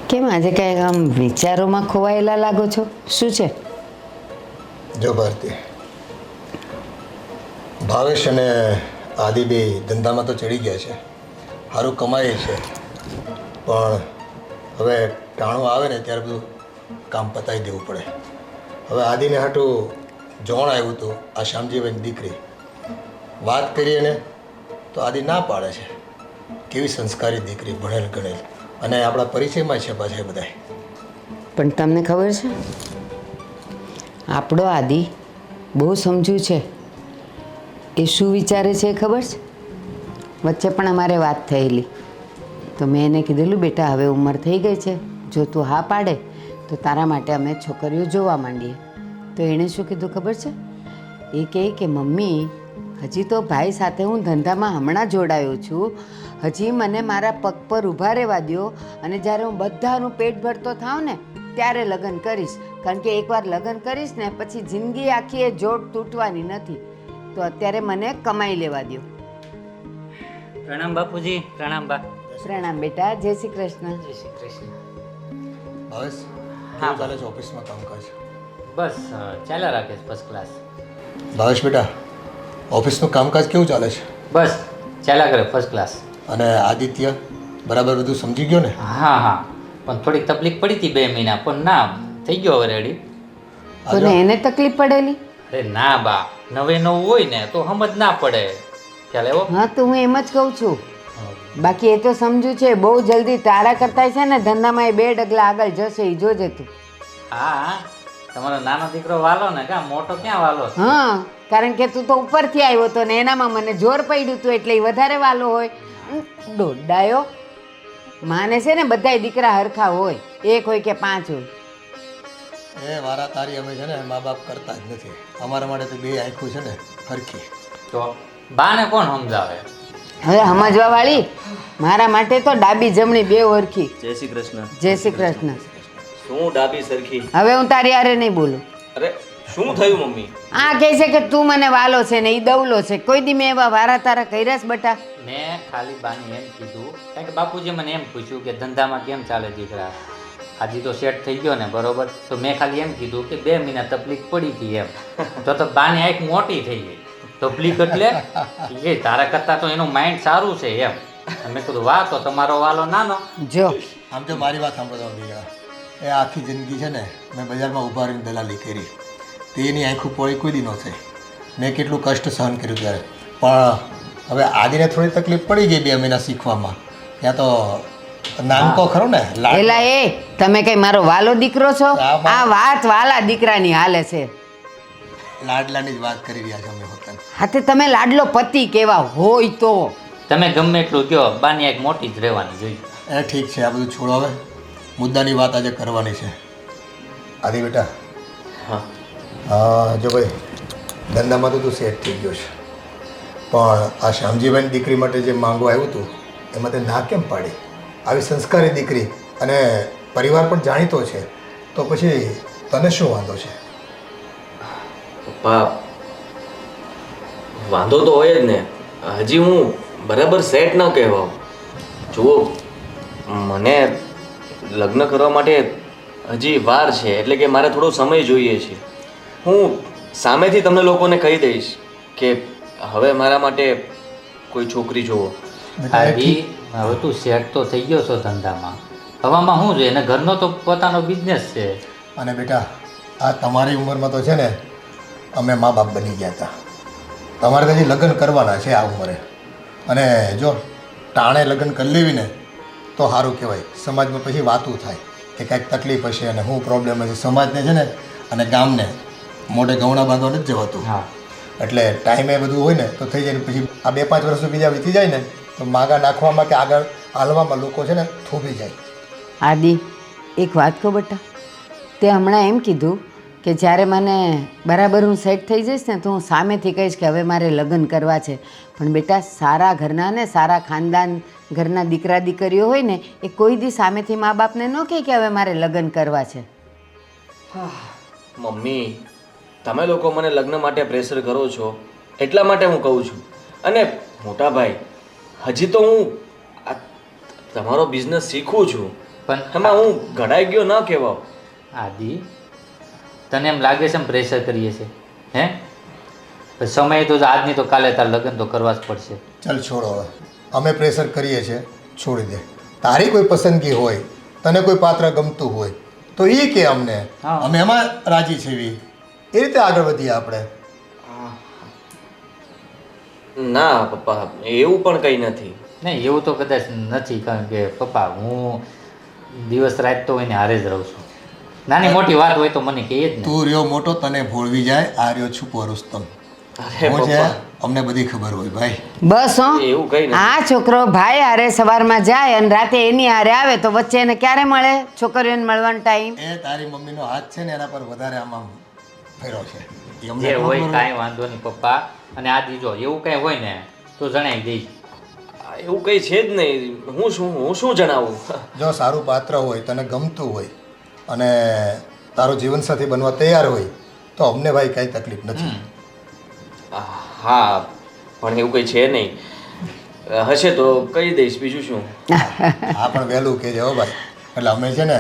કેમ આજે કઈ આમ વિચારોમાં ખોવાયેલા લાગો છો? શું છે? જો ભારતી, ભાવેશ અને આદિ બે ધંધામાં તો ચડી ગયા છે, સારું કમાય છે, પણ હવે ટાણું આવે ને ત્યારે બધું કામ પતાવી દેવું પડે. હવે આદિને હાટું જોણ આવ્યું હતું, આ શ્યામજીભાઈની દીકરી. વાત કરીએ ને તો આદિ ના પાડે છે. કેવી સંસ્કારી દીકરી, ભણેલ ગણેલ, અને આપણા પરિચયમાં છે પાછા બધા. પણ તમને ખબર છે, આપણો આદિ બહુ સમજુ છે. એ શું વિચારે છે એ ખબર છે? વચ્ચે પણ અમારે વાત થયેલી તો મેં એને કીધેલું, બેટા હવે ઉંમર થઈ ગઈ છે, જો તું હા પાડે તો તારા માટે અમે છોકરીઓ જોવા માંડીએ. તો એણે શું કીધું ખબર છે? એ કહે કે મમ્મી, હજી તો ભાઈ સાથે હું ધંધામાં હમણાં જોડાયો છું, હજી મને મારા પગ પર ઊભા રહેવા દો, અને જ્યારે હું બધાનું પેટ ભરતો થાવ ને ત્યારે લગ્ન કરીશ. કારણ કે એકવાર લગ્ન કરીશ ને પછી જિંદગી આખી એ જોડ તૂટવાની નથી. તો અત્યારે મને કમાઈ લેવા દો. પ્રણામ બાપુજી. પ્રણામ બા. પ્રણામ બેટા. જય શ્રી કૃષ્ણ. જય શ્રી કૃષ્ણ. ભાવેશ, હા. કેવું ચાલે છે ઓફિસમાં કામકાજ? બસ ચાલ્યા રાખે છે ફર્સ્ટ ક્લાસ. ભાવેશ બેટા, ઓફિસનું કામકાજ કેવું ચાલે છે? બસ ચાલ્યા કરે ફર્સ્ટ ક્લાસ. અને આદિત્ય બરાબર બધું સમજી ગયો ને? હા હા, પણ થોડીક તકલીફ પડી હતી 2 મહિના, પણ ના થઈ ગયો હવે રેડી. કોને એને તકલીફ પડેલી? અરે ના બા, નવે નવું હોય ને તો સમજ ના પડે. ખ્યાલ એવો. હા, તો હું એમ જ કહું છું. બાકી એ તો સમજુ છે, બહુ જલ્દી તારા કરતા છે ને ધંધામાં એ 2 ડગલા આગળ જશે, એ જોજે તું. હા હા, તમારો નાનો દીકરો વાલો ને, કા મોટો ક્યાં વાલો છે? હા, કારણ કે તું તો ઉપરથી આવ્યો હતો ને એનામાં મને જોર પડ્યું હતું એટલે એ વધારે વાલો હોય. દોડાયો. માને છે ને બધાય દીકરા હરખા હોય, 1 હોય કે 5 હોય. એ વારા તારી અમે છે ને મા બાપ કરતા જ નથી. અમારા માટે તો 2 આંખું છે ને હરખી. તો બાને કોણ સમજાવે? હવે સમજવા વાળી, મારા માટે તો ડાબી જમણી 2 હરખી. જય શ્રી કૃષ્ણ. જય શ્રી કૃષ્ણ. શું ડાબી સરખી? હવે હું તારી હારે નહીં બોલું. અરે શું થયું મમ્મી? આ કહે છે કે તું મને વાલો છે ને એ દવલો છે. કોઈ દી મેં એવા વારા તારા કર્યા છે બટા? મેં ખાલી બાને એમ કીધું, કારણ કે બાપુજી મને એમ પૂછ્યું કે ધંધામાં કેમ ચાલે દીકરા, આજે તો સેટ થઈ ગયો ને બરોબર, તો મેં ખાલી એમ કીધું કે 2 મહિના તકલીફ પડી હતી એમ. તો બાની આંખ મોટી થઈ ગઈ. તકલીફ એટલે એ તારા કરતાં તો એનું માઇન્ડ સારું છે એમ. મેં કીધું વાહ, તો તમારો વાલો નાનો. જો આમ તો મારી વાત સાંભળો બીજા, એ આખી જિંદગી છે ને મેં બજારમાં ઊભા રહીને દલાલી કરી. તેની આંખું પોળી કોઈ દી ન થઈ. મેં કેટલું કષ્ટ સહન કર્યું ત્યારે. પણ હવે આદિને થોડી તકલીફ પડી ગઈ 2 મહિના શીખવામાં. ત્યાં તો નાનકો ખરો ને, એલા એ તમે કઈ મારો વાલો દીકરો છો? આ વાત વાલા દીકરાની હાલે છે. લાડલાની જ વાત કરી રહ્યા છે અમે હોતા. હાથે તમે લાડલો પતિ કેવા હોય તો તમે ગમે એટલું કહો, બાની આંખ મોટી જ રહેવાની જોઈએ. એ ઠીક છે, આ બધું છોડો. હવે મુદ્દાની વાત આજે કરવાની છે. આદિ બેટા, હા જો ભાઈ ધંધામાં તો તું સેટ થઈ ગયો છે, પણ આ શ્યામજીભાઈની દીકરી માટે જે માંગવા આવ્યું હતું એમાં તે ના કેમ પાડી? આવી સંસ્કારી દીકરી અને પરિવાર પણ જાણીતો છે, તો પછી તને શું વાંધો છે? પપ્પા, વાંધો તો હોય જ ને. હજી હું બરાબર સેટ ન કહેવાઉં. જુઓ, મને લગ્ન કરવા માટે હજી વાર છે, એટલે કે મારે થોડો સમય જોઈએ છે. હું સામેથી તમને લોકોને કહી દઈશ કે હવે મારા માટે કોઈ છોકરી જુઓ. આદિ, હવે તું સેટ તો થઈ ગયો છો ધંધામાં, હવામાં શું છે, એને ઘરનો તો પોતાનો બિઝનેસ છે. અને બેટા, આ તમારી ઉંમરમાં તો છે ને અમે મા બાપ બની ગયા હતા. તમારે તો હજી લગ્ન કરવાના છે આ ઉંમરે. અને જો ટાણે લગ્ન કરી લેવી ને તો સારું કહેવાય. સમાજમાં પછી વાતું થાય કે કાંઈક તકલીફ હશે અને શું પ્રોબ્લેમ હશે. સમાજને છે ને અને ગામને મોઢે ગૌણા બાંધવા નથી જવાતું. હા, એટલે ટાઈમે બધું હોય ને તો થઈ જાય. ને પછી આ 2-5 વર્ષ બીજા વીતી જાય ને તો માગા નાખવામાં કે આગળ હાલવામાં લોકો છે ને થોભી જાય. આદિ, એક વાત કહું બેટા, તે હમણાં એમ કીધું કે જ્યારે મને બરાબર હું સેટ થઈ જઈશ ને તો હું સામેથી કહીશ કે હવે મારે લગ્ન કરવા છે. પણ બેટા, સારા ઘરના ને સારા ખાનદાન ઘરના દીકરા દીકરીઓ હોય ને એ કોઈ દી સામેથી મા બાપને ન કહે કે હવે મારે લગ્ન કરવા છે. મમ્મી, તમે લોકો મને લગ્ન માટે પ્રેશર કરો છો એટલા માટે હું કહું છું. અને મોટા ભાઈ, હજી તો હું આ તમારો બિઝનેસ શીખું છું. પણ એમાં હું ઘડાઈ ગયો ન કહેવાવ. આદિ તને એમ લાગે છે પ્રેશર કરીએ છે હે? પણ સમય તો આજની તો કાલે તાર લગ્ન તો કરવા જ પડશે. ચાલ છોડો હવે, અમે પ્રેશર કરીએ છીએ, છોડી દે. તારી કોઈ પસંદગી હોય, તને કોઈ પાત્ર ગમતું હોય તો એ કે અમને, હા. અમે એમાં રાજી છીએ. એ રીતે આગળ વધીએ આપણે. ના પપ્પા, એવું પણ કંઈ નથી. નહીં એવું તો કદાચ નથી, કારણ કે પપ્પા હું દિવસ રાત તો એને હારે જ રહું છું. નાની મોટી વાત હોય તો મને કહીએ જ ને. તું રહ્યો મોટો, તને ભોળવી જાય, આ રહ્યો છુપો રુસ્તમ. અરે હું છે, પપ્પા, અમને બધી ખબર હોય ભાઈ. બસ હો, એવું કંઈ નથી. આ છોકરો ભાઈ હારે સવારમાં જાય અને રાતે એની હારે આવે તો વચ્ચે એને ક્યારે મળે છોકરીઓને મળવાનો ટાઈમ? એ તારી મમ્મીનો હાથ છે ને એના પર વધારે આમ ફેરો છે. એ અમને જે ખબર હોય હોય. કાંઈ વાંધો નહીં પપ્પા. અને આ દીજો એવું કાંઈ હોય ને તો જણાવી દઈશ. એવું કંઈ છે જ નહીં. હું શું જણાવું? જો સારું પાત્ર હોય, તને ગમતું હોય અને તારો જીવનસાથી બનવા તૈયાર હોય તો અમને ભાઈ કાંઈ તકલીફ નથી. હા, પણ એવું કંઈ છે નહીં. હશે તો કહી દઈશ, બીજું શું. આ પણ વહેલું કહેજે હો ભાઈ. એટલે અમે છે ને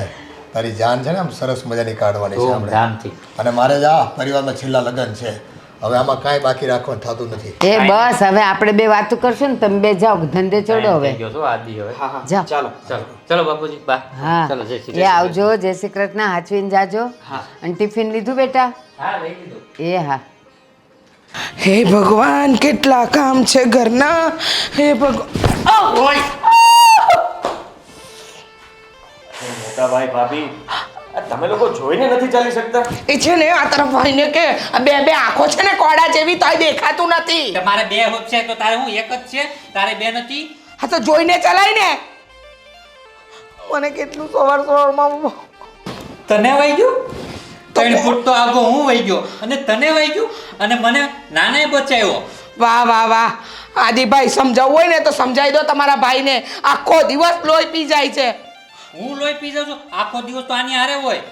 તારી જાન છે ને આમ સરસ મજાની કાઢવાની છે આપણે. ધૂમધામથી. અને મારે જ આ પરિવારમાં છેલ્લા લગ્ન છે. હવે આમાં કાંઈ બાકી રાખવાનું થતું નથી. એ બસ હવે આપણે બે વાતો કરશું ને તમે બે જાઓ ધંધે ચડો ટાઈમ હવે. થઈ ગયો છો આદિ હવે. હા હા, જાઓ. ચાલો. ચલો ચલો બાપુજી બા. હા ચલો જય શ્રી એ કૃષ્ણ. આવજો, જય શ્રી કૃષ્ણ, હાચવીને જાજો. હા. અને ટિફિન લીધું બેટા? હા લઈ લીધું. એ હા. હે ભગવાન, કેટલા કામ છે ઘરના. હે ભગવાન, મોટા ભાઈ ભાભી, આ તમે લોકો જોઈને નથી ચાલી શકતા? એ છે ને આ તરફ ભાઈને કે આ બે બે આંખો છે ને કોડા જેવી તોય દેખાતું નથી. તમારે બે હોપ છે તો તારે હું એક જ છે, તારે બે નથી. હા તો જોઈને ચલાય ને. મને કેટલું સવારમાં તને વહી ગયું 3 ફૂટ તો આગો હું વહી ગયો અને તને વહી ગયું અને મને નાને બચાવ્યો. વાહ વાહ વાહ. આદિભાઈ સમજાવવું હોય ને તો સમજાવી દો તમારા ભાઈને. આખો દિવસ લોહી પી જાય છે. હું લોહી પી જાઉં છું આખો દિવસ તો આની હારે હોય.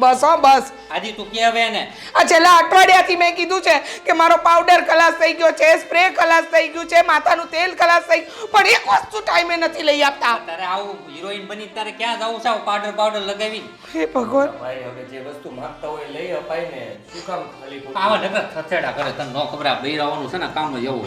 બસ હો બસ. આજી તું કે હવે એને આ છેલ્લા અઠવાડિયાથી મેં કીધું છે કે મારો પાવડર ખલાસ થઈ ગયો છે, સ્પ્રે ખલાસ થઈ ગયું છે, માથાનું તેલ ખલાસ થઈ ગયું, પણ એક વસ્તુ ટાઈમે નથી લઈ આપતા. તારે આવું હિરોઈન બની તારે ક્યાં જવું છે પાવડર લગાવી? હે ભગવાન. ભાઈ હવે જે વસ્તુ માંગતા હોય લઈ અપાય ને, શું કામ ખાલી ખોટું? આવા નકર થથેડા કરે તને નો ખબર આ બૈરાવાનું છે ને કામ જ એવું.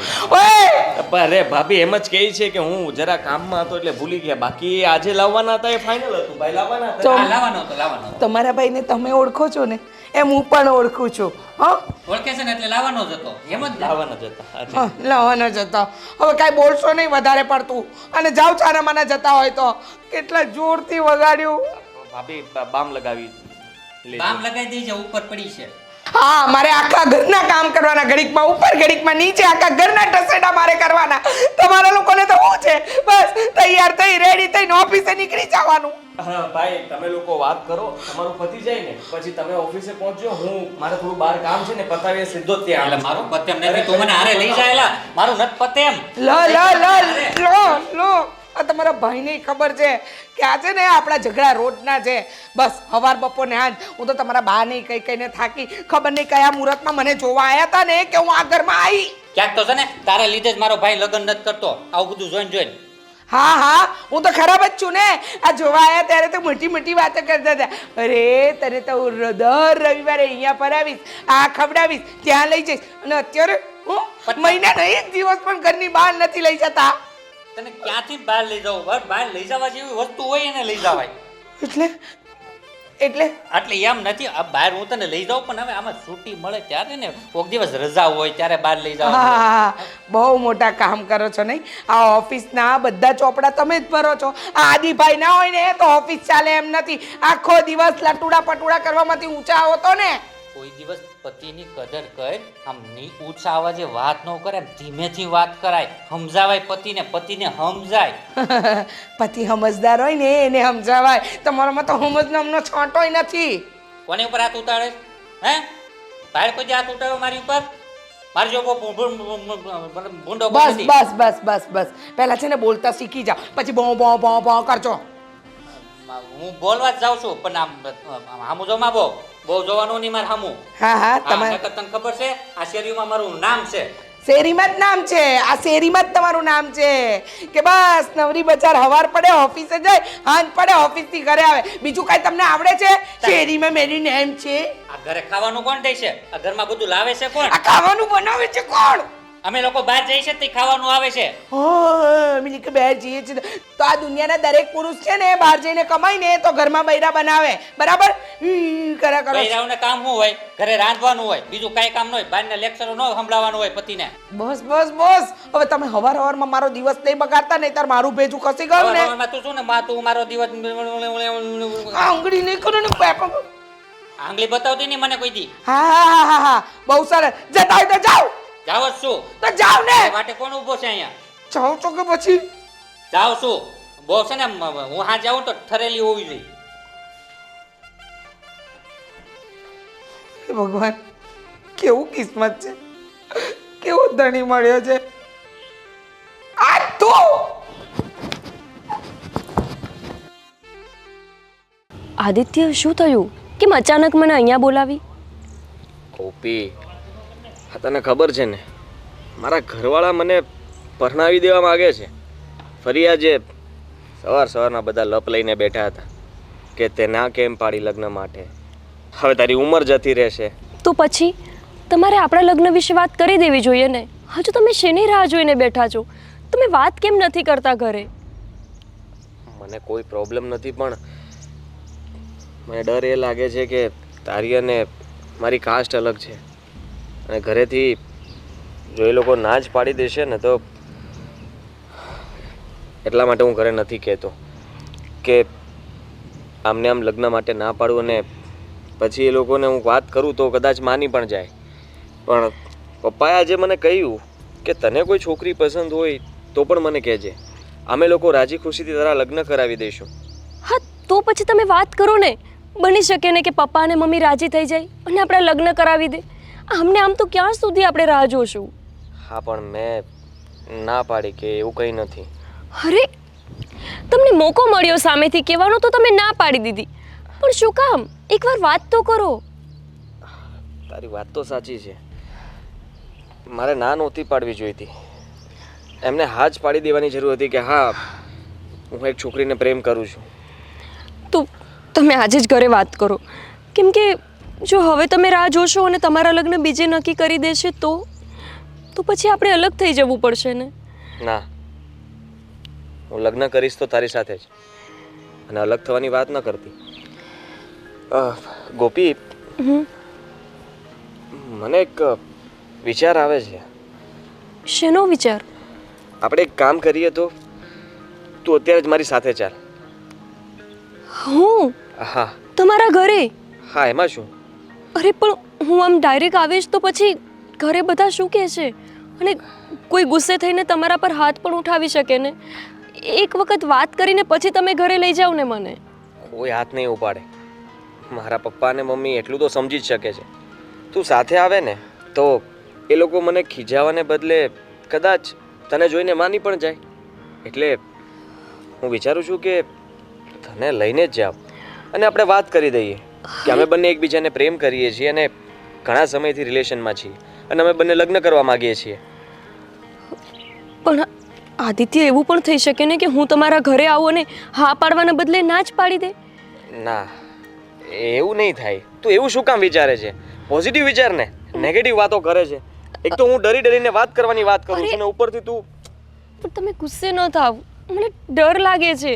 ઓય અરે ભાભી એમ જ કહે છે કે હું જરા કામમાં હતો એટલે ભૂલી ગયા. બાકી આજે લાવવાના હતા એ ફાઇનલ હતું. ભાઈ લાવવાના હતા. આ લાવવાનો હતો લાવવાનો હતો. તમારા ભાઈને તમે ઓળખો છો ને એમ હું પણ ઓળખું છું. હા ઓળખે છે ને એટલે લાવવાનો જ હતો એમ જ ને? લાવવાના જ હતા. આજે. હા, લાવવાનો જ હતો. હવે કાંઈ બોલશો નહીં વધારે પડતું. અને જાઓ ચારામાના જતા હોય તો. કેટલા જોરથી વગાડ્યું. ભાભી બામ લગાવી લેજો. બામ લગાવી દેજે ઉપર પડી છે. હા, મારે આખા ઘરના કામ કરવાના, ઘડીકમાં ઉપર ઘડીકમાં નીચે, આખા ઘરના ટસેડા મારે કરવાના. તમારા લોકોને તો શું છે, બસ તૈયાર થઈ રેડી થઈને ઓફિસે નીકળી જવાનું. હા ભાઈ, તમે લોકો વાત કરો, તમારું પતી જાય ને પછી તમે ઓફિસે પહોંચજો. હું મારે થોડું બહાર કામ છે ને પતાવીએ સીધો જ ત્યાં એટલે મારું પતેમ નથી તું મને હારે લઈ જાયેલા મારું નત પતેમ. લો આ તમારા ભાઈને ખબર છે કે આજે ને આપણા ઝઘડા રોજના છે. બસ હવાર બપોર ને આજ હું તો તમારા બા નહીં કઈ કઈને થાકી. ખબર નહીં કયા મુહૂર્તમાં મને જોવા આવ્યા હતા ને કે હું આ ઘરમાં આવી. ક્યાંક તો છે ને તારે લીધે જ મારો ભાઈ લગ્ન નથી કરતો આવું બધું જોઈને. હા હું તો ખરાબ જ છું ને. આ જોવા આવ્યા ત્યારે તો મોટી મોટી વાતો કરતા હતા. અરે તને તો હું દર રવિવારે અહીંયા ફરાવીશ, આ ખવડાવીશ, ત્યાં લઈ જઈશ. અને અત્યારે હું મહિનાનો એક દિવસ પણ ઘરની બહાર નથી લઈ જતા. તને ક્યાંથી બહાર લઈ જાવ? બહાર લઈ જવા જેવી વસ્તુ હોય એને લઈ જવાય. એટલે એટલે એમ નથી આ બહાર હું તને લઈ જાઉં પણ હવે આમાં છૂટી મળે ત્યારે ને કોઈક દિવસ રજા હોય ત્યારે બહાર લઈ જાવ. હા, બહુ મોટા કામ કરો છો નહીં? આ ઓફિસના બધા ચોપડા તમે જ ભરો છો. આ આદિભાઈ ના હોય ને તો ઓફિસ ચાલે એમ નથી. આખો દિવસ લટુડા પટુડા કરવામાંથી ઊંચા હોતો ને. કોઈ દિવસ પતિની કદર કર. આમ ઊંચા અવાજે વાત ન કરે, ધીમેથી વાત કરાય, સમજાવાય પતિને સમજાય. પતિ સમજદાર હોય ને એને સમજાવાય. તમારામાં તો સમજ નામનો છાંટોય નથી. કોની ઉપર હાથ ઉતારે? હે ભાઈ કોઈ હાથ ઉતાર્યો મારી ઉપર? મારી જો ભૂંડો બસ પહેલા છે ને બોલતા શીખી જાઓ, પછી બો કરજો. હું બોલવા જ જાઉં છું પણ આમ હામું જો માં બહુ જોવાનું નહીં મારે હામું. હા હા, તને ખબર છે આ શેરીમાં મારું નામ છે શેરીમાં જ નામ છે, આ શેરીમાં જ તમારું નામ છે કે બસ નવરી બજાર હવાર પડે ઓફિસે જાય, હાંજ પડે ઓફિસથી ઘરે આવે, બીજું કાંઈ તમને આવડે છે? શેરીમાં મેરી નેમ છે. આ ઘરે ખાવાનું કોણ દે છે? આ ઘરમાં બધું લાવે છે કોણ? આ ખાવાનું બનાવે છે કોણ? અમે લોકો બહાર જઈએ છે તે ખાવાનું આવે છે. મિલી કે બહાર જઈએ છીએ તો આ દુનિયાના દરેક પુરુષ છે ને બહાર જઈને કમાય ને તો ઘરમાં બૈરા બનાવે, બરાબર? કરા કરો. બૈરાઓને કામ શું હોય? ઘરે રાંધવાનું હોય, બીજું કાંઈ કામ ન હોય. બહારના લેક્ચરો ન સંભળાવવાનું હોય પતિને. બસ બસ બસ, હવે તમે હવારમાં મારો દિવસ નહીં બગાડતા, નહીં તાર મારું ભેજું ખસી ગયું ને. હવારમાં તું શું ને માં તું મારો દિવસ આંગળી નહીં કરો ને પેપર. આંગળી બતાવતી નહીં મને કોઈ દી. હા બહુ સરસ. જતા હોય તો જાઓ. જાવ જ શું? તો જાઓ ને. વાટે કોણ ઊભો છે અહીંયા? જાઓ છો કે પછી? જાવ શું? બહુ છે ને હું હા જાઉં તો ઠરેલી હોવી જોઈએ. હે ભગવાન, કેવું કિસ્મત છે, કેવો ધણી મળ્યો છે. આ તો આદિત્ય, શું થયું? કેમ અચાનક મને અહીંયા બોલાવી? ગોપી, હા તને ખબર છે ને, મારા ઘરવાળા મને પરણાવી દેવા માગે છે. ફરી આજે સવારના બધા લપ લઈને બેઠા હતા કે તે ના કેમ પાડી લગ્ન માટે. હવે તારી ઉંમર જતી રહેશે. તો પછી તમારે આપણા લગ્ન વિશે વાત કરી દેવી જોઈએ ને. હજુ તમે શેની રાહ જોઈને બેઠા છો? તમે વાત કેમ નથી કરતા ઘરે? મને કોઈ પ્રોબ્લેમ નથી, પણ મને ડર એ લાગે છે કે તારી અને મારી કાસ્ટ અલગ છે, અને ઘરેથી જો એ લોકો ના જ પાડી દેશે ને તો એટલા માટે હું ઘરે નથી કહેતો કે આમને આમ લગ્ન માટે ના પાડું, અને પછી એ લોકોને હું વાત કરું તો કદાચ માની પણ જાય. પણ પપ્પાએ આજે મને કહ્યું કે તને કોઈ છોકરી પસંદ હોય તો પણ મને કહેજે, અમે લોકો રાજી ખુશીથી તારા લગ્ન કરાવી દઈશું. હા, તો પછી તમે વાત કરો ને. બની શકે ને કે પપ્પા અને મમ્મી રાજી થઈ જાય અને આપણા લગ્ન કરાવી દે. આમને આમ તો ક્યાં સુધી આપણે રાહ જોશું? હા, પણ મેં ના પાડી કે એવું કંઈ નથી. અરે, તમને મોકો મળ્યો સામેથી કહેવાનો તો તમે ના પાડી દીધી, પણ શું કામ? એકવાર વાત તો કરો. તારી વાત તો સાચી છે, મારે ના નહોતી પાડવી જોઈતી. એમને હા જ પાડી દેવાની જરૂર હતી કે હા હું એક છોકરીને પ્રેમ કરું છું. તો તમે આજે જ ઘરે વાત કરો, કેમ કે જો હવે તમે રાહ જોશો અને તમારા લગ્ન બીજે નક્કી કરી દેશે તો પછી આપણે અલગ થઈ જવું પડશે ને. ના, હું લગ્ન કરીશ તો તારી સાથે જ, અને અલગ થવાની વાત ન કરતી. ગોપી, મને એક વિચાર આવે છે. શેનો વિચાર? આપણે એક કામ કરીએ તો તું અત્યારે જ મારી સાથે ચાલ. હું હા. તમારા ઘરે? હા, એમાં શું? અરે પણ હું આમ ડાયરેક્ટ આવીશ તો પછી ઘરે બધા શું કહેશે? અને કોઈ ગુસ્સે થઈને તમારા પર હાથ પણ ઉઠાવી શકે ને. એક વખત વાત કરીને પછી તમે ઘરે લઈ જાઓ ને મને. કોઈ હાથ નહીં ઉપાડે. મારા પપ્પા અને મમ્મી એટલું તો સમજી જ શકે છે. તું સાથે આવે ને તો એ લોકો મને ખીજાવાને બદલે કદાચ તને જોઈને માની પણ જાય. એટલે હું વિચારું છું કે તને લઈને જ જાવ અને આપણે વાત કરી દઈએ કે અમે બંને એકબીજાને પ્રેમ કરીએ છીએ અને ઘણા સમયથી રિલેશનમાં છીએ અને અમે બંને લગ્ન કરવા માંગીએ છીએ. પણ આદિત્ય, એવું પણ થઈ શકે ને કે હું તમારા ઘરે આવું અને હા પાડવાના બદલે ના જ પાડી દે? ના, એવું નહીં થાય. તું એવું શું કામ વિચારે છે? પોઝિટિવ વિચાર ને, નેગેટિવ વાતો કરે છે. એક તો હું ડરીને વાત કરવાની વાત કરું છું ને ઉપરથી તું. પણ તમે ગુસ્સે ન થાવ, મને ડર લાગે છે.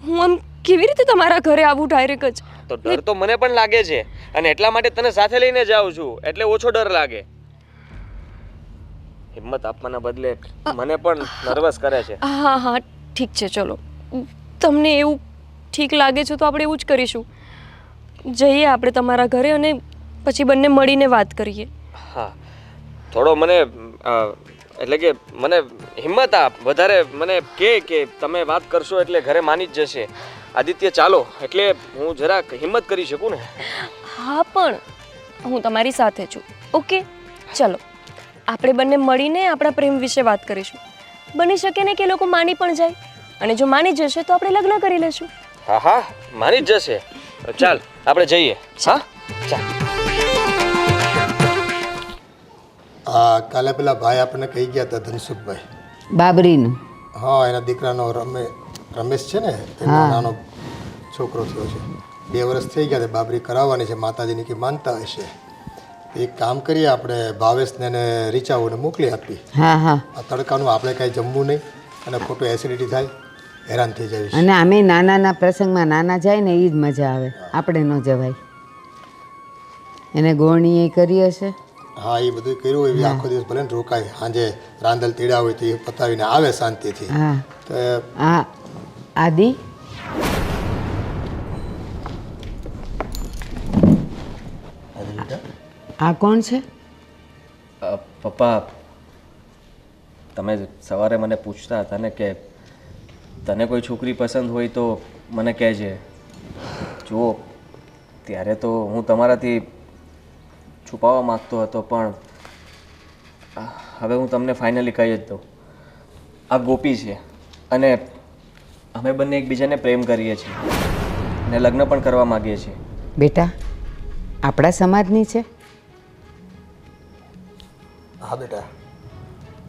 હું આમ કેવી રીતે તમારા ઘરે આવું ડાયરેક્ટ જ? તો ડર તો મને પણ લાગે છે, અને એટલા માટે તને સાથે લઈને જાઉં છું એટલે ઓછો ડર લાગે. હિંમત આપવાના બદલે મને પણ નર્વસ કરે છે. હા, ઠીક છે, ચલો. તમને એવું ઠીક લાગે છે તો આપણે એવું જ કરીશું. જઈએ આપણે તમારા ઘરે અને પછી બંને મળીને વાત કરીએ. હા, થોડો મને એટલે કે મને હિંમત આપ, વધારે મને કે તમે વાત કરશો એટલે ઘરે માની જ જશે. આદિત્ય, ચાલો, એટલે હું જરાક હિંમત કરી શકું ને. હા, પણ હું તમારી સાથે છું. ઓકે, ચલો આપણે બંને મળીને આપણા પ્રેમ વિશે વાત કરીશું. બની શકે ને કે લોકો માની પણ જાય, અને જો માની જશે તો આપણે લગ્ન કરી લેશું. હા, માની જ જશે. ચાલ આપણે જઈએ. હા, ચાલ. હા કાલે પેલા ભાઈ આપણને કહી ગયા હતા ધનસુખભાઈ. બાબરીનું. હા એના દીકરાનો રમેશ છે ને એનો નાનો છોકરો થયો છે. 2 વર્ષ થઈ ગયા છે. બાબરી કરાવવાની છે, માતાજીની કે માનતા હશે. એક કામ કરીએ આપણે, ભાવેશને એને રીચાઓને મોકલી આપી. હા હા. આ તડકાનું આપણે કાંઈ જમવું નહીં અને ખોટું એસિડિટી થાય, હેરાન થઈ જાય. અને આમે નાના પ્રસંગમાં નાના જાય ને એ જ મજા આવે, આપણે ન જવાય. એને ગોળણી કરી હશે. હા એ બધું કર્યું હોય, આખો દિવસ ભલે ને રોકાય, સાંજે રાંધલ તીડા હોય તો એ પતાવીને આવે શાંતિથી. હા તો હા. આદિ આ કોણ છે? પપ્પા, તમે સવારે મને પૂછતા હતા ને કે તને કોઈ છોકરી પસંદ હોય તો મને કહેજે. જુઓ, ત્યારે તો હું તમારાથી છુપાવવા માગતો હતો, પણ હવે હું તમને ફાઇનલી કહી જ દઉં. આ ગોપી છે અને અમે બંને એકબીજાને પ્રેમ કરીએ છીએ અને લગ્ન પણ કરવા માગીએ છીએ. બેટા આપણા સમાજની છે? હા બેટા.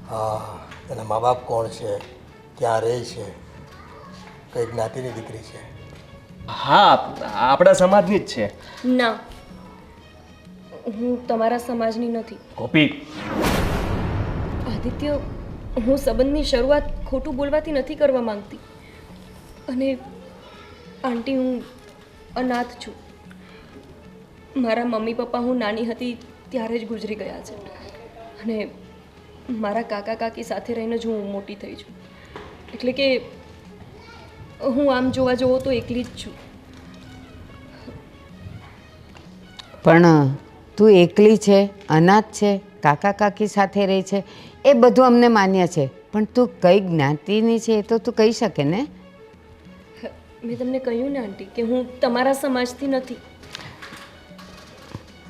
હા, એના મા બાપ કોણ છે, ક્યાં રહે છે, કઈ જ્ઞાતિની દીકરી છે? હા, આપણા સમાજની જ છે. ના, હું તમારા સમાજની નથી. ગોપી, આદિત્ય, હું સંબંધની શરૂઆત ખોટું બોલવાથી નથી કરવા માંગતી. અને આંટી, હું અનાથ છું. મારા મમ્મી પપ્પા હું નાની હતી ત્યારે જ ગુજરી ગયા છે અને મારા કાકા કાકી સાથે રહીને જ હું મોટી થઈ છું. એટલે કે હું આમ જોવા જવો તો એકલી જ છું. પણ તું એકલી છે, અનાથ છે, કાકા કાકી સાથે રહે છે, એ બધું અમને માન્ય છે, પણ તું કઈ જ્ઞાતિની છે એ તો તું કહી શકે ને? મેં તમને કહ્યું ને આંટી કે હું તમારા સમાજથી નથી.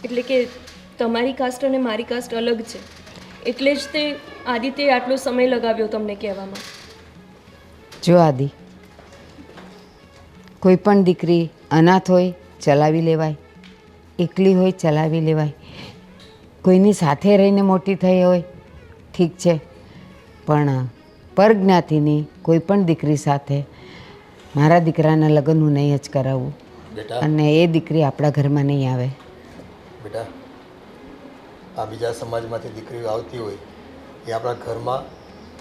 એટલે કે તમારી કાસ્ટ અને મારી કાસ્ટ અલગ છે. એટલે જ તે આદિત્યે આટલો સમય લગાવ્યો તમને કહેવામાં. જો આદિ, કોઈ પણ દીકરી અનાથ હોય ચલાવી લેવાય, એકલી હોય ચલાવી લેવાય, કોઈની સાથે રહીને મોટી થઈ હોય ઠીક છે, પણ પરજ્ઞાતિની કોઈ પણ દીકરી સાથે મારા દીકરાના લગ્ન હું નહીં જ કરાવું. બેટા, અને એ દીકરી આપણા ઘરમાં નહીં આવે. બેટા, આ બીજા સમાજમાંથી દીકરીઓ આવતી હોય એ આપણા ઘરમાં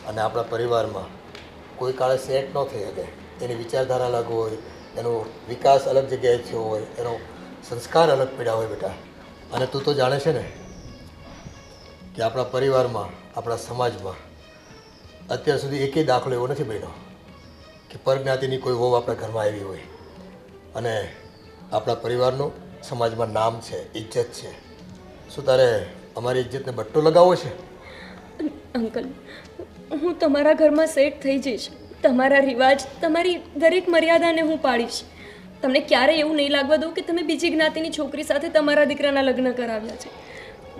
અને આપણા પરિવારમાં કોઈ કાળે સેટ ન થઈ શકે. એની વિચારધારા અલગ હોય, એનો વિકાસ અલગ જગ્યાએ થયો હોય, એનો સંસ્કાર અલગ પડ્યા હોય. બેટા, અને તું તો જાણે છે ને કે આપણા પરિવારમાં, આપણા સમાજમાં અત્યાર સુધી એકેય દાખલો એવો નથી બન્યો કે પરજ્ઞાતિની કોઈ વહુ આપણા ઘરમાં આવી હોય અને આપણા પરિવારનું સમાજમાં નામ છે, ઇજ્જત છે. શું તારે અમારી ઇજ્જતને બટ્ટો લગાવવો છે? અંકલ, હું તમારા ઘરમાં સેટ થઈ જઈશ. તમારા રિવાજ, તમારી દરેક મર્યાદાને હું પાડીશ. તમને ક્યારેય એવું નહીં લાગવા દઉં કે તમે બીજી જ્ઞાતિની છોકરી સાથે તમારા દીકરાના લગ્ન કરાવ્યા છે.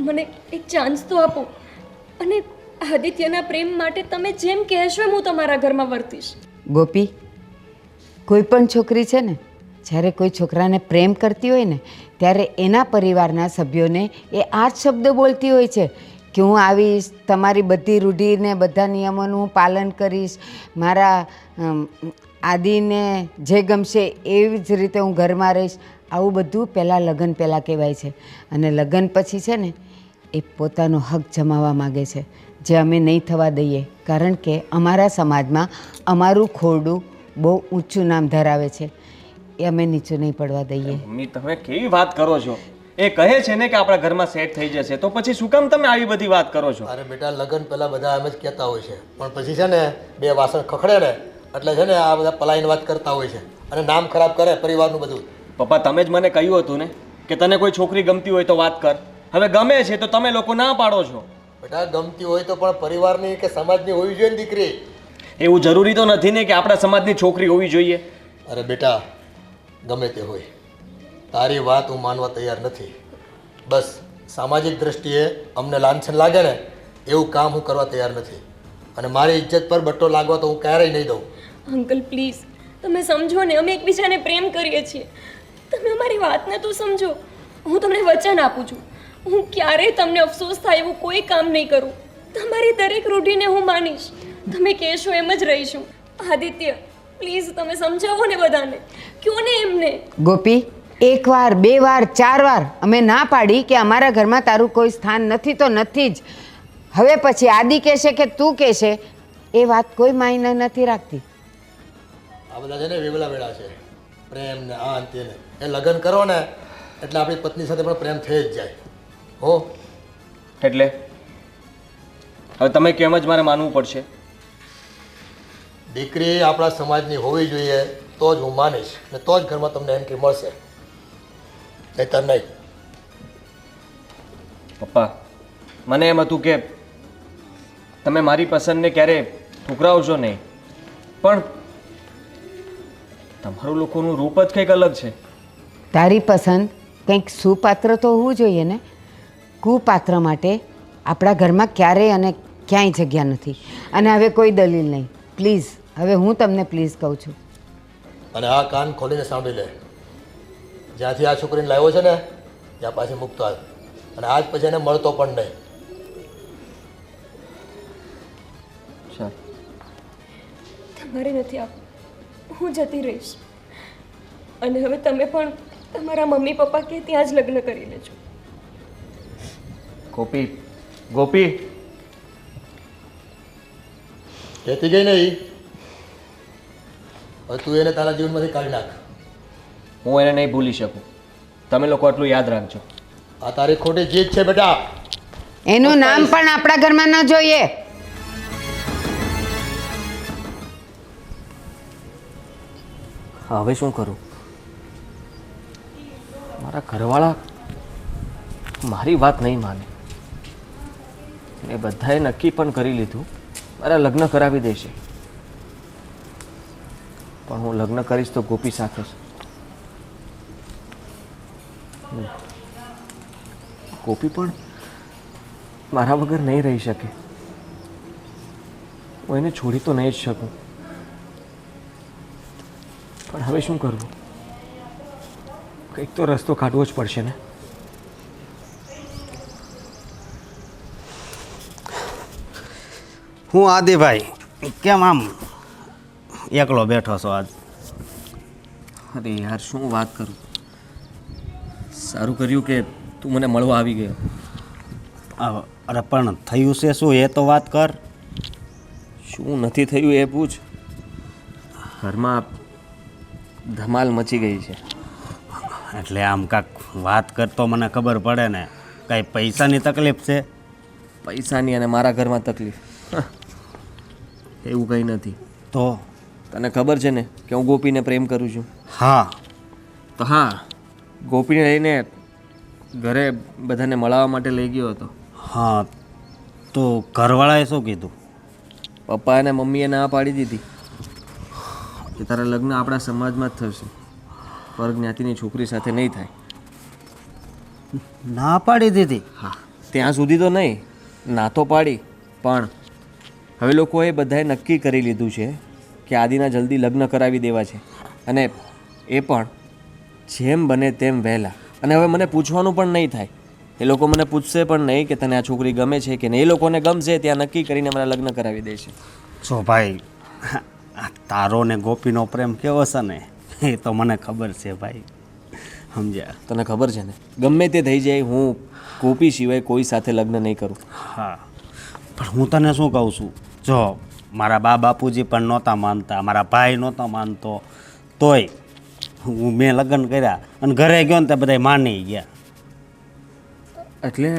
મને એક ચાન્સ તો આપો. અને આદિત્યના પ્રેમ માટે તમે જેમ કહેશો એમ હું તમારા ઘરમાં વર્તીશ. ગોપી, કોઈ પણ છોકરી છે ને, જ્યારે કોઈ છોકરાને પ્રેમ કરતી હોય ને ત્યારે એના પરિવારના સભ્યોને એ આ જ શબ્દ બોલતી હોય છે કે હું આવીશ, તમારી બધી રૂઢિને બધા નિયમોનું હું પાલન કરીશ, મારા આદિને જે ગમશે એવી જ રીતે હું ઘરમાં રહીશ. આવું બધું લગ્ન પહેલાં કહેવાય છે. અને લગ્ન પછી છે ને એ પોતાનો હક જમાવવા માગે છે, જે અમે નહીં થવા દઈએ. કારણ કે અમારા સમાજમાં અમારું ખોરડું બહુ ઊંચું નામ ધરાવે છે, એ અમે નીચું નહીં પડવા દઈએ. મમ્મી, તમે કેવી વાત કરો છો? એ કહે છે ને કે આપણા ઘરમાં સેટ થઈ જશે, તો પછી શું કામ તમે આવી બધી વાત કરો છો? અરે બેટા, લગ્ન પહેલાં બધા એમ જ કહેતા હોય છે, પણ પછી છે ને 2 વાસણ ખખડે ને એટલે છે ને આ બધા પલાયન વાત કરતા હોય છે અને નામ ખરાબ કરે પરિવારનું બધું. પપ્પા, તમે જ મને કહ્યું હતું ને કે તને કોઈ છોકરી ગમતી હોય તો વાત કર. હવે ગમે છે તો તમે લોકો ના પાડો છો. બેટા, ગમતી હોય તો પણ પરિવારની કે સમાજની હોવી જોઈએ ને દીકરી. એવું જરૂરી તો નથી ને કે આપણા સમાજની છોકરી હોવી જોઈએ. અરે બેટા, ગમે તે હોય, તારી વાત હું માનવા તૈયાર નથી. બસ સામાજિક દ્રષ્ટિએ અમને લાંછન લાગે ને એવું કામ હું કરવા તૈયાર નથી, અને મારી ઇજ્જત પર બટ્ટો લાગવા તો હું ક્યારેય નહીં દઉં. અંકલ પ્લીઝ, તમે સમજો ને, અમે એકબીજાને પ્રેમ કરીએ છીએ. તમે અમારી વાતને તો સમજો. હું તમને વચન આપું છું, હું ક્યારેય તમને અફસોસ થાય એવું કોઈ કામ નહીં કરું. તમારી દરેક રૂઢીને હું માનીશ. તમે કહેશો એમ જ રહીશું. આદિત્ય પ્લીઝ તમે સમજાવો ને બધાને, કયો ને એમને. ગોપી, એક વાર, બે વાર, 4 વાર અમે ના પાડી કે અમારા ઘરમાં તારું કોઈ સ્થાન નથી તો નથી જ. હવે પછી આદિ કહેશે કે તું કહેશે એ વાત કોઈ માયને નથી રાખતી. આ બધા છે ને વેવલા વેળા છે, પ્રેમ ને આ અંતે ને એ લગ્ન કરો ને એટલે આપણી પત્ની સાથે પણ પ્રેમ થઈ જ જાય. હો એટલે હવે તમે કેમ જ મારે માનવું પડશે? દીકરી આપણા સમાજની હોવી જોઈએ તો જ હું માનીશ ને તો જ ઘરમાં તમને એન્ટ્રી મળશે, નહીંતર નહીં. પપ્પા, મને એમ હતું કે તમે મારી પસંદને ક્યારે ઠુકરાવશો નહીં, પણ તમારું લોકોનું રૂપ જ કંઈક અલગ છે. તારી પસંદ કંઈક સુપાત્ર તો હોવું જોઈએ ને. કુપાત્ર માટે આપણા ઘરમાં ક્યારેય અને ક્યાંય જગ્યા નથી. અને હવે કોઈ દલીલ નહીં. પ્લીઝ, હવે હું તમને પ્લીઝ કહું છું. અને આ કાન ખોલીને સાંભળી લે, જ્યાંથી આ છોકરીને લાવ્યો છે ને ત્યાં પાછી મૂકતો આવ અને આજ પછી એને મળતો પણ નહીં. ચાલ. તમારે નથી આપવું, હું જતી રહીશ. અને હવે તમે પણ તમારા મમ્મી પપ્પા કે ત્યાં જ લગ્ન કરી લેજો. ગોપી, ગોપી, કહેતી ગઈ નહીં, હવે તું એને તારા જીવનમાંથી કાઢી નાખ. હું એને નહીં ભૂલી શકું. તમે લોકો આટલું યાદ રાખજો. આ તારી ખોટી જીત છે બેટા. એનું નામ પણ આપણા ઘરમાં ન જોઈએ. હવે શું કરું? મારા ઘરવાળા મારી વાત નહીં માને. એ બધાએ નક્કી પણ કરી લીધું મારા લગ્ન કરાવી દેશે, પણ હું લગ્ન કરીશ તો ગોપી સાથે જ. ગોપી પણ મારા વગર નહીં રહી શકે. હું એને છોડી તો નહીં જ શકું, પણ હવે શું કરવું? કંઈક તો રસ્તો કાઢવો જ પડશે ને. હું આદિભાઈ, કેમ આમ એકલો બેઠો છો આજ? અરે યાર, શું વાત કરું. સારું કર્યું કે તું મને મળવા આવી ગયો. અરે પણ થયું છે શું એ તો વાત કર. શું નથી થયું એ પૂછ. ઘરમાં ધમાલ મચી ગઈ છે. એટલે આમ કાંક વાત કરતો મને ખબર પડે ને. કાંઈ પૈસાની તકલીફ છે? પૈસાની અને મારા ઘરમાં તકલીફ એવું કંઈ નથી. તો તને ખબર છે ને કે હું ગોપીને પ્રેમ કરું છું. હા, તો હા, ગોપીને લઈને ઘરે બધાને મળવા માટે લઈ ગયો હતો. હા, તો ઘરવાળાએ શું કીધું? પપ્પા અને મમ્મીએ ના પાડી દીધી કે તારા લગ્ન આપણા સમાજમાં જ થશે, પર જ્ઞાતિની છોકરી સાથે નહીં થાય. ના પાડી દીધી? હા, ત્યાં સુધી તો નહીં, ના તો પાડી, પણ હવે લોકોએ બધાએ નક્કી કરી લીધું છે કે આદિના જલ્દી લગ્ન કરાવી દેવા છે, અને એ પણ જેમ બને તેમ વહેલા. અને હવે મને પૂછવાનું પણ નહીં થાય. એ લોકો મને પૂછશે પણ નહીં કે તને આ છોકરી ગમે છે કે નહીં. એ લોકોને ગમશે ત્યાં નક્કી કરીને મારા લગ્ન કરાવી દેશે. જો ભાઈ, તારો ને ગોપીનો પ્રેમ કેવો છે ને એ તો મને ખબર છે ભાઈ, સમજ્યા? તને ખબર છે ને, ગમે તે થઈ જાય, હું ગોપી સિવાય કોઈ સાથે લગ્ન નહીં કરું. હા, પણ હું તને શું કહું છું, જો મારા બા બાપુજી પણ નહોતા માનતા, મારા ભાઈ નહોતો માનતો, તોય મેં લગ્ન કર્યા અને ઘરે ગયો ને તે બધા માની ગયા. એટલે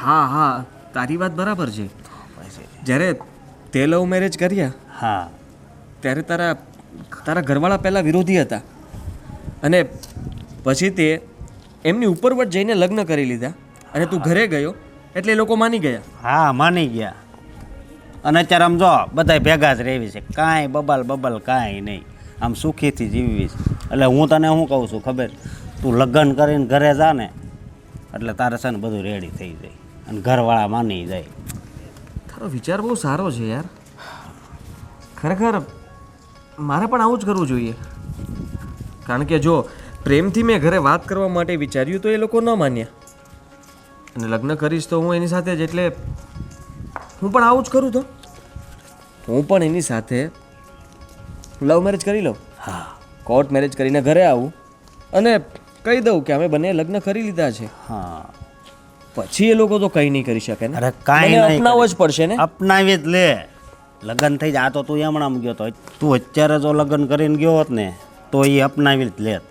હા હા, તારી વાત બરાબર છે. જ્યારે તે લવ મેરેજ કર્યા હા, ત્યારે તારા ઘરવાળા પહેલાં વિરોધી હતા, અને પછી તે એમની ઉપરવટ જઈને લગ્ન કરી લીધા, અને તું ઘરે ગયો એટલે એ લોકો માની ગયા. હા, માની ગયા. અને અત્યારે આમ જો બધા ભેગા જ રહેવી છે, કાંઈ બબાલ કાંઈ નહીં, આમ સુખીથી જીવવી છે. એટલે હું તને શું કહું છું ખબર, તું લગ્ન કરીને ઘરે જા ને એટલે તારે છે ને બધું રેડી થઈ જાય અને ઘરવાળા માની જાય. તારો વિચાર બહુ સારો છે યાર. ખરેખર મારે પણ આવું જ કરવું જોઈએ, કારણ કે જો પ્રેમથી મેં ઘરે વાત કરવા માટે વિચાર્યું તો એ લોકો ન માન્યા, અને લગ્ન કરીશ તો હું એની સાથે જ, એટલે હું પણ આવું જ કરું તો હું પણ એની સાથે લવ મેરેજ કરી લઉં. હા કોર્ટ મેરેજ કરીને ઘરે આવું અને કહી દઉં કે અમે બંને લગ્ન કરી લીધા છે. હા પછી એ લોકો તો કંઈ નહીં કરી શકે ને. અરે કાંઈ મને નહીં અપનાવવો કરે. જ પડશે ને. અપનાવી જ લે. લગ્ન થઈ જાય. આ તો તું હમણાં ગયો તો, તું અત્યારે જો લગ્ન કરીને ગયો હોત ને તો એ અપનાવી જ લેત,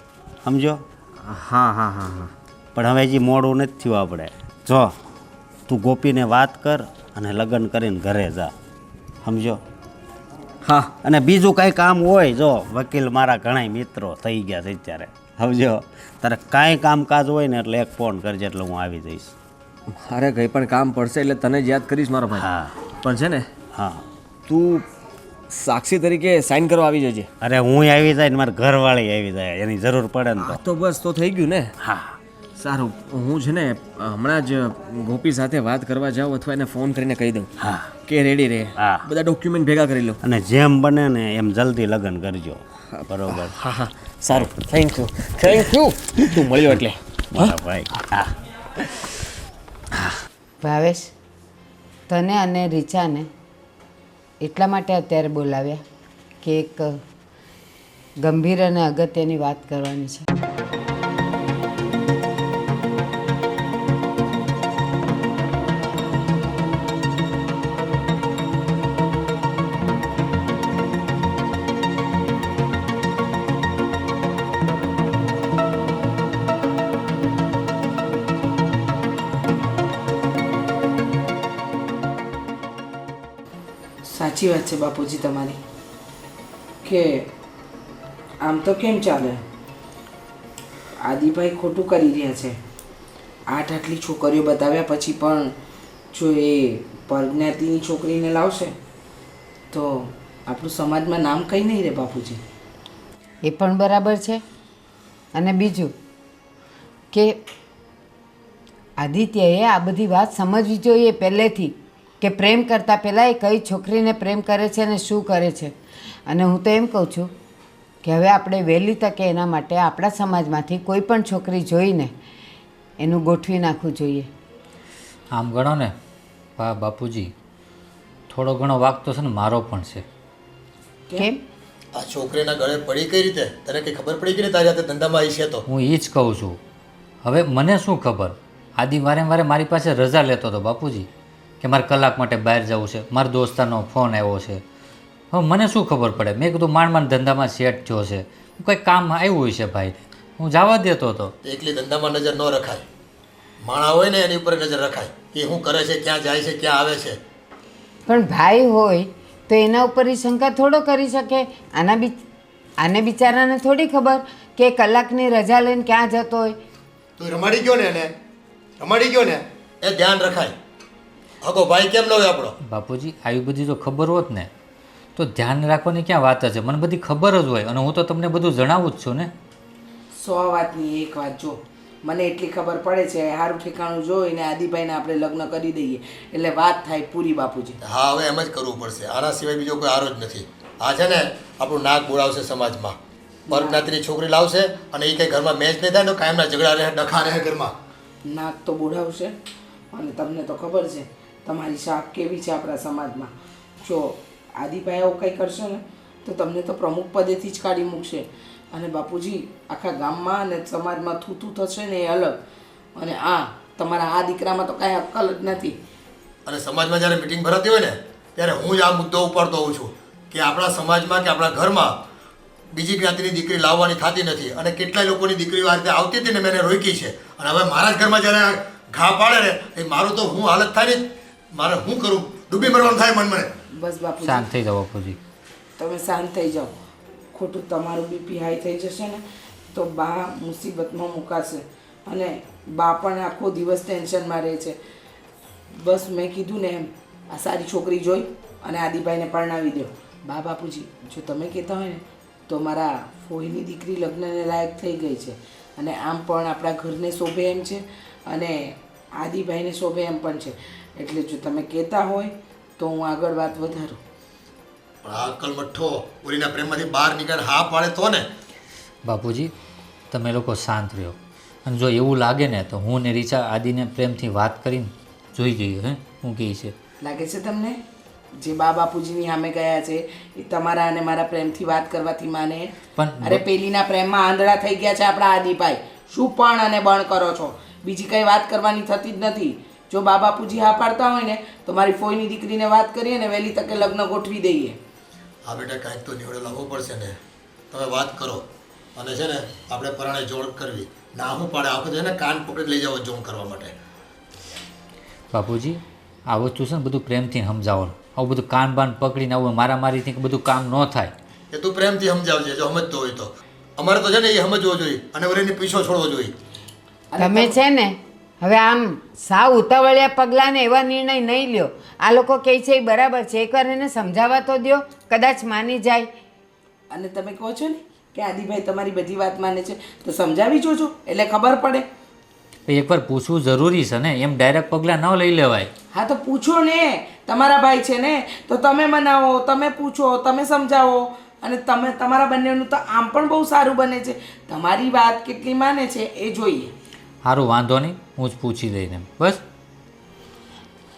સમજો. હા હા હા હા પણ હવે હજી મોડું નથી થયું આપણે. જો તું ગોપીને વાત કર અને લગ્ન કરીને ઘરે જા, સમજો. હા અને બીજું કાંઈ કામ હોય, જો વકીલ મારા ઘણા મિત્રો થઈ ગયા છે અત્યારે, સમજો. તારે કાંઈ કામકાજ હોય ને એટલે એક ફોન કરજે એટલે હું આવી જઈશ. અરે કંઈ પણ કામ પડશે એટલે તને જ યાદ કરીશ મારો ભાઈ. હા પણ છે ને હા. તું સાક્ષી તરીકે સાઈન કરવા આવી જજે. અરે હું આવી જાય ને મારી ઘરવાળી આવી જાય, એની જરૂર પડે ને હા તો. તો બસ તો થઈ ગયું ને. હા સારું, હું છે ને હમણાં જ ગોપી સાથે વાત કરવા જાઉં અથવા એને ફોન કરીને કહી દઉં હા. કે રેડી રહે. હા. બધા ડોક્યુમેન્ટ ભેગા કરી લઉં. અને જેમ બને ને એમ જલ્દી લગ્ન કરજો, બરોબર. હા હા સારું, થેન્ક યુ તું મળ્યો એટલે. મારા ભાઈ. હા ભાવેશ, તને અને રીચાને એટલા માટે અત્યારે બોલાવ્યા કે એક ગંભીર અને અગત્યની વાત કરવાની છે. સાચી વાત છે બાપુજી તમારી કે આમ તો કેમ ચાલે, આદિભાઈ ખોટું કરી રહ્યા છે. આટલી છોકરીઓ બતાવ્યા પછી પણ જો એ પરજ્ઞાતિની છોકરીને લાવશે તો આપણું સમાજમાં નામ કંઈ નહીં રહે બાપુજી. એ પણ બરાબર છે. અને બીજું કે આદિત્યએ આ બધી વાત સમજવી જોઈએ પહેલેથી, કે પ્રેમ કરતાં પહેલાં એ કઈ છોકરીને પ્રેમ કરે છે અને શું કરે છે. અને હું તો એમ કહું છું કે હવે આપણે વહેલી તકે એના માટે આપણા સમાજમાંથી કોઈ પણ છોકરી જોઈને એનું ગોઠવી નાખવું જોઈએ. આમ ગણો ને બાપુજી, થોડો ઘણો વાક તો છે ને મારો પણ છે. કેમ? આ છોકરીના ગળે પડી કઈ રીતે? તને કઈ ખબર પડી કે નહીં તારી હાથે ધંધામાં આવી છે તો? હું એ જ કહું છું. હવે મને શું ખબર, આદિ વારે વારે મારી પાસે રજા લેતો હતો બાપુજી કે મારે કલાક માટે બહાર જવું છે, મારા દોસ્તારનો ફોન આવ્યો છે. હવે મને શું ખબર પડે? મેં કીધું માંડ ધંધામાં સેટ થયો છે, કંઈક કામ આવ્યું હોય છે ભાઈને, હું જવા દેતો હતો. એકલી ધંધામાં નજર ન રખાય. માણા હોય ને એની ઉપર નજર રખાય, એ શું કરે છે, ક્યાં જાય છે, ક્યાં આવે છે. પણ ભાઈ હોય તો એના ઉપર એ શંકા થોડો કરી શકે. આને બિચારાને થોડી ખબર કે કલાકની રજા લઈને ક્યાં જતો હોય. તું રમાડી ગયો ને એને, રમાડી ગયો ને, એ ધ્યાન રખાય. હગો ભાઈ કેમ ન હોય આપણો? બાપુજી, આવી બધી જો ખબર હોત ને તો ધ્યાન રાખવાની ક્યાં વાત છે? મને બધી ખબર જ હોય અને હું તો તમને બધું જણાવું જ છું ને. 100 વાતની એક વાત જો, મને એટલી ખબર પડે છે સારું ઠેકાણું જોઈને આદિભાઈને આપણે લગ્ન કરી દઈએ એટલે વાત થાય પૂરી બાપુજી. હા, હવે એમ જ કરવું પડશે. આના સિવાય બીજો કોઈ આરો જ નથી. આ છે ને આપણું નાક બોલાવશે સમાજમાં. પરજ્ઞાતિની છોકરી લાવશે અને એ કંઈ ઘરમાં મેચ નહીં થાય ને કાયમના ઝઘડા રહે, ડખા રહે ઘરમાં. નાક તો બોડાવશે. અને તમને તો ખબર છે તમારી શાખ કેવી છે આપણા સમાજમાં. જો આદિભાઈ આવું કંઈ કરશે ને તો તમને તો પ્રમુખ પદેથી જ કાઢી મૂકશે. અને બાપુજી, આખા ગામમાં અને સમાજમાં થૂતું થશે ને એ અલગ. અને તમારા આ દીકરામાં તો કાંઈ અક્કલ જ નથી. અને સમાજમાં જ્યારે મિટિંગ ભરાતી હોય ને ત્યારે હું જ આ મુદ્દો ઉપાડતો હોઉં છું કે આપણા સમાજમાં કે આપણા ઘરમાં બીજી જ્ઞાતિની દીકરી લાવવાની થતી નથી. અને કેટલાય લોકોની દીકરીઓ આ રીતે આવતી હતી ને મેં એને રોકી છે. અને હવે મારા જ ઘરમાં જ્યારે ઘા પાડે ને એ મારું તો હું હાલત થાય ને, મારે શું કરું? ડૂબી મરવાનું થાય મન મને. બસ બાપુજી, શાંત થઈ જાઓ બાપુજી. તમે શાંત થઈ જાઓ. ખોટું તમારું બીપી હાઈ થઈ જશે ને તો બા મુસીબતમાં મુકાશે અને બા પણ આખો દિવસ ટેન્શનમાં રહે છે. બસ મેં કીધું ને એમ, આ સારી છોકરી જોઈ અને આદિભાઈને પરણાવી દો. બાપુજી, જો તમે કહેતા હોય ને તો મારા ફોઈની દીકરી લગ્નને લાયક થઈ ગઈ છે અને આમ પણ આપણા ઘરને શોભે એમ છે અને આદિભાઈને શોભે એમ પણ છે. એટલે જો તમે કહેતા હોય તો હું આગળ વાત વધારું. પણ આ અક્કલ મઠ્ઠો ઓરીના પ્રેમમાંથી બહાર નીકળે હા પાડે તો ને. બાપુજી, તમે લોકો શાંત રહ્યો. અને જો એવું લાગે ને તો હું ને રીચા આદિને પ્રેમથી વાત કરીને જોઈ જઈએ હે હું કહે છે. લાગે છે તમને જે બા બાપુજીની સામે ગયા છે એ તમારા અને મારા પ્રેમથી વાત કરવાથી માને? પણ- અરે પેલીના પ્રેમમાં આંધળા થઈ ગયા છે આપણા આદિભાઈ. શું પણ અને બણ કરો છો? બીજી કઈ વાત કરવાની થતી જ નથી. જો બા બાપુજી હા પાડતા હોય ને તો મારી ફોઈની દીકરીને વાત કરીએ ને વહેલી તકે લગ્ન ગોઠવી દઈએ. આ બેટા કાંઈક તો નિવડો લાવવો પડશે ને. તમે વાત કરો અને છે ને આપણે પરાણે જોડ કરવી. ના હું પાડે આખો છે ને કાન પકડી લઈ જાવ જોમ કરવા માટે. બાપુજી આ વસ્તુ છે ને બધું પ્રેમથી સમજાવવાનું. આવું બધું કાન બાન પકડીને આવું મારામારીથી કે બધું કામ ન થાય. એ તું પ્રેમથી સમજાવજે જો સમજતો હોય તો. અમારે તો છે ને એ સમજવો જોઈએ અને ઓલીની પીછો છોડવો જોઈએ. તમે છે ને હવે આમ સાવ ઉતાવળિયા પગલાંને એવા નિર્ણય નહીં લ્યો. આ લોકો કહે છે એ બરાબર છે, એકવાર એને સમજાવવા તો દ્યો, કદાચ માની જાય. અને તમે કહો છો ને કે આદિભાઈ તમારી બધી વાત માને છે તો સમજાવી જોજો એટલે ખબર પડે. એકવાર પૂછવું જરૂરી છે ને, એમ ડાયરેક્ટ પગલાં ન લઈ લેવાય. હા તો પૂછો ને, તમારા ભાઈ છે ને તો તમે મનાવો, તમે પૂછો, તમે સમજાવો અને તમે તમારા બંનેનું તો આમ પણ બહુ સારું બને છે. તમારી વાત કેટલી માને છે એ જોઈએ. સારું વાંધો નહીં, હું જ પૂછી દઈને બસ.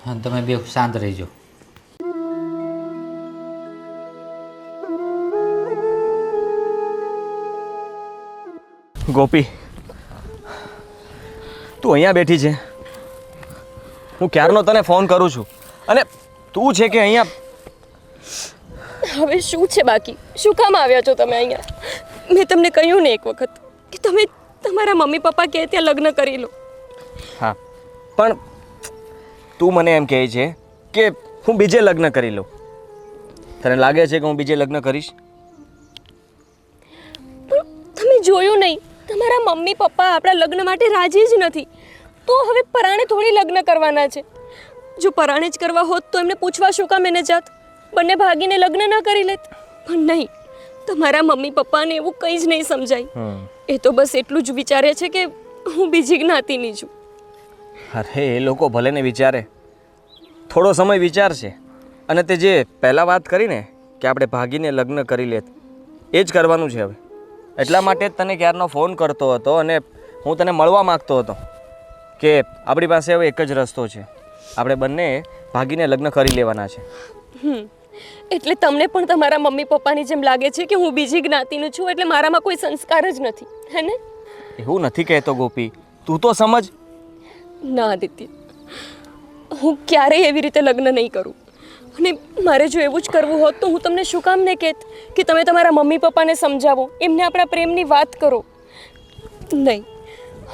હા તમે બે શાંત રહીજો. ગોપી, તું અહીંયા બેઠી છે. હું ક્યારનો તને ફોન કરું છું અને તું છે કે અહીંયા. હવે શું છે બાકી? શું કામ આવ્યા છો તમે અહીંયા? મેં તમને કહ્યું ને એક વખત કે તમે તમારા મમ્મી પપ્પા કહે ત્યાં લગ્ન કરી લો. હા, પણ તું મને એમ કહે છે કે હું બીજે લગ્ન કરી લઉં. તને લાગે છે કે હું બીજે લગ્ન કરીશ? પણ તમે જોયું નહીં, તમારા મમ્મી પપ્પા આપણા લગ્ન માટે રાજી જ નથી. તો હવે પરાણે થોડી લગ્ન કરવાના છે. જો પરાણે જ કરવા હોત તો એમને પૂછવા શું કામ એને જાત? બંને ભાગીને લગ્ન ન કરી લેત. પણ નહીં, તમારા મમ્મી પપ્પાને એવું કંઈ જ નહીં સમજાય. એ તો બસ એટલું જ વિચારે છે કે હું બીજી જ્ઞાતિની છું. અરે એ લોકો ભલે ને વિચારે, થોડો સમય વિચારશે. અને તે જે પહેલાં વાત કરી ને કે આપણે ભાગીને લગ્ન કરી લેત, એ જ કરવાનું છે હવે. એટલા માટે જ તને ક્યારનો ફોન કરતો હતો અને હું તને મળવા માગતો હતો કે આપણી પાસે હવે એક જ રસ્તો છે, આપણે બંને ભાગીને લગ્ન કરી લેવાના છે. એટલે તમને પણ તમારા મમ્મી પપ્પાની જેમ લાગે છે કે હું બીજી જ્ઞાતિનું છું એટલે મારામાં કોઈ સંસ્કાર જ નથી, હે ને? એવું નથી કહેતો ગોપી, તું તો સમજ. ના આદિત્ય, હું ક્યારેય એવી રીતે લગ્ન નહીં કરું. અને મારે જો એવું જ કરવું હોત તો હું તમને શું કામ ને કહેત કે તમે તમારા મમ્મી પપ્પાને સમજાવો, એમને આપણા પ્રેમની વાત કરો. નહીં,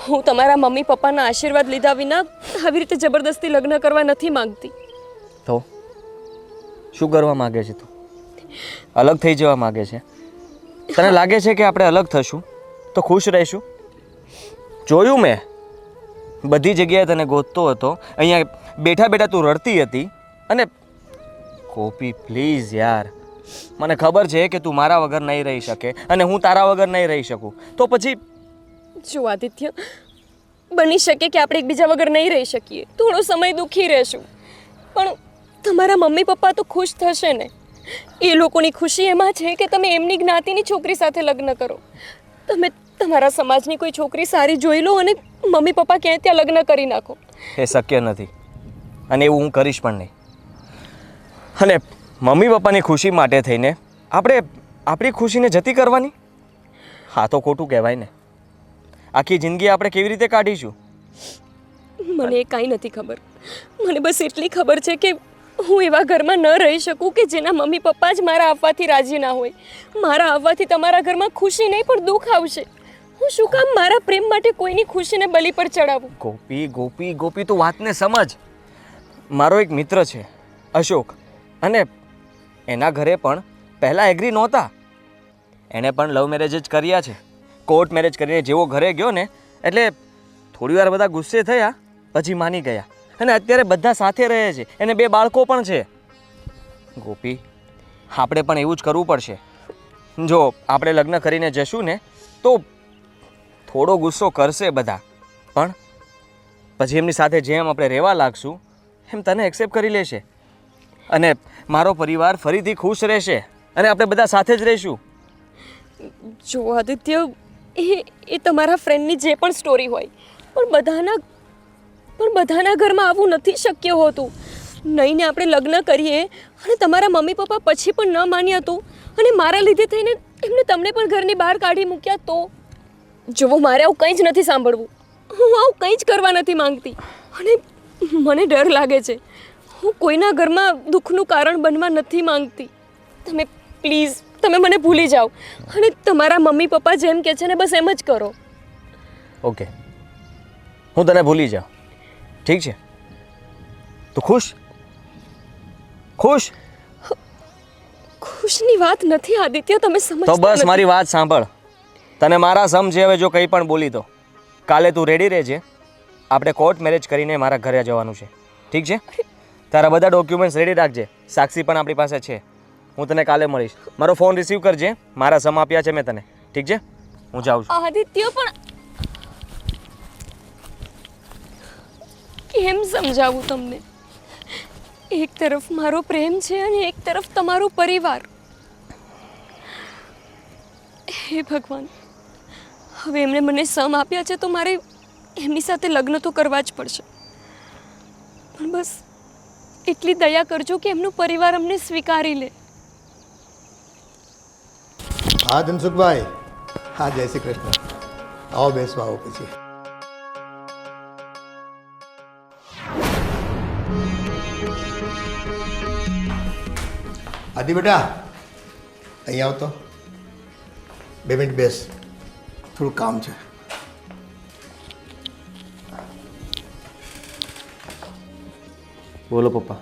હું તમારા મમ્મી પપ્પાના આશીર્વાદ લીધા વિના આવી રીતે જબરદસ્તી લગ્ન કરવા નથી માંગતી. તો શું કરવા માગે છે તું? અલગ થઈ જવા માગે છે? તને લાગે છે કે આપણે અલગ થશું તો ખુશ રહીશું? જોયું મેં, બધી જગ્યાએ તને ગોતતો હતો, અહીંયા બેઠા બેઠા તું રડતી હતી. અને ગોપી પ્લીઝ યાર, મને ખબર છે કે તું મારા વગર નહીં રહી શકે અને હું તારા વગર નહીં રહી શકું. તો પછી જો આદિત્ય, બની શકે કે આપણે એકબીજા વગર નહીં રહી શકીએ, થોડો સમય દુઃખી રહેશું, પણ તમારા મમ્મી પપ્પા તો ખુશ થશે ને. એ લોકોની ખુશી એમાં છે કે તમે એમની જ્ઞાતિની છોકરી સાથે લગ્ન કરો. તમે તમારા સમાજની કોઈ છોકરી સારી જોઈ લો અને મમ્મી પપ્પા ક્યાંય ત્યાં લગ્ન કરી નાખો. એ શક્ય નથી અને એવું હું કરીશ પણ નહીં. અને મમ્મી પપ્પાની ખુશી માટે થઈને આપણે આપણી ખુશીને જતી કરવાની? હા તો ખોટું કહેવાય ને. આખી જિંદગી આપણે કેવી રીતે કાઢીશું? મને એ કાંઈ નથી ખબર. મને બસ એટલી ખબર છે કે હું એવા ઘરમાં ન રહી શકું કે જેના મમ્મી પપ્પા જ મારા આવવાથી રાજી ના હોય. મારા આવવાથી તમારા ઘરમાં ખુશી નહીં પણ દુઃખ આવશે. હું શું કામ મારા પ્રેમ માટે કોઈની ખુશીને બલી પર ચડાવું? ગોપી ગોપી ગોપી, તું વાતને સમજ. મારો એક મિત્ર છે અશોક, અને એના ઘરે પણ પહેલાં એગ્રી નહોતા. એણે પણ લવ મેરેજ જ કર્યા છે. કોર્ટ મેરેજ કરીને જેવો ઘરે ગયો ને એટલે થોડી વાર બધા ગુસ્સે થયા, પછી માની ગયા અને અત્યારે બધા સાથે રહે છે. એને 2 બાળકો પણ છે. ગોપી, આપણે પણ એવું જ કરવું પડશે. જો આપણે લગ્ન કરીને જશું ને તો થોડો ગુસ્સો કરશે બધા, પણ પછી એમની સાથે જેમ આપણે રહેવા લાગશું એમ તને એક્સેપ્ટ કરી લેશે અને મારો પરિવાર ફરીથી ખુશ રહેશે અને આપણે બધા સાથે જ રહીશું. જો આદિત્ય, એ તમારા ફ્રેન્ડની જે પણ સ્ટોરી હોય, પણ બધાના ઘરમાં આવું નથી શક્ય હોતું. નહીં ને આપણે લગ્ન કરીએ અને તમારા મમ્મી પપ્પા પછી પણ ન માન્યા તો, અને મારા લીધે થઈને એમને તમને પણ ઘરની બહાર કાઢી મૂક્યા તો. જુઓ, મારે આવું કંઈ જ નથી સાંભળવું. હું આવું કંઈ જ કરવા નથી માંગતી, અને મને ડર લાગે છે. હું કોઈના ઘરમાં દુઃખનું કારણ બનવા નથી માંગતી. તમે પ્લીઝ, તમે મને ભૂલી જાઓ અને તમારા મમ્મી પપ્પા જેમ કહે છે ને બસ એમ જ કરો. ઓકે, હું તને ભૂલી જાઉં, ઠીક છે? તું ખુશ? ખુશ? ખુશની વાત નથી આદિત્ય, તમે સમજતા તો બસ નથી. મારી વાત સાંભળ. તને મારા સમજે હવે જો કંઈ પણ બોલી તો કાલે તું રેડી રહેજે. આપણે કોર્ટ મેરેજ કરીને મારા ઘરે જવાનું છે, ઠીક છે? તારા બધા ડોક્યુમેન્ટ્સ રેડી રાખજે. સાક્ષી પણ આપણી પાસે છે. હું તને કાલે મળીશ. મારો ફોન રિસીવ કરજે. મારા સમ આપ્યા છે મેં તને, ઠીક છે? હું જાઉં છું. આદિત્ય, પણ કેમ સમજાવું તમને? એક તરફ મારો પ્રેમ છે અને એક તરફ તમારો પરિવાર. હે ભગવાન, હવે એમણે મને સમ આપ્યા છે તો મારે એમની સાથે લગ્ન તો કરવા જ પડશે. પણ બસ એટલી દયા કરજો કે એમનો પરિવાર અમને સ્વીકારી લે. હા ધનસુખભાઈ, હા જય શ્રી કૃષ્ણ. આવો બેસવા આવો પછી. આદિ બેટા અહીંયા આવતો, 2 મિનિટ બેસ, થોડું કામ છે. બોલો પપ્પા.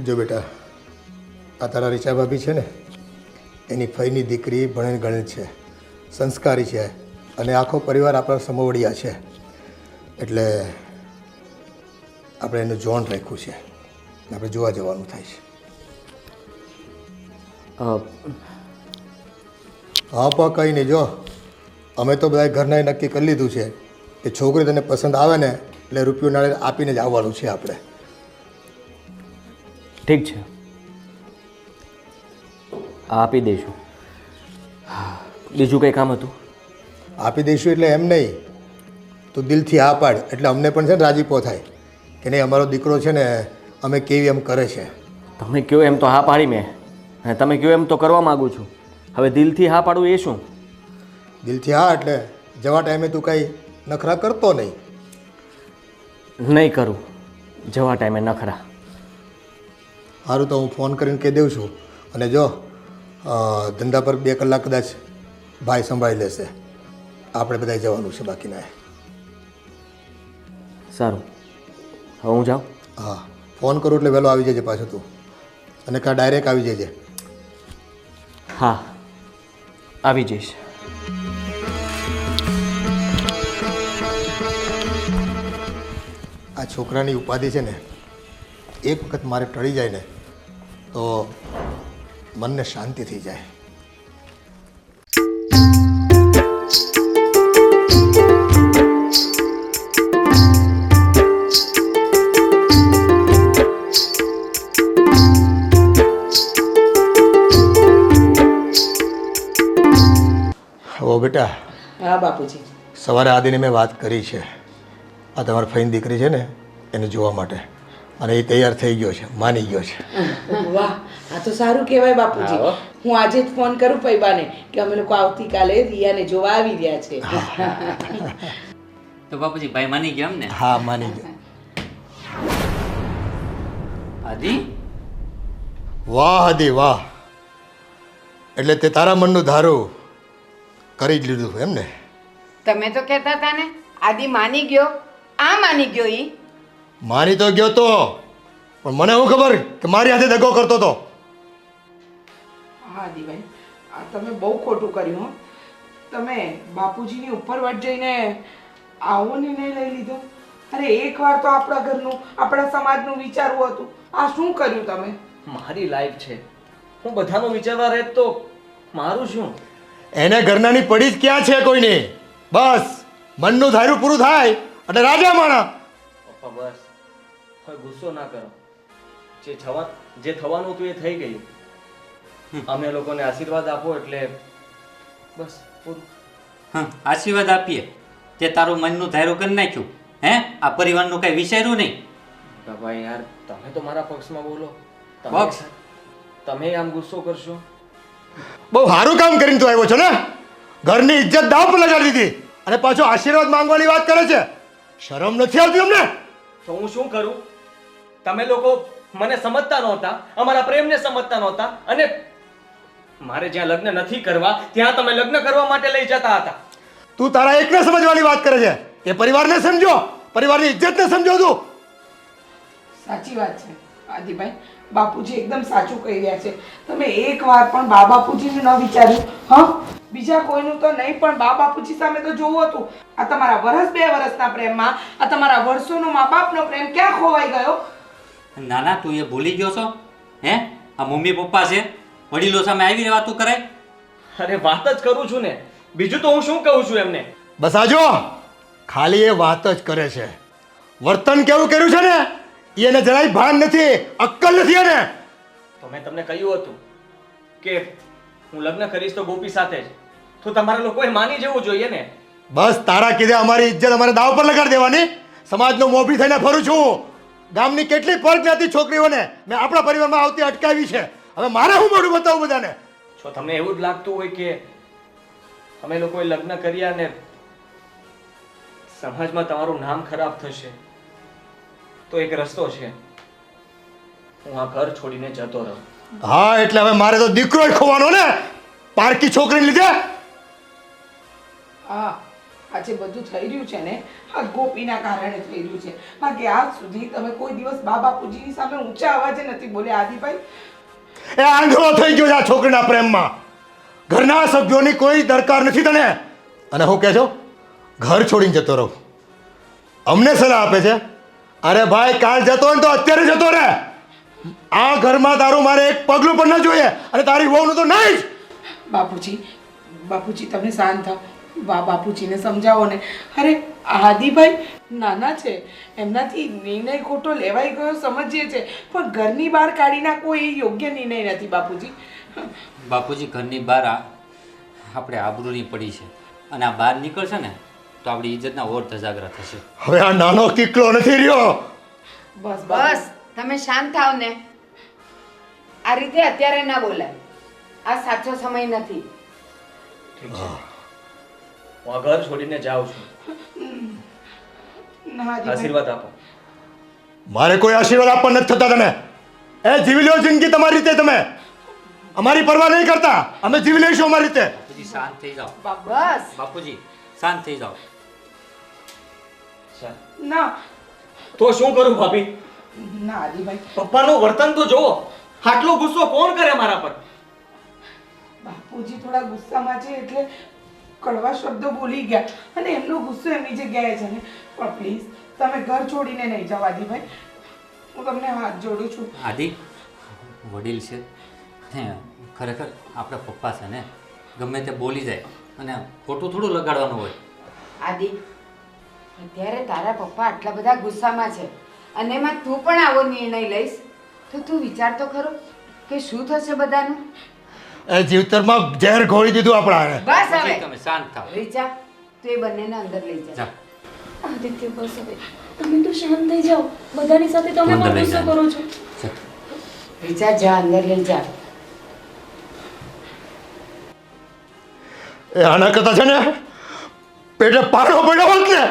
જો બેટા, આ તારા રીચા ભાભી છે ને, એની ફઈની દીકરી ભણેલ ગણેલ છે, સંસ્કારી છે, અને આખો પરિવાર આપણા સમોવડિયા છે. એટલે આપણે એનું જોન રાખ્યું છે, આપણે જોવા જવાનું થાય છે. હા પણ કંઈ નહીં. જો અમે તો બધા ઘરનાએ નક્કી કરી લીધું છે કે છોકરી તને પસંદ આવે ને એટલે રૂપિયો નાળે આપીને જ આવવાનું છે આપણે. ઠીક છે, આપી દઈશું. બીજું કંઈ કામ હતું? આપી દઈશું એટલે એમ નહીં, તું દિલથી હા પાડ એટલે અમને પણ છે ને રાજીપો થાય કે નહીં અમારો દીકરો છે ને અમે કેવી એમ કરે છે. તમે કહો એમ તો હા પાડી મેં, અને તમે કહો એમ તો કરવા માગું છું. હવે દિલથી હા પાડું એ શું? દિલથી હા એટલે જવા ટાઈમે તું કંઈ નખરા કરતો નહીં. નહીં કરું જવા ટાઈમે નખરા. સારું, તો હું ફોન કરીને કહી દઉં છું. અને જો ધંધા પર 2 કલાક કદાચ ભાઈ સંભાળી લેશે, આપણે બધાય જવાનું છે બાકીના. સારું, હવે હું જાઉં? હા, ફોન કરું એટલે વહેલો આવી જજે પાછો તું, અને કાં ડાયરેક્ટ આવી જજે. હા, આવી જઈશ. આ છોકરાની ઉપાધિ છે ને, એક વખત મારે ટળી જાય ને તો મનને શાંતિ થઈ જાય. ઓ બેટા, હા બાપુજી. સવારે આદિને મેં વાત કરી છે આ તમારી ફઈની દીકરી છે ને એને જોવા માટે, અને એ તૈયાર થઈ ગયો છે, માની ગયો છે. વાહ, આ તો સારું કહેવાય બાપુજી. હું આજે જ ફોન કરું પૈબાને કે અમે લોકો આવતીકાલે રિયાને જોવા આવી રહ્યા છે. તો બાપુજી ભાઈ માની ગયો એમ ને? હા, માની ગયો. આદિ, વાહ આદિ વાહ, એટલે તે તારા મનનું ધારું કરી જ લીધું એમ ને? તમે તો કહેતા હતા ને આદિ માની ગયો. આ માની ગયો ઈ? માની તો ગયો તો, પણ મને શું ખબર કે મારી હાથે દગો કરતો હતો. હા દીભાઈ, આ તમે બહુ ખોટું કર્યું હો. તમે બાપુજીની ઉપર વટ જઈને આવો નિર્ણય લઈ લીધો. અરે એકવાર તો આપણા ઘરનું, આપણા સમાજનું વિચારવું હતું. આ શું કર્યું તમે? મારી લાઈફ છે, હું બધાનું વિચારવા રહે તો મારું શું? એને ઘરનાની પડી જ ક્યાં છે કોઈની? બસ મનનું ધાર્યું પૂરું થાય એટલે રાજા માણા. પપ્પા બસ હવે ગુસ્સો ના કરો. જે થવાનું હતું એ થઈ ગયું. અમે લોકોને આશીર્વાદ આપો એટલે બસ પૂરું. હા આશીર્વાદ આપીએ તે તારું મનનું ધાર્યું કરી નાખ્યું હે આ પરિવારનું કઈ વિચાર્યું નહીં ભાઈ યાર તમે તો મારા પક્ષમાં બોલો પક્ષ? તમે આમ ગુસ્સો કરશો? બહુ સારું કામ કરીને તું આવ્યો છો ને, ઘરની ઇજ્જત દાવ પર લગાડી દીધી અને પાછો આશીર્વાદ માંગવાની વાત કરે છે. શરમ નથી આવતી અમને? તો હું શું કરું? તમે લોકો મને સમજતા નહોતા, અમારા પ્રેમને સમજતા નહોતા, અને મારે જ્યાં લગ્ન નથી કરવા ત્યાં તમે લગ્ન કરવા માટે લઈ જતા હતા. તું તારા એકને સમજવાની વાત કરે છે, એ પરિવારને સમજો, પરિવારની ઇજ્જતને સમજો તું. સાચી વાત છે આદિભાઈ, બાપુજી એકદમ સાચું કહી રહ્યા છે. તમે એકવાર પણ બા બાપુજીનું ન વિચાર્યું? હા, બીજા કોઈનું તો નહીં, પણ બા બાપુજી સામે તો જોવું હતું. આ તમારા વર્ષ 2 વર્ષના પ્રેમમાં આ તમારા વર્ષોનો મા બાપનો પ્રેમ ક્યાં ખોવાઈ ગયો? નાના તું એ ભૂલી ગયો છો હે? આ મમ્મી પપ્પા છે, વડીલો સામે આવીને વાતો કરાય? અરે વાત જ કરું છું ને, બીજું તો હું શું કહું છું એમને? બસ આજો ખાલી એ વાત જ કરે છે. વર્તન કેવું કર્યું છે ને એને જરાય ભાન નથી, અક્કલ નથી એને. તો મેં તમને કહ્યું હતું કે હું લગ્ન કરીશ તો ગોપી સાથે જ, તો તમારા લોકોએ માની જવું જોઈએ ને. બસ તારા કીધે અમારી ઇજ્જત અમારે દાવ પર લગાડી દેવાની? સમાજનો મોભી થઈને ફરું છું. ગામની કેટલી પરજ્ઞાતિ છોકરીઓને મેં આપણા પરિવારમાં આવતી અટકાવી છે. હવે મારે હું મોઢું બતાવું બધાને? જો તમને એવું જ લાગતું હોય કે અમે લોકોએ લગ્ન કર્યા ને સમાજમાં તમારું નામ ખરાબ થશે, તો એક રસ્તો છે, હું આ ઘર છોડીને જતો રહું. હા, એટલે હવે મારે તો દીકરો જ ખોવાનો ને, પારકી છોકરીને લીધે. હા, આજે બધું થઈ રહ્યું છે ને આ ગોપીના કારણે થઈ રહ્યું છે. બાકી આજ સુધી તમે કોઈ દિવસ બા બાપુજીની સામે ઊંચા અવાજે નથી બોલ્યા આદિભાઈ. એ આંધળો થઈ ગયો છે આ છોકરીના પ્રેમમાં. ઘરના સભ્યોની કોઈ દરકાર નથી તને, અને હું કહે છો ઘર છોડીને જતો રહું? અમને સલાહ આપે છે? અરે ભાઈ, કાલ જતો હોય ને તો અત્યારે જતો રહે. આ ઘરમાં તારું મારે એક પગલું પણ ન જોઈએ, અને તારી વહુનું તો નહીં જ. બાપુજી તમે શાંત થાઓ. બાપુજીને સમજાવો ને. અરે આદિભાઈ નાના છે, એમનાથી નિર્ણય ખોટો લેવાઈ ગયો સમજીએ છે, પણ ઘરની બહાર કાઢી નાખવો એ યોગ્ય નિર્ણય નથી બાપુજી. બાપુજી ઘરની બહાર આપણે આબરૂની પડી છે, અને આ બહાર નીકળશે ને તો આપણી ઇજ્જતના ઓર ધજાગરા થશે. હવે આ નાનો કિકલો નથી રહ્યો. બસ બસ તમે શાંત થાવ ને. આ રીતે અત્યારે ના બોલાય, આ સાચો સમય નથી. ઠીક છે, હું આ ઘર છોડીને જાઉં છું. ના આદિભાઈ, આશીર્વાદ આપો. મારે કોઈ આશીર્વાદ આપવા નથી થતા તને. એ જીવી લો જિંદગી તમારી રીતે. તમે અમારી પરવા નહીં કરતા, અમે જીવી લઈશું અમારી રીતે. બાપુજી શાંત થઈ જાઓ. બસ બાપુજી શાંત થઈ જાઓ. ના તો શું કરું ભાભી? ના આદિભાઈ, પપ્પાનું વર્તન તો જુઓ. આટલો ગુસ્સો કોણ કરે મારા પર? બાપુજી થોડા ગુસ્સામાં છે એટલે કડવા શબ્દો બોલી ગયા, અને એમનો ગુસ્સો એમની જગ્યાએ છે ને. પણ પ્લીઝ તમે ઘર છોડીને નહીં જાઓ આદિભાઈ, હું તમને હાથ જોડું છું. આદિ વડીલ છે હે, ખરેખર આપણા પપ્પા છે ને, ગમે તે બોલી જાય અને ખોટું થોડું લગાડવાનું હોય. આદિ, અત્યારે તારા પપ્પા આટલા બધા ગુસ્સામાં છે, અને એમાં તું પણ આવો નિર્ણય લઈશ તો તું વિચાર તો ખરો કે શું થશે બધાનું. એ જીવતરમાં ઝેર ઘોળી દીધું આપણા. બસ બાપુજી, હવે તમે શાંત થાઓ. રીચા, તું એ બંનેને અંદર લઈ જા. જા. આદિત્ય બસ હવે તમે તો શાંત થઈ જાઓ. બધાની સાથે તમે અંદર પણ લઈ ગુસ્સો જાઓ. કરો છો. જા. રીચા જા, અંદર લઈ જા. એ આના કરતા છે ને પેટે પાડો પડ્યો હોત ને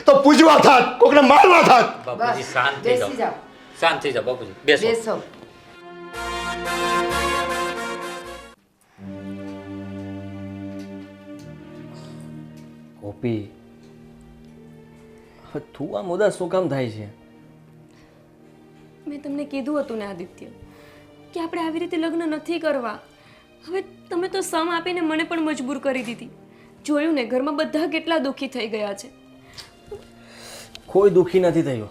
તો પૂજવા થાત, કોકને મારવા થાત. બાપુજી બસ, શાંત થઈ બેસી જાઓ. જાઓ. શાંત થઈ જાઓ બાપુજી, બેસો. બેસો. ગોપી, તું આ મુદ્દા શું કામ થાય છે? મેં તમને કીધું હતું ને આદિત્ય કે આપણે આવી રીતે લગ્ન નથી કરવા. હવે તમે તો સમ આપીને મને પણ મજબૂર કરી દીધી. જોયું ને ઘરમાં બધા કેટલા દુઃખી થઈ ગયા છે. કોઈ દુઃખી નથી થયો.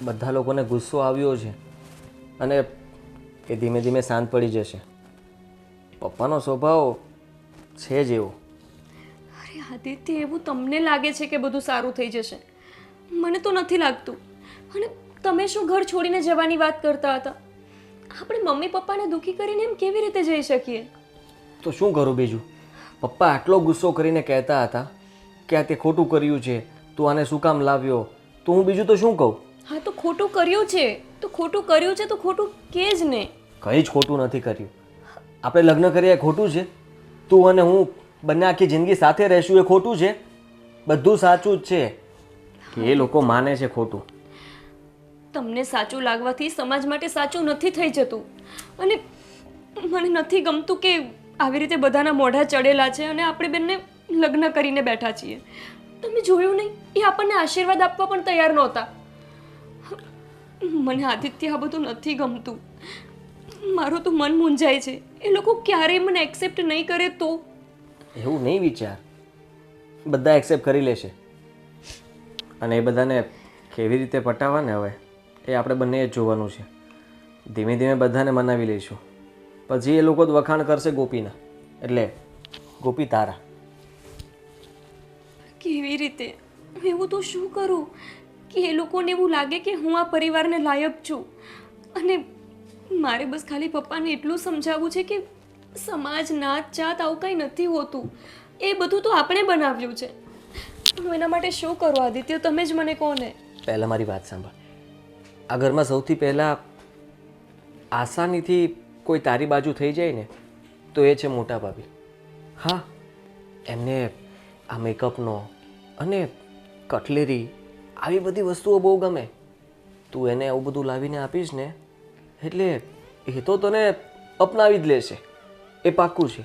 બધા લોકોને ગુસ્સો આવ્યો છે, અને એ ધીમે ધીમે શાંત પડી જશે. પપ્પાનો સ્વભાવ છે જ એવો. અરે આદિત્ય, એવું તમને લાગે છે કે બધું સારું થઈ જશે? મને તો નથી લાગતું. અને તમે શું ઘર છોડીને જવાની વાત કરતા હતા? આપણે મમ્મી પપ્પાને દુઃખી કરીને એમ કેવી રીતે જઈ શકીએ? તો શું કરું બીજું? પપ્પા આટલો ગુસ્સો કરીને કહેતા હતા કે આ તે ખોટું કર્યું છે, તું આને શું કામ લાવ્યો, તો હું બીજું તો શું કહું? હા તો ખોટું કર્યું છે તો ખોટું કર્યું છે તો ખોટું કે જ ને. કંઈ જ ખોટું નથી કર્યું. આપણે લગ્ન કર્યા એ ખોટું છે? તું અને હું બંને આખી જિંદગી સાથે રહેશું એ ખોટું છે? બધું સાચું જ છે. કે એ લોકો માને છે ખોટું. તમને સાચું લાગવાથી સમાજ માટે સાચું નથી થઈ જતું. અને મને નથી ગમતું કે આવી રીતે બધાના મોઢા ચડેલા છે અને આપણે બંને લગ્ન કરીને બેઠા છીએ. તમે જોયું નહીં, એ આપણને આશીર્વાદ આપવા પણ તૈયાર નહોતા. મને આદિત્ય આ બધું નથી ગમતું. મારું તો મન મૂંઝાય છે. એ લોકો ક્યારેય મને એક્સેપ્ટ નહીં કરે તો? એવું નહીં વિચાર, બધા એક્સેપ્ટ કરી લેશે. અને એ બધાને કેવી રીતે પટાવવા ને હવે એ આપણે બંને જ જોવાનું છે. ધીમે ધીમે બધાને મનાવી લઈશું. પછી એ લોકો જ વખાણ કરશે ગોપીના, એટલે ગોપી તારા. કેવી રીતે? એવું તો શું કરું કે એ લોકોને એવું લાગે કે હું આ પરિવારને લાયક છું? અને મારે બસ ખાલી પપ્પાને એટલું સમજાવવું છે કે સમાજ, નાત, જાત આવું કંઈ નથી હોતું. એ બધું તો આપણે બનાવ્યું છે. હું એના માટે શું કરું આદિત્ય? તમે જ મને કહો ને. પહેલાં મારી વાત સાંભળ. આ ઘરમાં સૌથી પહેલાં આસાનીથી કોઈ તારી બાજુ થઈ જાય ને તો એ છે મોટા ભાભી. હા, એમને આ મેકઅપનો અને કટલેરી આવી બધી વસ્તુઓ બહુ ગમે. તું એને આવું બધું લાવીને આપીશ ને એટલે એ તો તને અપનાવી જ લેશે, એ પાક્કું છે.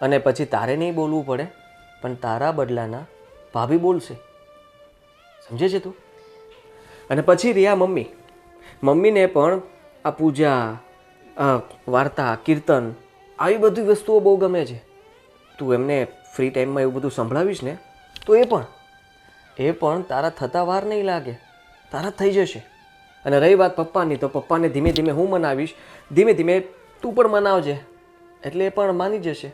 અને પછી તારે નહીં બોલવું પડે, પણ તારા બદલાના ભાભી બોલશે. સમજે છે તું? અને પછી રહ્યા મમ્મી. મમ્મીને પણ આ પૂજા, વાર્તા, કીર્તન આવી બધી વસ્તુઓ બહુ ગમે છે. તું એમને ફ્રી ટાઈમમાં એવું બધું સંભળાવીશ ને તો એ પણ તારા થતા વાર નહીં લાગે, તારા થઈ જશે. અને રહી વાત પપ્પાની, તો પપ્પાને ધીમે ધીમે હું મનાવીશ, ધીમે ધીમે તું પણ મનાવજે, એટલે એ પણ માની જશે.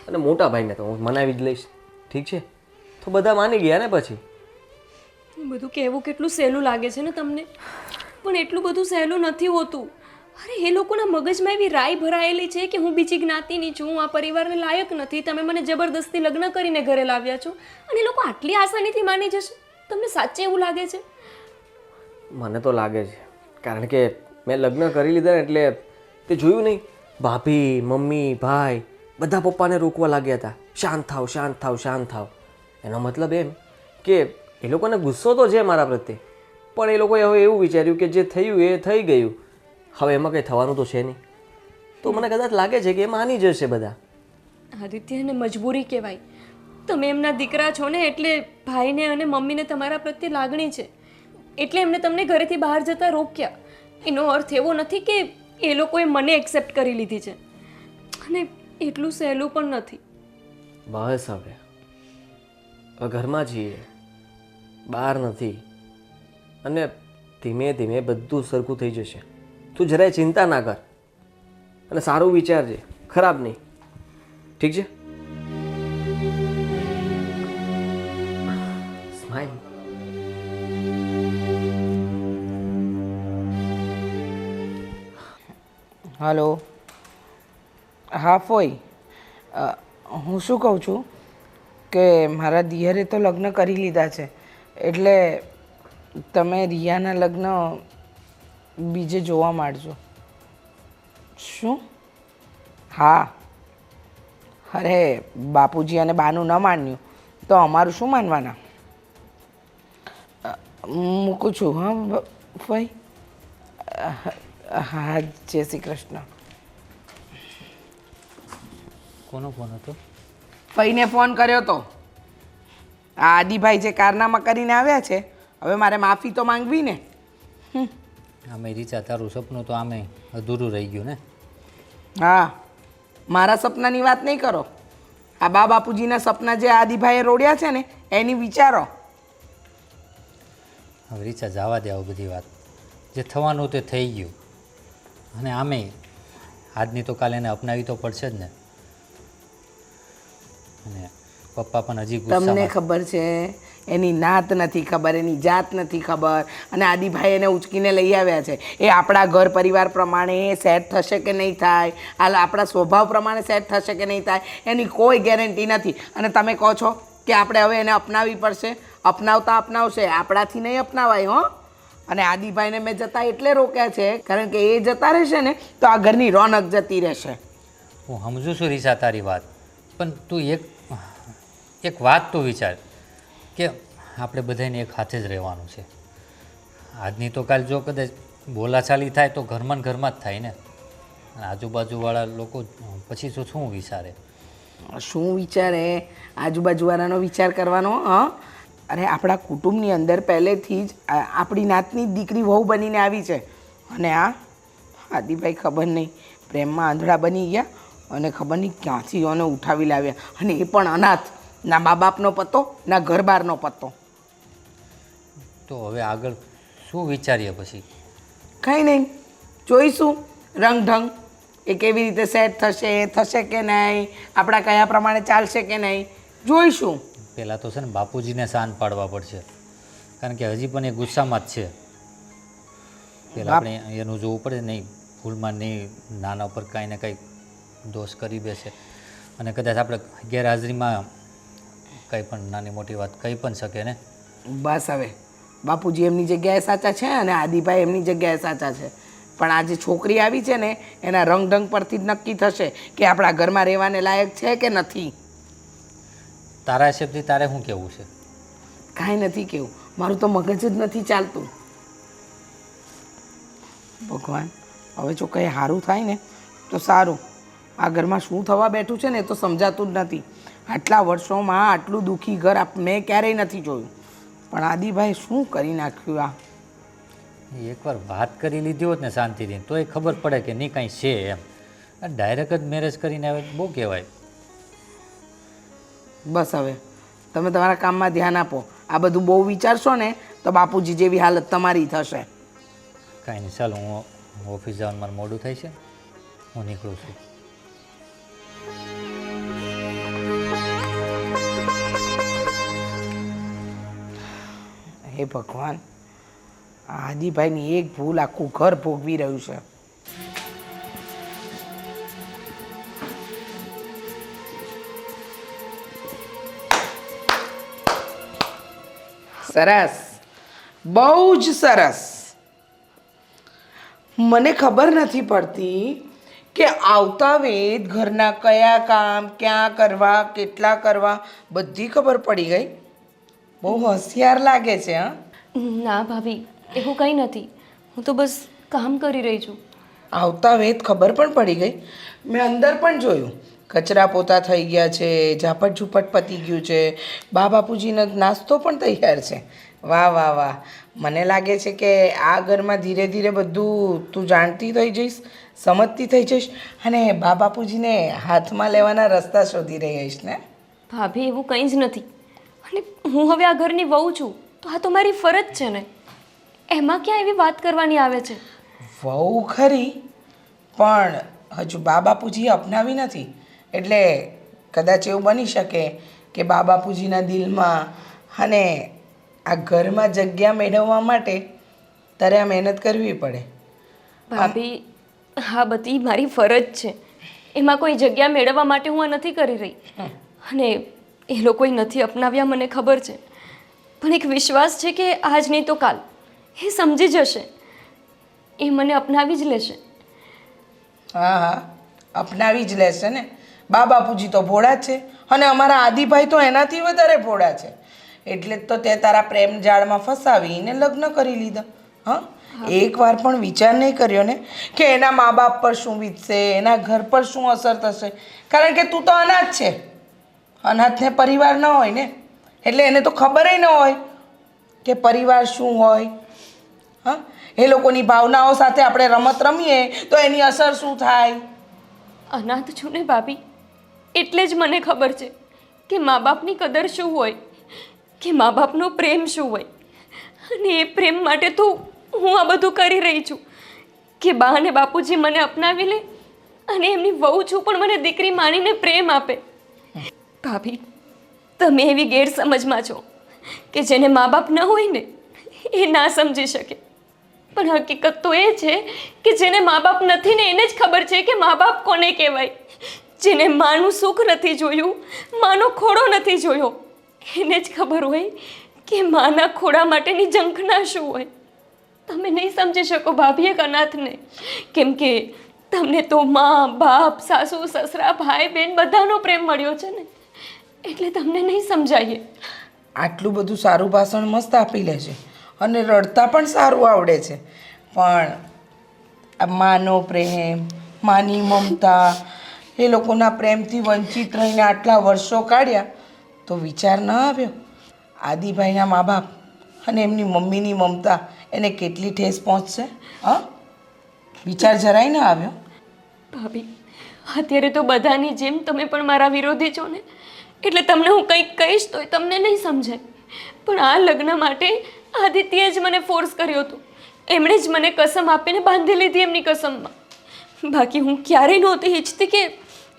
અને મોટા ભાઈને તો હું મનાવી જ લઈશ. ઠીક છે? તો બધા માની ગયા ને પછી. બધું કહેવું કેટલું સહેલું લાગે છે ને તમને, પણ એટલું બધું સહેલું નથી હોતું. અરે એ લોકોના મગજમાં એવી રાય ભરાયેલી છે કે હું બીજી જ્ઞાતિની છું, હું આ પરિવારને લાયક નથી, તમે મને જબરદસ્તી લગ્ન કરીને ઘરે લાવ્યા છો, અને એ લોકો આટલી આસાનીથી માની જશે? તમને સાચે એવું લાગે છે? મને તો લાગે છે, કારણ કે મેં લગ્ન કરી લીધા ને એટલે તે જોયું નહીં, ભાભી, મમ્મી, ભાઈ બધા પપ્પાને રોકવા લાગ્યા હતા, શાંત થાવ, શાંત થાવ, શાંત થાવ. એનો મતલબ એમ કે એ લોકોને ગુસ્સો તો છે મારા પ્રત્યે, પણ એ લોકોએ હવે એવું વિચાર્યું કે જે થયું એ થઈ ગયું, હવે એમાં કંઈ થવાનું તો છે નહીં. તો મને કદાચ લાગે છે કે એ માની જશે બધા. આદિત્યને મજબૂરી કહેવાય. તમે એમના દીકરા છો ને, એટલે ભાઈને અને મમ્મીને તમારા પ્રત્યે લાગણી છે, એટલે એમને તમને ઘરેથી બહાર જતા રોક્યા. એનો અર્થ એવો નથી કે એ લોકોએ મને એક્સેપ્ટ કરી લીધી છે. અને એટલું સહેલું પણ નથી. બસ હવે ઘરમાં છીએ, બહાર નથી. અને ધીમે ધીમે બધું સરખું થઈ જશે. તું જરાય ચિંતા ના કર અને સારું વિચારજે, ખરાબ નહીં. ઠીક છે? સ્માઈલ. હલો. હા ફોઈ, હું શું કહું છું કે મારા દિયરે તો લગ્ન કરી લીધા છે, એટલે તમે રિયાના લગ્ન બીજે જોવા માંડજો. શું? હા. અરે બાપુજી અને બાનું ન માન્યું તો અમારું શું માનવાના? મૂકું છું. હા ફોઈ. હા, જય શ્રી કૃષ્ણ. કોનો ફોન હતો? ફઈને ફોન કર્યો તો. આ આદિભાઈ જે કારનામા કરીને આવ્યા છે, હવે મારે માફી તો માંગવી ને. આમે રીચા, તારું સપનું તો આમે અધૂરું રહી ગયું ને. હા, મારા સપનાની વાત નહીં કરો. આ બા બાપુજીના સપના જે આદિભાઈએ રોડ્યા છે ને એની વિચારો. હવે રીચા જવા દે આવું બધી વાત. જે થવાનું તે થઈ ગયું. અને આમે આજની તો કાલે એને અપનાવી તો પડશે જ ને. અને પપ્પા પણ હજી તમને ગુસ્સામાં. ખબર છે એની નાત નથી ખબર, એની જાત નથી ખબર, અને આદિભાઈ એને ઉચકીને લઈ આવ્યા છે. એ આપણા ઘર પરિવાર પ્રમાણે સેટ થશે કે નહીં થાય, આપણા સ્વભાવ પ્રમાણે સેટ થશે કે નહીં થાય, એની કોઈ ગેરંટી નથી. અને તમે કહો છો કે આપણે હવે એને અપનાવવી પડશે. અપનાવતા અપનાવશે, આપણાથી નહીં અપનાવાય હો. અને આદિભાઈને મેં જતા એટલે રોક્યા છે કારણ કે એ જતા રહેશે ને તો આ ઘરની રોનક જતી રહેશે. હું સમજુ છું રીસા તારી વાત, પણ તું એક વાત તો વિચાર કે આપણે બધાને એક હાથે જ રહેવાનું છે. આજની તો કાલ જો કદાચ બોલાચાલી થાય તો ઘરમાં ને ઘરમાં જ થાય ને. અને આજુબાજુવાળા લોકો પછી તો શું વિચારે? શું વિચારે? આજુબાજુવાળાનો વિચાર કરવાનો. હા, અરે આપણા કુટુંબની અંદર પહેલેથી જ આપણી નાતની જ દીકરી વહુ બનીને આવી છે. અને આ આદિભાઈ ખબર નહીં પ્રેમમાં આંધળા બની ગયા અને ખબર નહીં ક્યાંથી એને ઉઠાવી લાવ્યા, અને એ પણ અનાથ. ના મા બાપનો પત્તો, ના ઘર બહારનો પત્તો. તો હવે આગળ શું વિચારીએ પછી? કંઈ નહીં, જોઈશું રંગઢંગ એ કેવી રીતે સેટ થશે કે નહીં, આપણા કયા પ્રમાણે ચાલશે કે નહીં, જોઈશું. પહેલાં તો છે ને બાપુજીને શાંત પાડવા પડશે, કારણ કે હજી પણ એ ગુસ્સામાં જ છે. પહેલાં આપણે એનું જોવું પડે. નહીં ભૂલમાં નહીં નાના ઉપર કાંઈ ને કાંઈ દોષ કરી બેસે, અને કદાચ આપણે ગેરહાજરીમાં કંઈ પણ નાની મોટી વાત કહી પણ શકે ને. બસ હવે બાપુજી એમની જગ્યાએ સાચા છે અને આદિભાઈ એમની જગ્યાએ સાચા છે. પણ આ જે છોકરી આવી છે ને એના રંગઢંગ પરથી જ નક્કી થશે કે આપણા ઘરમાં રહેવાને લાયક છે કે નથી. તારા હિસાબથી તારે શું કહેવું છે? કાંઈ નથી કેવું, મારું તો મગજ જ નથી ચાલતું. ભગવાન, હવે જો કંઈ સારું થાય ને તો સારું. આ ઘરમાં શું થવા બેઠું છે ને એ તો સમજાતું જ નથી. આટલા વર્ષોમાં આટલું દુઃખી ઘર મેં ક્યારેય નથી જોયું. પણ આદિભાઈ શું કરી નાખ્યું આ? એકવાર વાત કરી લીધી હોત ને શાંતિથી તો એ ખબર પડે કે નહીં કાંઈ છે એમ. ડાયરેક્ટ જ મેરેજ કરીને આવે બહુ કહેવાય. બસ હવે તમે તમારા કામમાં ધ્યાન આપો. આ બધું બહુ વિચારશો ને તો બાપુજી જેવી હાલત તમારી થશે. કાંઈ નહીં, ચાલો હું ઓફિસ જવાનું મારું મોડું થાય છે, હું નીકળું છું. હે ભગવાન, આદિભાઈની એક ભૂલ આખું ઘર ભોગવી રહ્યું છે. સરસ, બહુ જ સરસ. મને ખબર નથી પડતી કે આવતા વેદ ઘરના કયા કામ ક્યાં કરવા, કેટલા કરવા, બધી ખબર પડી ગઈ. બહુ હોશિયાર લાગે છે. હા, ના ભાભી, એવું કંઈ નથી. હું તો બસ કામ કરી રહી છું. આવતા વેત ખબર પણ પડી ગઈ. મેં અંદર પણ જોયું, કચરા પોતા થઈ ગયા છે, ઝાપટ ઝૂપટ પતી ગયું છે, બા બાપુજીનો નાસ્તો પણ તૈયાર છે. વાહ વાહ વાહ. મને લાગે છે કે આ ઘરમાં ધીરે ધીરે બધું તું જાણતી થઈ જઈશ, સમજતી થઈ જઈશ, અને બા બાપુજીને હાથમાં લેવાના રસ્તા શોધી રહી હઈશ ને. ભાભી, એવું કંઈ જ નથી. અને હું હવે આ ઘરની વહુ છું તો આ તો મારી ફરજ છે ને. એમાં ક્યાં એવી વાત કરવાની આવે છે? વહુ ખરી, પણ હજુ બા બાપુજીએ અપનાવી નથી. એટલે કદાચ એવું બની શકે કે બા બાપુજીના દિલમાં અને આ ઘરમાં જગ્યા મેળવવા માટે તારે આ મહેનત કરવી પડે. ભાભી, હા બધી મારી ફરજ છે. એમાં કોઈ જગ્યા મેળવવા માટે હું આ નથી કરી રહી. અને એ લોકોએ નથી અપનાવ્યા મને ખબર છે, પણ એક વિશ્વાસ છે કે આજ નહીં તો કાલ એ સમજી જશે, એ મને અપનાવી જ લેશે. હા હા, અપનાવી જ લેશે ને. બા બાપુજી તો ભોળા જ છે અને અમારા આદિભાઈ તો એનાથી વધારે ભોળા છે. એટલે જ તો તે તારા પ્રેમ જાળમાં ફસાવીને લગ્ન કરી લીધા. હા, એકવાર પણ વિચાર નહીં કર્યો ને કે એના મા બાપ પર શું વીતશે, એના ઘર પર શું અસર થશે. કારણ કે તું તો અનાથ છે. અનાથને પરિવાર ન હોય ને, એટલે એને તો ખબર ન હોય કે પરિવાર શું હોય. હા, એ લોકોની ભાવનાઓ સાથે આપણે રમત રમીએ તો એની અસર શું થાય. અનાથ છું ને ભાભી, એટલે જ મને ખબર છે કે મા બાપની કદર શું હોય, કે મા બાપનો પ્રેમ શું હોય. અને એ પ્રેમ માટે તો હું આ બધું કરી રહી છું કે બા અને બાપુજી મને અપનાવી લે અને એમની વહુ છું પણ મને દીકરી માનીને પ્રેમ આપે. ભાભી, તમે એવી ગેરસમજમાં છો કે જેને મા બાપ ન હોય ને એ ના સમજી શકે, પણ હકીકત તો એ છે કે જેને મા બાપ નથી ને એને જ ખબર છે કે મા બાપ કોને કહેવાય. જેને માનું સુખ નથી જોયું, માનો ખોડો નથી જોયો, એને જ ખબર હોય કે માના ખોડા માટેની ઝંખના શું હોય. તમે નહીં સમજી શકો ભાભી એક અનાથને, કેમ કે તમને તો મા બાપ સાસુ સસરા ભાઈ બહેન બધાનો પ્રેમ મળ્યો છે ને, એટલે તમને નહીં સમજાય. આટલું બધું સારું ભાષણ મસ્ત આપી લે છે અને રડતા પણ સારું આવડે છે, પણ આ માનો પ્રેમ, માની મમતા, એ લોકોના પ્રેમથી વંચિત રહીને આટલા વર્ષો કાઢ્યા તો વિચાર ન આવ્યો આદિભાઈના મા બાપ અને એમની મમ્મીની મમતા એને કેટલી ઠેસ પહોંચશે? હા, વિચાર જરાય ન આવ્યો? ભાભી, અત્યારે તો બધાની જેમ તમે પણ મારા વિરોધી છો ને, એટલે તમને હું કંઈક કહીશ તોય તમને નહીં સમજાય. પણ આ લગ્ન માટે આદિત્યએ જ મને ફોર્સ કર્યો હતો. એમણે જ મને કસમ આપીને બાંધી લીધી એમની કસમમાં. બાકી હું ક્યારેય નહોતી ઈચ્છતી કે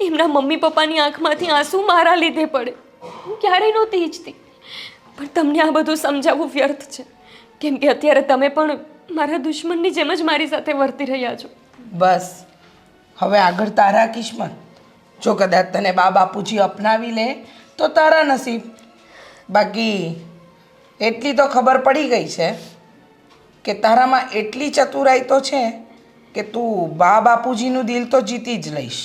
એમના મમ્મી પપ્પાની આંખમાંથી આંસુ મારા લીધે પડે. હું ક્યારેય નહોતી ઈચ્છતી, પણ તમને આ બધું સમજાવવું વ્યર્થ છે, કેમ કે અત્યારે તમે પણ મારા દુશ્મનની જેમ જ મારી સાથે વર્તી રહ્યા છો. બસ હવે આગળ તારા કિસ્મત. જો કદાચ તને બા બાપુજી અપનાવી લે તો તારા નસીબ. બાકી એટલી તો ખબર પડી ગઈ છે કે તારામાં એટલી ચતુરાઈ તો છે કે તું બા બાપુજીનું દિલ તો જીતી જ લઈશ.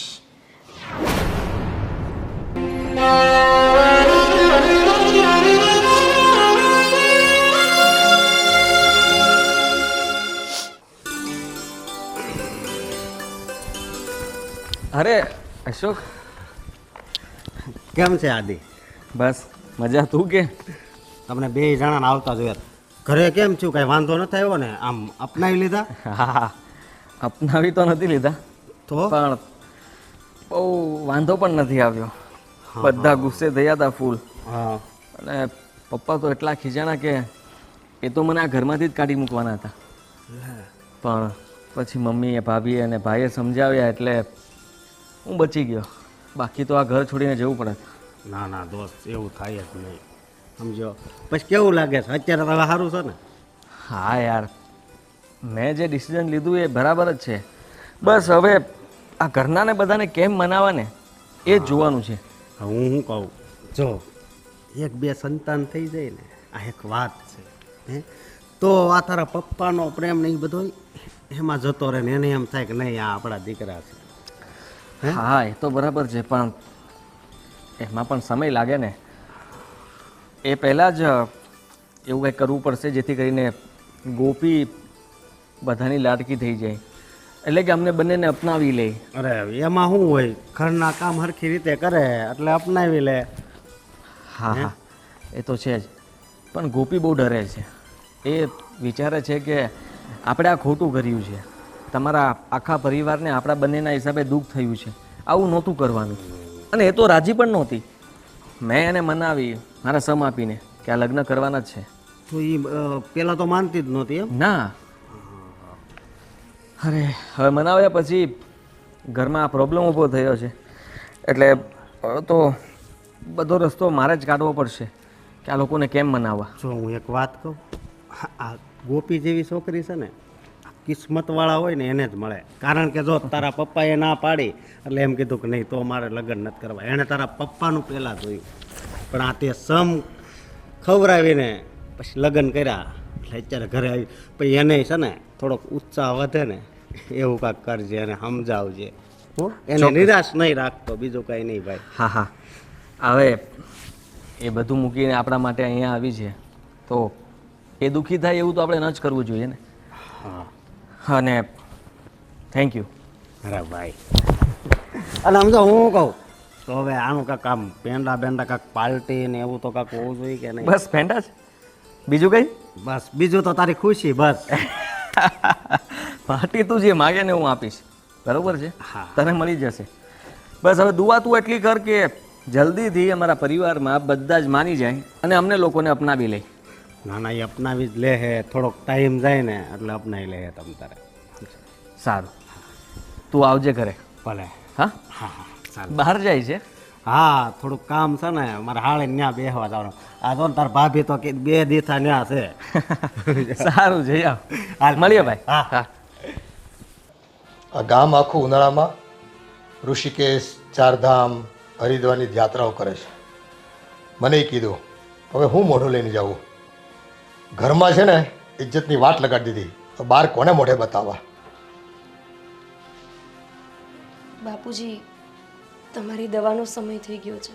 અરે અશોક, કેમ છે આદિ? બસ મજા. તું કે? તમને બે જણાને આવતા જોયા. ઘરે કેમ છું, કાંઈ વાંધો નથી આવ્યો ને? આમ અપનાવી લીધા? હા, અપનાવી તો નથી લીધા, તો પણ બહુ વાંધો પણ નથી આવ્યો. બધા ગુસ્સે થયા હતા ફૂલ. હા, અને પપ્પા તો એટલા ખીજાણા કે એ તો મને આ ઘરમાંથી જ કાઢી મૂકવાના હતા. પણ પછી મમ્મીએ, ભાભીએ અને ભાઈએ સમજાવ્યા એટલે હું બચી ગયો. બાકી તો આ ઘર છોડીને જવું પડે. ના ના દોસ્ત, એવું થાય જ નહીં, સમજો. પછી કેવું લાગે છે અત્યારે? તો હવે સારું છે ને? હા યાર, મેં જે ડિસિઝન લીધું એ બરાબર જ છે. બસ હવે આ ઘરનાને બધાને કેમ મનાવવા ને એ જ જોવાનું છે. હું શું કહું, જો એક બે સંતાન થઈ જાય ને, આ એક વાત છે, હે તો આ તારા પપ્પાનો પ્રેમ ને એ બધો એમાં જતો રહે ને એને એમ થાય કે નહીં આ આપણા દીકરા છે. હા, એ તો બરાબર છે, પણ એમાં પણ સમય લાગે ને. એ પહેલાં જ એવું કંઈક કરવું પડશે જેથી કરીને ગોપી બધાની લાડકી થઈ જાય, એટલે કે અમને બંનેને અપનાવી લે. અરે એમાં શું હોય, ઘરના કામ સરખી રીતે કરે એટલે અપનાવી લે. હા હા, એ તો છે જ, પણ ગોપી બહુ ડરે છે. એ વિચારે છે કે આપણે આ ખોટું કર્યું છે, તમારા આખા પરિવારને આપણા બંનેના હિસાબે દુઃખ થયું છે, આવું નહોતું કરવાનું. અને એ તો રાજી પણ નહોતી. મેં એને મનાવી મારા સમ આપીને કે આ લગ્ન કરવાના જ છે. તો એ પહેલાં તો માનતી જ નહોતી એમ? ના, અરે હવે મનાવ્યા પછી ઘરમાં આ પ્રોબ્લેમ ઊભો થયો છે, એટલે તો બધો રસ્તો મારે જ કાઢવો પડશે કે આ લોકોને કેમ મનાવવા. જો હું એક વાત કહું, આ ગોપી જેવી છોકરી છે ને, કિસ્મતવાળા હોય ને એને જ મળે. કારણ કે જો તારા પપ્પાએ ના પાડી એટલે એમ કીધું કે નહીં તો મારે લગ્ન નથી કરવા. એણે તારા પપ્પાનું પહેલાં જોયું, પણ આ તે સમ ખવડાવીને પછી લગ્ન કર્યા એટલે અત્યારે ઘરે આવી. પછી એને છે ને થોડોક ઉત્સાહ વધે ને એવું કાંઈક કરજે અને સમજાવજે. હો, એને નિરાશ નહીં રાખતો, બીજું કાંઈ નહીં ભાઈ. હા હા, હવે એ બધું મૂકીને આપણા માટે અહીંયા આવી છે તો એ દુઃખી થાય એવું તો આપણે ન જ કરવું જોઈએ ને. હા, અને થેન્ક યુ. અરે ભાઈ, અને સમજો હું કહું તો હવે આનું કાંઈક આમ પેંડા બેંડા કાંઈક પાર્ટી ને એવું તો કાંઈક હોવું જોઈએ કે નહીં? બસ ફેંડા જ, બીજું કંઈ? બસ બીજું તો તારી ખુશી. બસ પાર્ટી તું જે માગે ને હું આપીશ, બરોબર છે? હા. તને મળી જશે. બસ હવે દુઆ તું એટલી કર કે જલ્દીથી અમારા પરિવારમાં બધા જ માની જાય અને અમને લોકોને અપનાવી લે. ના ના, એ અપનાવી જ લે હે, થોડોક ટાઈમ જાય ને એટલે અપનાવી લે હે તમ તારે. સારું, તું આવજે ઘરે. ભલે. હા, હા હા, ચાલો. બહાર જાય છે? હા થોડુંક કામ છે ને મારે હાળે ત્યાં બેસવા જવાનું. આ જો ને તાર ભાભી તો કે 2 દીથા ત્યાં છે. સારું જઈ આવ. હાલ મળીએ ભાઈ. હા. હા. આ ગામ આખું ઉનાળામાં ઋષિકેશ, ચારધામ, હરિદ્વારની યાત્રાઓ કરે છે. મને કીધું હવે હું મોઢું લઈને જાઉં. ઘરમાં છે ને ઇજ્જતની વાટ લગાડી દીધી, તો બહાર કોને મોઢે બતાવવા? બાપુજી તમારી દવાનો સમય થઈ ગયો છે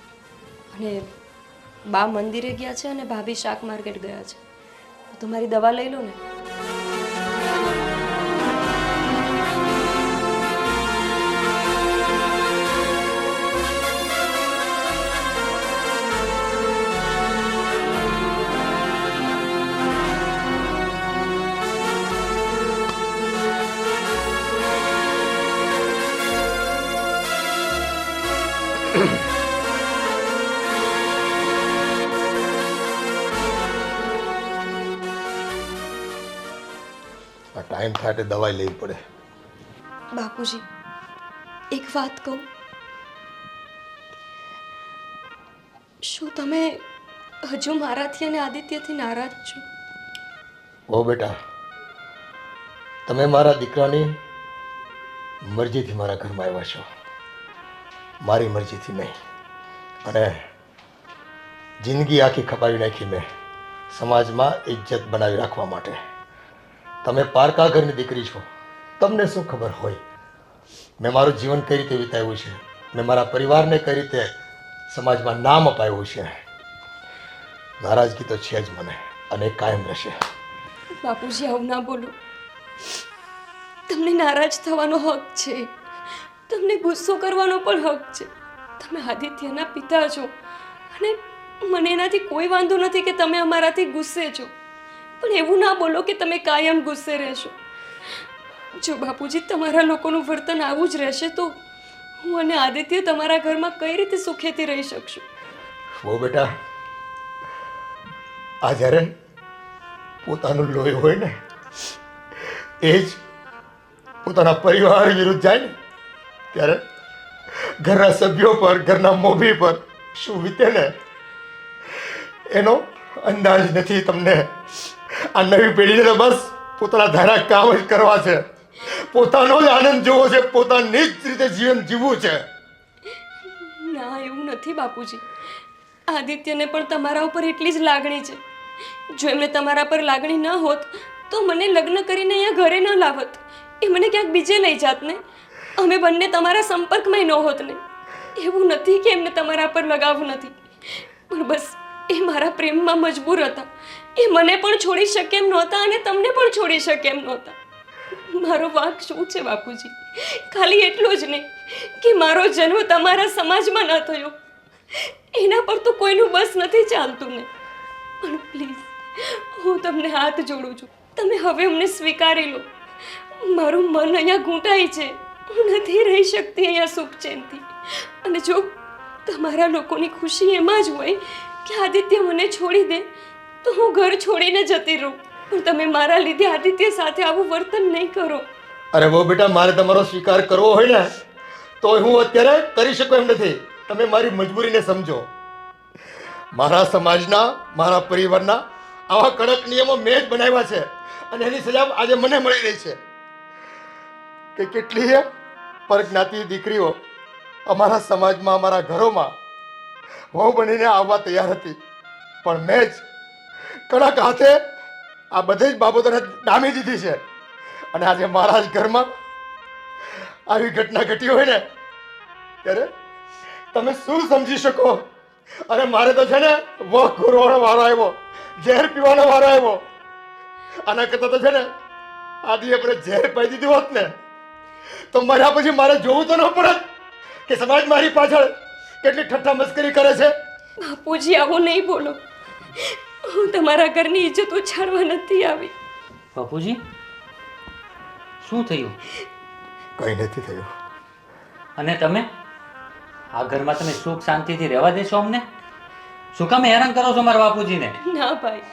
અને બા મંદિરે ગયા છે અને ભાભી શાક માર્કેટ ગયા છે. તો તમારી દવા લઈ લો ને. આ ટાઈમ થાય એટલે દવાઈ લેવી પડે. બાપુજી એક વાત કહું, શું તમે હજુ મારાથી અને આદિત્યથી નારાજ છો? ઓ બેટા, તમે મારા દીકરાની મરજીથી મારા ઘરમાં આવ્યા છો, મારી મરજીથી નહીં. અને જિંદગી આખી ખપાવી નાખી મેં સમાજમાં ઇજ્જત બનાવી રાખવા માટે. તમે પારકા ઘરની દીકરી છો, તમને શું ખબર હોય મેં મારું જીવન કઈ રીતે વિતાવ્યું છે, મેં મારા પરિવારને કઈ રીતે સમાજમાં નામ અપાવ્યું છે. નારાજગી તો છે જ મને અને એ કાયમ રહેશે. બાપુજી આવું ના બોલો. તમને નારાજ થવાનો હક છે, તમને ગુસ્સો કરવાનો પણ હક છે. તમે આદિત્યના પિતા છો અને મને એનાથી કોઈ વાંધો નથી કે તમે અમારાથી ગુસ્સે છો, પણ એવું ના બોલો કે તમે કાયમ ગુસ્સે રહેશો. જો બાપુજી તમારા લોકોનું વર્તન આવું જ રહેશે તો હું અને આદિત્ય તમારા ઘરમાં કઈ રીતે સુખેથી રહી શકશું? ઓ બેટા, આ જ્યારે પોતાનું લોહી હોય ને એ જ પોતાના પરિવાર વિરુદ્ધ જાય ને ત્યારે ઘરના સભ્યો પર, ઘરના મોભી પર શું વીતે ને એનો અંદાજ નથી તમને. આ નવી પેઢીને તો બસ પોતાના ધારા કામ જ કરવા છે, પોતાનો જ આનંદ જોવો છે, પોતાની જ રીતે જીવન જીવવું છે. ના એવું નથી બાપુજી. આદિત્યને પણ તમારા ઉપર એટલી જ લાગણી છે. જો એમને તમારા પર લાગણી ન હોત તો મને લગ્ન કરીને અહીંયા ઘરે ન લાવત, એ મને ક્યાંક બીજે લઈ જાત ને. અમે બંને તમારા સંપર્કમાં ન હોત ને. એવું નથી કે એમને તમારા પર લગાવ નથી, પણ બસ એ મારા પ્રેમમાં મજબૂર હતા. એ મને પણ છોડી શકે એમ નહોતા અને તમને પણ છોડી શકે એમ નહોતા. મારો વાંક શું છે બાપુજી? ખાલી એટલું જ નહીં કે મારો જન્મ તમારા સમાજમાં ન થયો, એના પર તો કોઈનું બસ નથી ચાલતું ને. પણ પ્લીઝ હું તમને હાથ જોડું છું, તમે હવે અમને સ્વીકારી લો. મારું મન અહીંયા ઘૂંટાય છે, હું નથી રહી શકતી અહીંયા સુખ ચેનથી. અને જો તમારા લોકોની ખુશી એમાં જ હોય કે આદિત્ય મને છોડી દે તો હું ઘર છોડીને જતી રહું, પણ તમે મારા લીધે આદિત્ય સાથે આવું વર્તન નહીં કરો. અરે બહુ બેટા, મારે તમારો સ્વીકાર કરવો હોય ને તો હું અત્યારે કરી શકું એમ નથી. તમે મારી મજબૂરીને સમજો. મારા સમાજના, મારા પરિવારના આવા કડક નિયમો મેં જ બનાવ્યા છે અને એની સજા આજે મને મળી રહી છે કે કેટલીય પરજ્ઞાતિ દીકરીઓ અમારા સમાજમાં, અમારા ઘરોમાં વહુ બનીને આવવા તૈયાર હતી, પણ મેં જ કડક હાથે આ બધી જ બાબતોને ડામી દીધી છે. અને આજે મારા જ ઘરમાં આવી ઘટના ઘટી હોય ને ત્યારે તમે શું સમજી શકો? અરે મારે તો છે ને વખ ઘોરવાનો વારો આવ્યો, ઝેર પીવાનો વારો આવ્યો. આના કરતાં તો છે ને આદિ આપણે ઝેર પાઈ દીધું હોત ને તો મર્યા પછી મારે જોવું તો ન પડત કે સમાજ મારી પાછળ કેટલી ઠઠ્ઠા મસ્કરી કરે છે. બાપુજી આવું નહીં બોલો. હું તમારા ઘરની ઇજ્જત ઉછાળવા નથી આવી. બાપુજી શું થયું? કંઈ નથી થયું. અને તમે આ ઘરમાં તમે સુખ શાંતિથી રહેવા દેશો અમને? શું કામ હેરાન કરો છો મારા બાપુજીને? ના ભાઈ,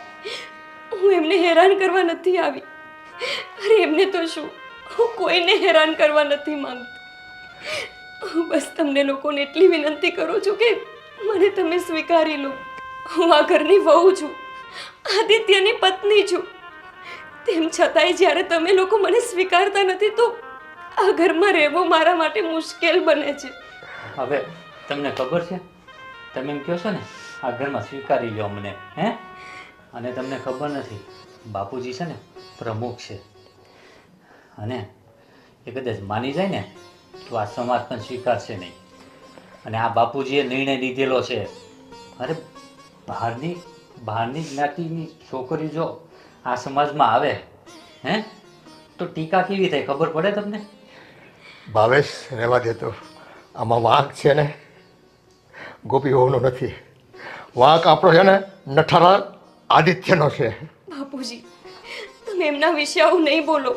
હું એમને હેરાન કરવા નથી આવી. અરે એમને તો શું, હું કોઈને હેરાન કરવા નથી માંગતી. હું બસ તમને લોકોને એટલી વિનંતી કરું છું કે મને તમે સ્વીકારી લો. હું આ ઘરની વહુ છું, આદિત્યની પત્ની છું. તેમ છતાંય જ્યારે તમે લોકો મને સ્વીકારતા નથી તો આ ઘરમાં રહેવું મારા માટે મુશ્કેલ બને છે. હવે તમને ખબર છે, તમે એમ કહો છો ને આ ઘરમાં સ્વીકારી લો મને, હે? અને તમને ખબર નથી, બાપુજી છે ને પ્રમુખ છે, અને એ કદાચ માની જાય ને તો આ સમાજ પણ સ્વીકારશે નહીં. અને આ બાપુજીએ નિર્ણય લીધેલો છે. અરે બહારની જ્ઞાતિની છોકરી જો આ સમાજમાં આવે, હે, તો ટીકા કેવી થાય ખબર પડે તમને? ભાવેશ, રહેવા દે તો. આમાં વાંક છે ને ગોપી વહુનો નથી, વાંક આપણો છે ને નઠારા આદિત્યનો છે. બાપુજી, તમે એમના વિશે આવું નહીં બોલો,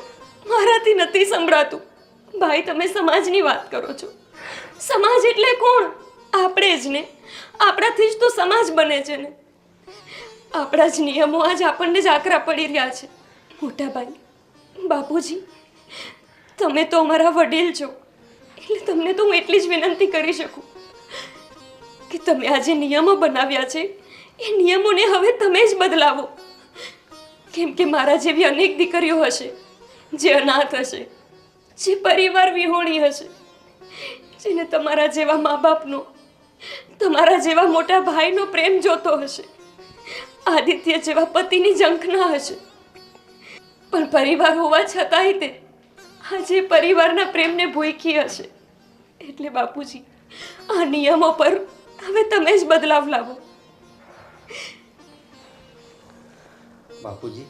મારાથી નથી સંભળાતું. ભાઈ, તમે સમાજની વાત કરો છો. સમાજ એટલે કોણ? આપણે જ ને. આપણાથી જ તો સમાજ બને છે ને. આપણા જ નિયમો આજ આપણને જ આકરા પડી રહ્યા છે. મોટા ભાઈ, બાપુજી, તમે તો અમારા વડીલ છો, એટલે તમને તો હું એટલી જ વિનંતી કરી શકું કે તમે આ જે નિયમો બનાવ્યા છે એ નિયમોને હવે તમે જ બદલાવો. કેમ કે મારા જેવી અનેક દીકરીઓ હશે જે અનાથ હશે, જે પરિવાર વિહોણી હશે, જેને તમારા જેવા મા બાપનો, તમારા જેવા મોટા ભાઈનો પ્રેમ જોતો હશે, આદિત્ય જેવા પતિની ઝંખના હશે. પણ પરિવાર હોવા છતાંય તે આજે પરિવારના પ્રેમને ભૂખી હશે. એટલે બાપુજી, આ નિયમો પર હવે તમે જ બદલાવ લાવો. બાપુજી,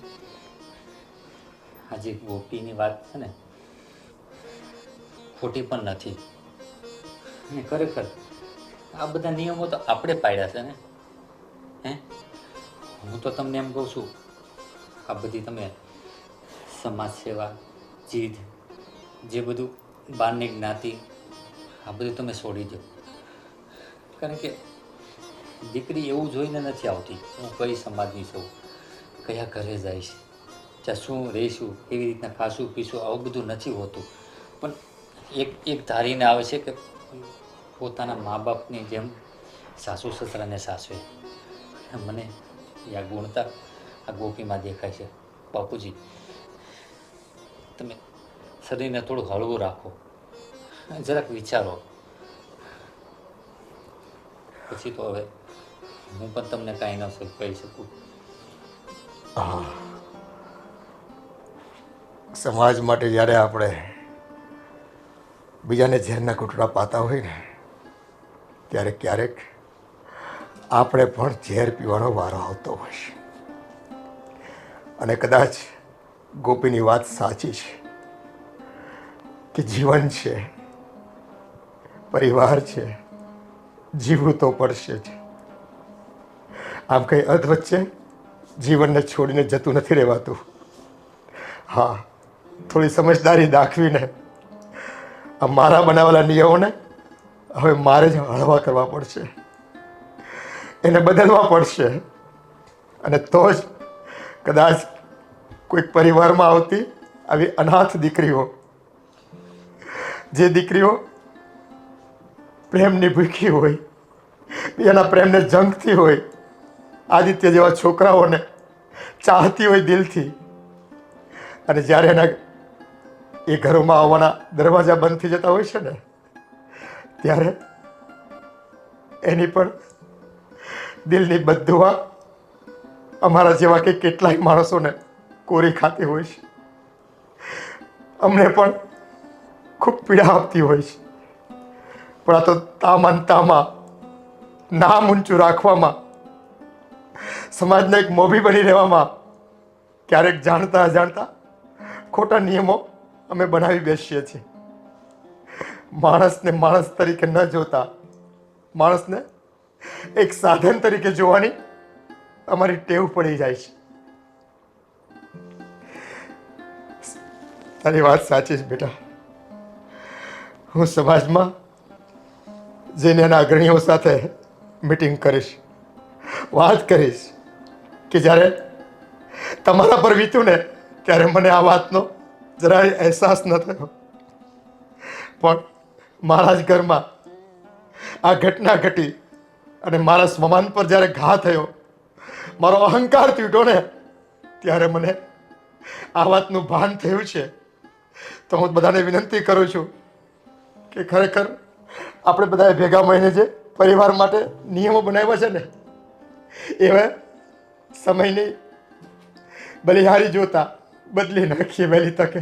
આજે ગોપીની વાત છે ને ખોટી પણ નથી. અને ખરેખર આ બધા નિયમો તો આપણે પાડ્યા છે ને, હે? હું તો તમને એમ કહું છું, આ બધી તમે સમાજ સેવા, જીદ, જે બધું બહારની જ્ઞાતિ, આ બધું તમે છોડી દો. કારણ કે દીકરી એવું જોઈને નથી આવતી હું કઈ સમાજની છું, કયા ઘરે જઈશ, ત્યાં શું રહીશું, કેવી રીતના ખાશું પીશું, આવું બધું નથી હોતું. પણ એક ધારીને આવે છે કે પોતાના મા બાપની જેમ સાસુ સસરાને સાસવે. મને આ ગુણતા આ ગોપીમાં દેખાય છે. બાપુજી, તમે શરીરને થોડું હળવું રાખો, જરાક વિચારો. પછી તો હવે હું પણ તમને કાંઈ ન કહી શકું. હા, સમાજ માટે જ્યારે આપણે બીજાને ઝેરના ઘૂંટડા પાતા હોય ને ત્યારે ક્યારેક આપણે પણ ઝેર પીવાનો વારો આવતો હોય છે. અને કદાચ ગોપીની વાત સાચી છે કે જીવન છે, પરિવાર છે, જીવવું તો પડશે જ. આમ કંઈ અધ વચ્ચે જીવનને છોડીને જતું નથી રહેવાતું. હા, થોડી સમજદારી દાખવીને આ મારા બનાવેલા નિયમોને હવે મારે જ હળવા કરવા પડશે, એને બદલવા પડશે. અને તો જ કદાચ કોઈક પરિવારમાં આવતી આવી અનાથ દીકરીઓ, જે દીકરીઓ પ્રેમની ભૂખી હોય, બીજાના પ્રેમને જંગતી હોય, આદિત્ય જેવા છોકરાઓને ચાહતી હોય દિલથી, અને જ્યારે એના એ ઘરોમાં આવવાના દરવાજા બંધ થઈ જતા હોય છે ને ત્યારે એની પણ દિલની બદ્દુઆ અમારા જેવા કે કેટલાય માણસોને કોરી ખાતી હોય છે. અમને પણ ખૂબ પીડા આપતી હોય છે. પણ આ તો તામાં નામ ઊંચું રાખવામાં, સમાજને એક મોભી બની રહેવામાં ક્યારેક જાણતા અજાણતા ખોટા નિયમો અમે બનાવી બેસીએ છીએ. માણસને માણસ તરીકે ન જોતા માણસને એક સાધન તરીકે જોવાની અમારી ટેવ પડી જાય છે. તારી વાત સાચી છે બેટા. હું સમાજમાં જઈને એના અગ્રણીઓ સાથે મીટિંગ કરીશ, વાત કરીશ કે જ્યારે તમારા પર વીત્યું ને ત્યારે મને આ વાતનો જરાય અહેસાસ ન થયો. પણ મારા જ ઘરમાં આ ઘટના ઘટી અને મારા સ્વમાન પર જ્યારે ઘા થયો, મારો અહંકાર તૂટ્યો ને, ત્યારે મને આ વાતનું ભાન થયું છે. તો હું બધાને વિનંતી કરું છું કે ખરેખર આપણે બધાએ ભેગા મળીને જે પરિવાર માટે નિયમો બનાવ્યા છે ને, એવા સમયની બલિહારી જોતા બદલી નાખીએ વહેલી તકે.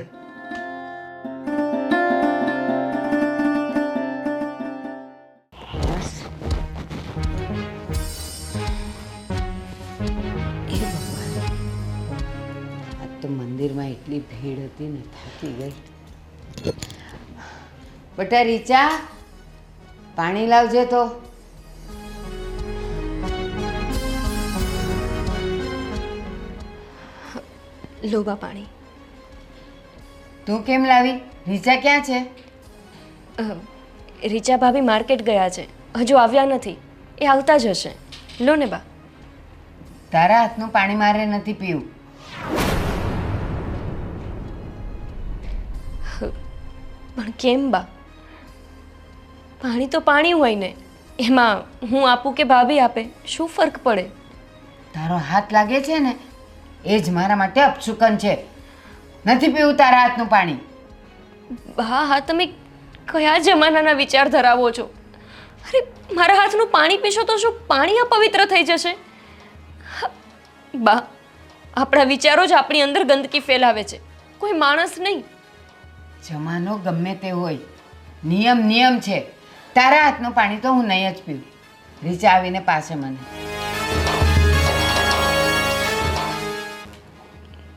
આજ તો મંદિરમાં એટલી ભીડ હતી ને, થાકી ગઈ. બેટા રીચા, પાણી લાવજે તો. લોબા પાણી. તું કેમ લાવી? રીચા ક્યાં છે? રીચા ભાભી માર્કેટ ગયા છે, હજુ આવ્યા નથી. એ આવતા જ હશે. લો ને બા. તારા હાથનું પાણી મારે નથી પીવું. પણ કેમ બા? પાણી તો પાણી હોય ને, એમાં હું આપું કે ભાભી આપે, શું ફરક પડે? તારો હાથ લાગે છે ને, એ જ મારા માટે અપશુકન છે. નથી પીવું તારા હાથનું પાણી. બા, હા તમે કયા જમાનાના વિચાર ધરાવો છો? અરે મારા હાથનું પાણી પીશો તો શું પાણી અપવિત્ર થઈ જશે? બા, આપણા વિચારો જ આપણી અંદર ગંદકી ફેલાવે છે, કોઈ માણસ નહીં. જમાનો ગમે તે હોય, નિયમ નિયમ છે. તારા હાથનું પાણી તો હું નહીં જ પીવું. રીચા આવીને પાસે મને.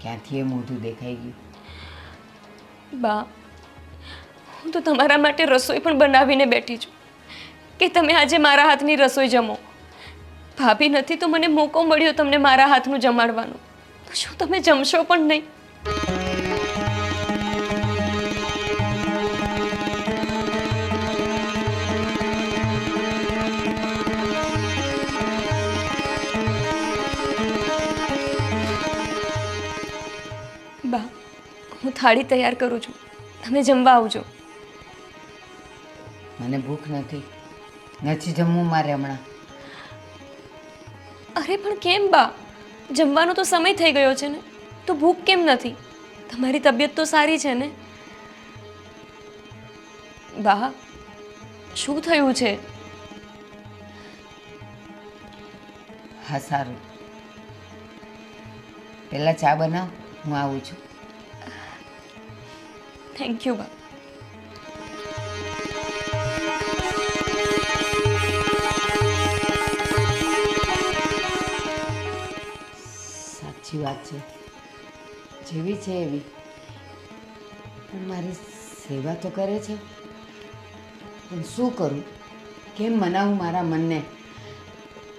ક્યાંથી એ મોઢું દેખાઈ ગયું? બા, હું તો તમારા માટે રસોઈ પણ બનાવીને બેઠી છું કે તમે આજે મારા હાથની રસોઈ જમો. ભાભી નથી તો મને મોકો મળ્યો તમને મારા હાથનું જમાડવાનો, તો શું તમે જમશો પણ નહીં? બા, હું થાળી તૈયાર કરું છું, તમે જમવા આવજો. મને ભૂખ નથી, નથી જમવું મારે હમણાં. અરે પણ કેમ બા? જમવાનો તો સમય થઈ ગયો છે ને, તો ભૂખ કેમ નથી? તમારી તબિયત તો સારી છે ને? બા, શું થયું છે? હા સારું, પહેલાં ચા બનાવ, હું આવું છું. થેન્ક યુ બા. સાચી વાત છે, જેવી છે એવી. પણ મારી સેવા તો કરે છે, પણ શું કરું? કેમ મનાવું મારા મનને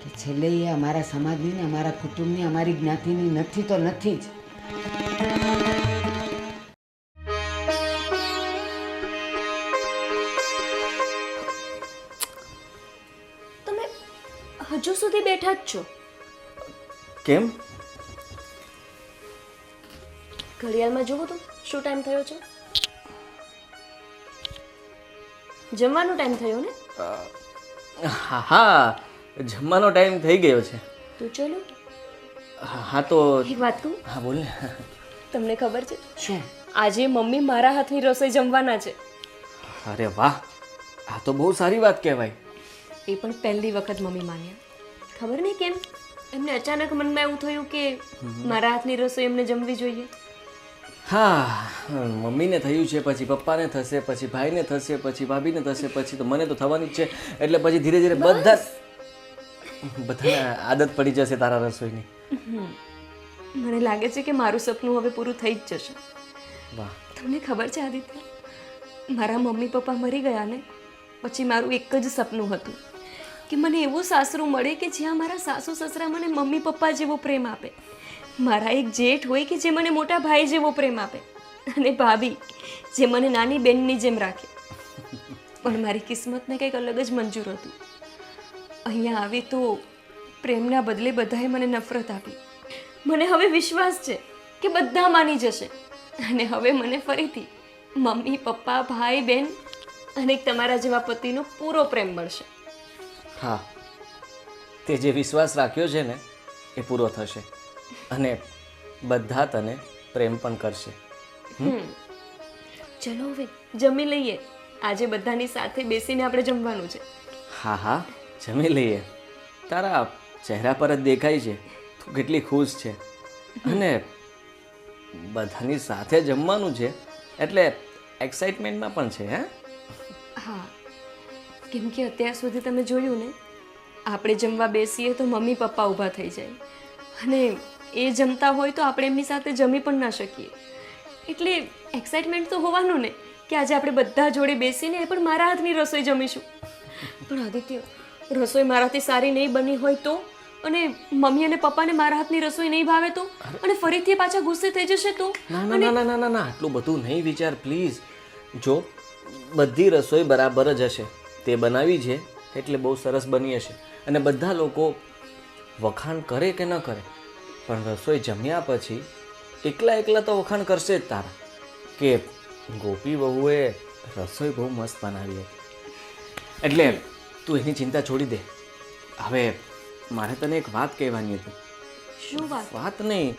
કે છેલ્લે એ અમારા સમાજની ને અમારા કુટુંબની અમારી જ્ઞાતિની નથી તો નથી જ. તમે હજુ સુધી બેઠા જ છો? કેમ? ઘડિયાળમાં જુઓ તો શું ટાઈમ થયો છે? જમવાનો ટાઈમ થયો ને? હા હા, જમવાનો ટાઈમ થઈ ગયો છે. તો ચલો. હા તો એક વાત કહું? હા બોલ ને. તમને ખબર છે શું? આજે મમ્મી મારા હાથની રસોઈ જમવાના છે. અરે વાહ, આ તો બહુ સારી વાત કહેવાય. એ પણ પહેલી વખત મમ્મી માન્યા. ખબર નહીં કેમ એમને અચાનક મનમાં એવું થયું કે મારા હાથની રસોઈ એમને જમવી જોઈએ. હા, મમ્મીને થયું છે, પછી પપ્પાને થશે, પછી ભાઈને થશે, પછી ભાભીને થશે, પછી તો મને તો થવાની જ છે. એટલે પછી ધીરે ધીરે બધાને આદત પડી જશે તારા રસોઈની. મને લાગે છે કે મારું સપનું હવે પૂરું થઈ જ જશે. વાહ. તમને ખબર છે આદિત્ય, મારા મમ્મી પપ્પા મરી ગયા ને પછી મારું એક જ સપનું હતું કે મને એવું સાસરું મળે કે જ્યાં મારા સાસુ સસરા મને મમ્મી પપ્પા જેવો પ્રેમ આપે, મારા એક જેઠ હોય કે જે મને મોટા ભાઈ જેવો પ્રેમ આપે, અને ભાભી જે મને નાની બેનની જેમ રાખે. પણ મારી કિસ્મતને કંઈક અલગ જ મંજૂર હતું. અહીંયા આવી તો પ્રેમના બદલે બધાએ મને નફરત આપી. મને હવે વિશ્વાસ છે કે બધા માની જશે, અને હવે મને ફરીથી મમ્મી પપ્પા ભાઈ બહેન અને એક તમારા જેવા પતિનો પૂરો પ્રેમ મળશે. હા, તે જે વિશ્વાસ રાખ્યો છે ને એ પૂરો થશે અને બધા તને પ્રેમ પણ કરશે. ચલો હવે જમી લઈએ. આજે બધાની સાથે બેસીને આપણે જમવાનું છે. હા હા, જમી લઈએ. તારા ચહેરા પર જ દેખાય છે તું કેટલી ખુશ છે. અને બધાની સાથે જમવાનું છે એટલે એક્સાઇટમેન્ટમાં પણ છે. હે હા, કેમ કે અત્યાર સુધી તમે જોયું ને, આપણે જમવા બેસીએ તો મમ્મી પપ્પા ઊભા થઈ જાય અને એ જમતા હોય તો આપણે એમની સાથે જમી પણ ના શકીએ. એટલે એક્સાઇટમેન્ટ તો હોવાનું ને કે આજે આપણે બધા જોડે બેસીને એ પણ મારા હાથની રસોઈ જમીશું. પણ આદિત્ય, રસોઈ મારાથી સારી નહીં બની હોય તો, અને મમ્મી અને પપ્પાને મારા હાથની રસોઈ નહીં ભાવે તો, અને ફરીથી પાછા ગુસ્સે થઈ જશે તો? ના ના ના ના ના ના ના, આટલું બધું નહીં વિચાર પ્લીઝ. જો બધી રસોઈ બરાબર જ હશે, તે બનાવી છે એટલે બહુ સરસ બની હશે અને બધા લોકો વખાણ કરે કે ન કરે પણ રસોઈ જમ્યા પછી એકલા એકલા તો વખાણ કરશે જ તારા કે ગોપી વહુએ રસોઈ બહુ મસ્ત બનાવી હતી. એટલે તું એની ચિંતા છોડી દે. હવે મારે તને એક વાત કહેવાની હતી. શું વાત? વાત નહીં,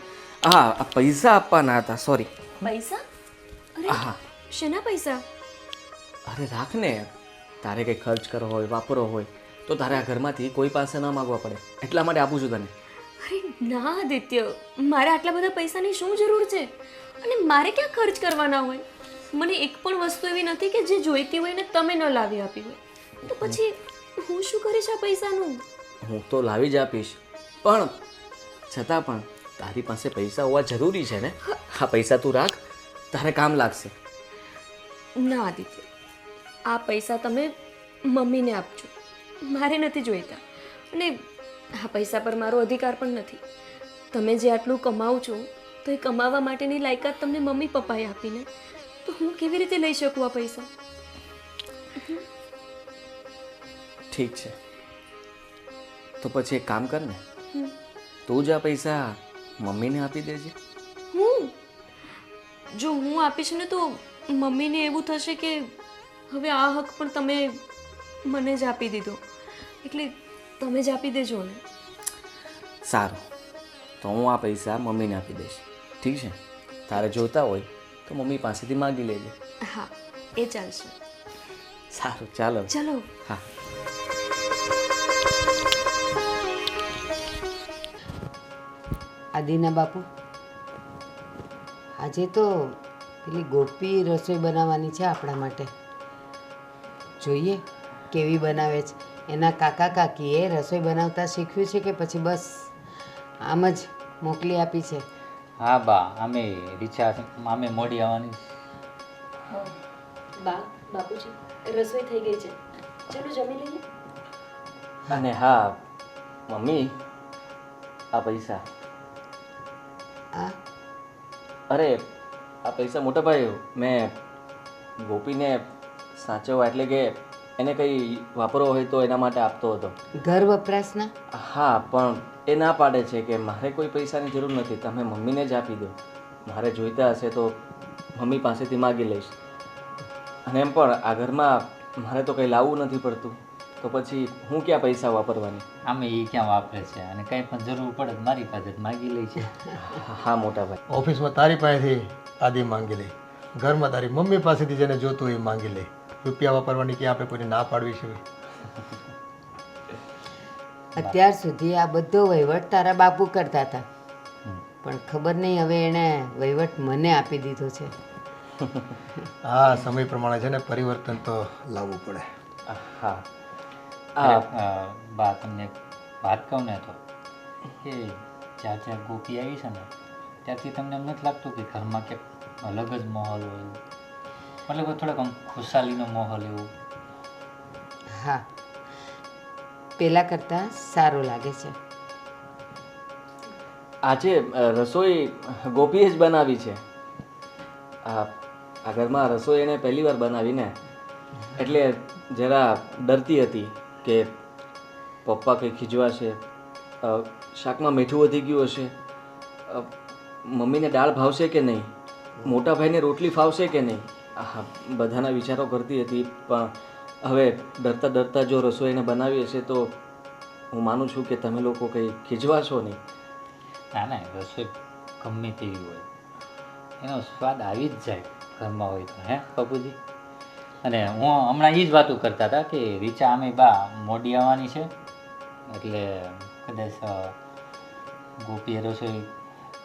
હા, આ પૈસા આપવાના હતા. સોરી. પૈસા? અરે હા, શેના પૈસા? અરે રાખ ને, તારે કંઈ ખર્ચ કરવો હોય, વાપરવો હોય તો તારે આ ઘરમાંથી કોઈ પાસે ના માગવા પડે, એટલા માટે આપું છું તને. અરે ના આદિત્ય, મારે આટલા બધા પૈસાની શું જરૂર છે? અને મારે ક્યાં ખર્ચ કરવાના હોય? મને એક પણ વસ્તુ એવી નથી કે જે જોઈતી હોય ને તમે ન લાવી આપી હોય. તો પછી હું શું કરીશ આ પૈસાનું? હું તો લાવી જ આપીશ, પણ છતાં પણ તારી પાસે પૈસા હોવા જરૂરી છે ને. આ પૈસા તું રાખ, તારે કામ લાગશે. ના આદિત્ય, આ પૈસા તમે મમ્મીને આપજો, મારે નથી જોઈતા. અને આ પૈસા પર મારો અધિકાર પણ નથી. તમે જે આટલું કમાવ છો તો એ કમાવા માટેની લાયકાત તમને મમ્મી પપ્પાએ આપીને, તો હું કેવી રીતે લઈ શકું આ પૈસા? ઠીક છે, તો પછી એક કામ કર ને, તું જ આ પૈસા મમ્મીને આપી દેજે. જો હું આપીશ ને તો મમ્મીને એવું થશે કે હવે આ હક પણ તમે મને જ આપી દીધો, એટલે તમે જ આપી દેજો ને. સારું, તો હું આ પૈસા મમ્મીને આપી દઈશ. ઠીક છે, તારે જોતા હોય તો મમ્મી પાસેથી માગી લેજે. હા, એ ચાલશે. સારું, ચાલો. ચલો. હા. આદિના બાપુ, આજે તો પેલી ગોપી રસોઈ બનાવવાની છે આપણા માટે. જોઈએ કેવી બનાવે છે. એના કાકા કાકીએ રસોઈ બનાવતા શીખ્યું છે કે પછી બસ આમ જ મોકલી આપી છે? હા બા, અમે રીછા અમે મોડી આવવાની. બા, બાપુજી, રસોઈ થઈ ગઈ છે, ચલો જમી લઈએ. અને હા મમ્મી, આ પૈસા. આ અરે આ પૈસા મોટા ભાઈ મેં ગોપીને સાચવવા, એટલે કે એને કંઈ વાપરવો હોય તો એના માટે આપતો હતો. ઘર વપરાશના? હા, પણ એ ના પાડે છે કે મારે કોઈ પૈસાની જરૂર નથી, તમે મમ્મીને જ આપી દો. મારે જોઈતા હશે તો મમ્મી પાસેથી માગી લઈશ. અને એમ પણ આ ઘરમાં મારે તો કંઈ લાવવું નથી પડતું, તો પછી હું ક્યાં પૈસા વાપરવાની? અમે એ ક્યાં વાપરે છે, અને કંઈ પણ જરૂર પડે તો મારી પાસે જ માગી લે છે. હા મોટા ભાઈ. ઓફિસમાં તારી પાસેથી આદિ માંગી લે, ઘરમાં તારી મમ્મી પાસેથી જેને જોતું હોય એ માંગી લે. રૂપિયા વાપરવાની ક્યાં આપણે કોઈને ના પાડવી છે? અત્યાર સુધી આ બધો વહીવટ તારા બાપુ કરતા હતા, પણ ખબર નહીં હવે એણે વહીવટ મને આપી દીધો છે. હા, સમય પ્રમાણે છે ને પરિવર્તન તો લાવવું પડે. હા. બા તમને એક વાત કહું ને તો કે જ્યાં ગોપી આવી છે ને ત્યારથી તમને એમ નથી લાગતું કે ઘરમાં કે અલગ જ માહોલ હોય, મતલબ થોડોક આમ ખુશાલીનો માહોલ એવું? હા, પહેલાં કરતાં સારું લાગે છે. આજે રસોઈ ગોપીએ જ બનાવી છે. આ ઘરમાં રસોઈ એણે પહેલી વાર બનાવી ને, એટલે જરા ડરતી હતી કે પપ્પા કંઈ ખીજવાશે, શાકમાં મીઠું વધી ગયું હશે, મમ્મીને દાળ ભાવશે કે નહીં, મોટા ભાઈને રોટલી ફાવશે કે નહીં, બધાના વિચારો કરતી હતી, પણ હવે ડરતા ડરતા જો રસોઈને બનાવી હશે તો હું માનું છું કે તમે લોકો કંઈ ખીજવાશો નહીં. ના ના, રસોઈ ગમે તેવી હોય એનો સ્વાદ આવી જ જાય ઘરમાં હોય તો, હે બાપુજી? અને હું હમણાં એ જ વાતો કરતા હતા કે રીચા અમે બા મોડી આવવાની છે, એટલે કદાચ ગોપીએ રસોઈ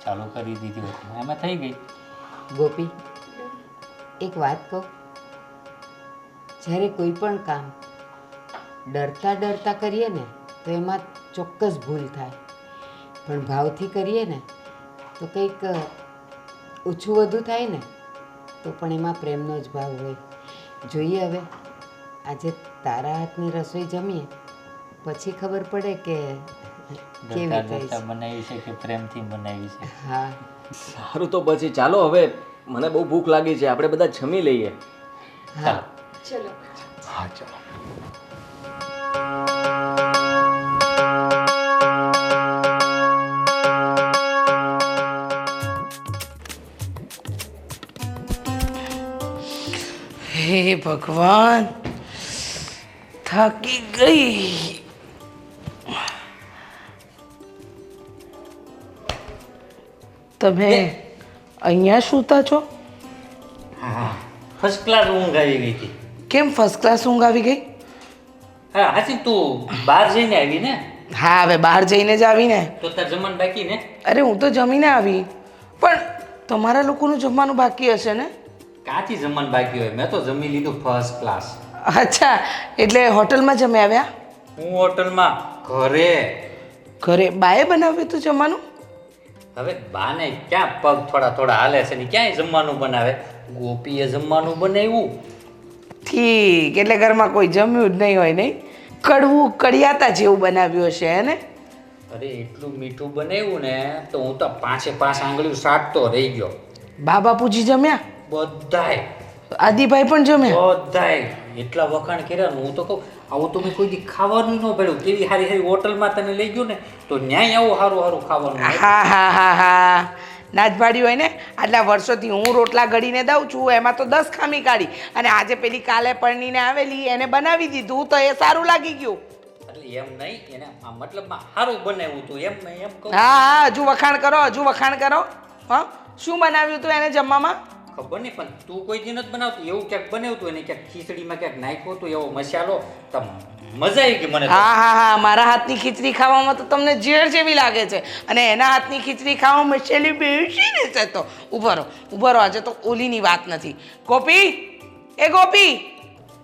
ચાલુ કરી દીધી હતી, એમાં થઈ ગઈ. ગોપી, એક વાત કહું, જ્યારે કોઈ પણ કામ ડરતા ડરતા કરીએ ને તો એમાં ચોક્કસ ભૂલ થાય, પણ ભાવથી કરીએ ને તો કંઈક ઓછું વધુ થાય ને તો પણ એમાં પ્રેમનો જ ભાવ હોય. જોઈએ હવે આજે તારા હાથની રસોઈ જમીએ પછી ખબર પડે કે કેવી ડરતા થઈ ડરતા છે. બનાવી છે કે પ્રેમથી બનાવી છે? હા, સારું, તો પછી ચાલો, હવે મને બહુ ભૂખ લાગી છે, આપણે બધા જમી લઈએ. હા. ચલો. હા ચાલો. હે ભગવાન, થાકી ગઈ. તમે અહીંયા સૂતા છો? હા, ફર્સ્ટ ક્લાસ ઊંઘ આવી ગઈ હતી. કેમ ફર્સ્ટ ક્લાસ ઊંઘ આવી ગઈ? હા હાચી, તું બહાર જઈને આવી ને? હા, હવે બહાર જઈને જ આવીને. તો તાર જમવાનું બાકી ને? અરે હું તો જમીને આવી, પણ તમારા લોકોનું જમવાનું બાકી હશે ને? કાંથી જમવાનું બાકી હોય? મેં તો જમી લીધું ફર્સ્ટ ક્લાસ. અચ્છા, એટલે હોટલમાં જમી આવ્યા? હું હોટલમાં ઘરે. ઘરે બાએ બનાવ્યું હતું જમવાનું? હવે બાને ક્યાં પગ થોડા થોડા હાલે છે ને ક્યાંય જમવાનું બનાવે? ગોપીએ જમવાનું બનાવ્યું. ઠીક, એટલે ઘરમાં કોઈ જમ્યું જ નહીં હોય નહીં? કડવું કડિયાતા જેવું બનાવ્યું હશે હે ને? અરે એટલું મીઠું બનાવ્યું ને તો હું તો 5 આંગળીઓ સાટતો રહી ગયો. બા બાપુજી જમ્યા? બધાય આદિભાઈ પણ જમ્યા? બધાય એટલા વખાણ કર્યા ને હું તો કહું આવું તો મેં કોઈ દી ખાવાનું ન પડ્યું. તેવી હારી હારી હોટલમાં તને લઈ ગયું ને તો ન્યાય આવું સારું સારું ખાવાનું મળે. હા હા હા હા, નાચ પાડ્યું હોય ને. આટલા વર્ષોથી હું રોટલા ઘડીને દઉં છું, એમાં તો 10 ખામી કાઢી, અને આજે પેલી કાલે પરણીને આવેલી એને બનાવી દીધું તો એ સારું લાગી ગયું. એટલે એમ નહીં, એને આ મતલબમાં સારું બનાવ્યું તું એમ મેં એમ કહું. હા હા, હજુ વખાણ કરો, હજુ વખાણ કરો. હા, શું બનાવ્યું હતું એને જમવામાં? ખબર નહીં, પણ તું કોઈ દી નથી બનાવતું એવું ક્યાંક બનાવ્યું હતું એને, ક્યાંક ખીચડીમાં ક્યાંક નાખ્યો હતો એવો મસાલો. તો મજા આવી ગઈ મને તો. હા હા હા, મારા હાથની ખીચડી ખાવામાં તો તમને ઝેર જેવી લાગે છે, અને એના હાથની ખીચડી ખાવામાં મસાલી બેસી ને છે. તો ઉભો રહો, આજે તો ઓલીની વાત નથી. ગોપી, એ ગોપી!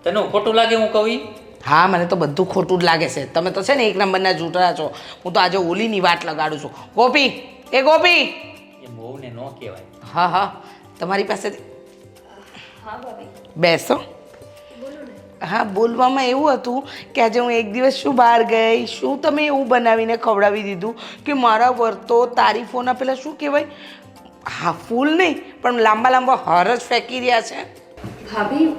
તને ખોટું લાગે હું કહું ઈ? હા, મને તો બધું ખોટું જ લાગે છે. તમે તો છે ને એક નંબરના જૂઠરા છો. હું તો આજે ઓલીની વાત લગાડું છું. ગોપી, એ ગોપી! એ બહુને ન કહેવાય. હા હા, તમારી પાસે હા ભાભી, બેસો. બોલો ને. હા, બોલવામાં એવું હતું કે આજે હું એક દિવસ શું બહાર ગઈ, શું તમે એવું બનાવીને ખવડાવી દીધું કે મારા વર્તો તારીફોના પેલા શું કહેવાય, હા ફૂલ નહીં પણ લાંબા લાંબા હાર જ ફેંકી રહ્યા છે. ભાભી,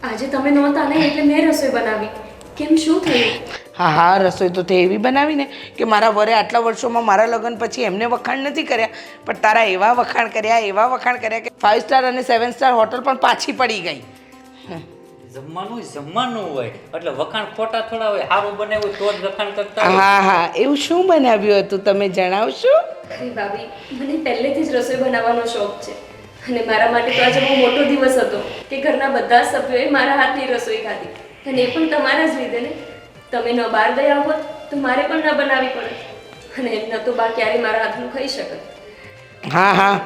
આજે તમે નહોતા ને એટલે મેં રસોઈ બનાવી. કેમ, શું થયું? હા હા, રસોઈ તો તે એવી બનાવી ને કે મારા વરે આટલા વર્ષોમાં મારા લગ્ન પછી એમને વખાણ નથી કર્યા, પણ તારા એવા વખાણ કર્યા કે 5 સ્ટાર અને 7 સ્ટાર હોટલ પણ પાછી પડી ગઈ. જમવાનું હોય એટલે વખાણ ખોટા થોડા હોય. સારું બનાવ્યું તો જ વખાણ કરતા હોય. હા હા, એવું શું બનાવ્યું હતું તમે જણાવશો? અરે ભાભી, મને પહેલેથી જ રસોઈ બનાવવાનો શોખ છે, અને મારા માટે તો આજે બહુ મોટો દિવસ હતો કે ઘરના બધા સભ્યોએ મારા હાથની રસોઈ ખાધી, અને એ પણ તમારા જ લીધે ને. તમે ન બહાર ગયા હોત તો મારે પણ ન બનાવવી પડે, અને ન તો બા ક્યારે મારા હાથનું ખાઈ શકત. હા હા,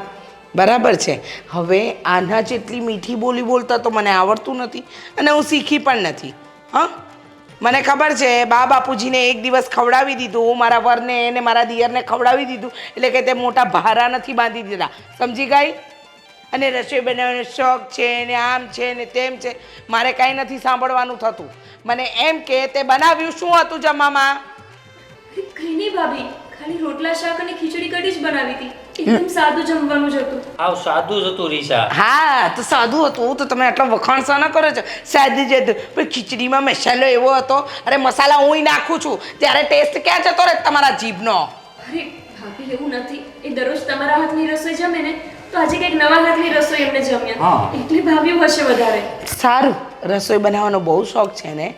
બરાબર છે. હવે આના જેટલી મીઠી બોલી બોલતા તો મને આવડતું નથી, અને હું શીખી પણ નથી. હા, મને ખબર છે બા બાપુજીને એક દિવસ ખવડાવી દીધું, મારા વરને અને મારા દિયરને ખવડાવી દીધું એટલે કે તે મોટા ભારા નથી બાંધી દીધા, સમજી ગઈ? અને રસોઈ બનાવવાનો શોખ છે ને આમ છે ને તેમ છે, મારે કાંઈ નથી સાંભળવાનું થતું. મને એમ કે તે બનાવ્યું શું હતું જમવામાં? કંઈ નહીં ભાભી, ખાલી રોટલા શાક અને ખીચડી કઢી જ બનાવી હતી. એકદમ સાદું જમવાનું જ હતું. આવ સાદું જ હતું રીસા. હા, તો સાદું હતું તો તમે આટલા વખાણ શા ના કરો છો? સાદું જ હતું, પણ ખીચડીમાં મસાલો એવો હતો. અરે મસાલા હું નાખું છું ત્યારે ટેસ્ટ ક્યાં જતો રહે તમારા જીભનો? અરે ભાભી, એવું નથી. એ દરરોજ તમારા હાથની રસોઈ જમે ને તો આજે કંઈક નવા હાથની રસોઈ એમને જમ્યા હા. એટલે ભાવ્યું હશે વધારે. સારું, રસોઈ બનાવવાનો બહુ શોખ છે ને,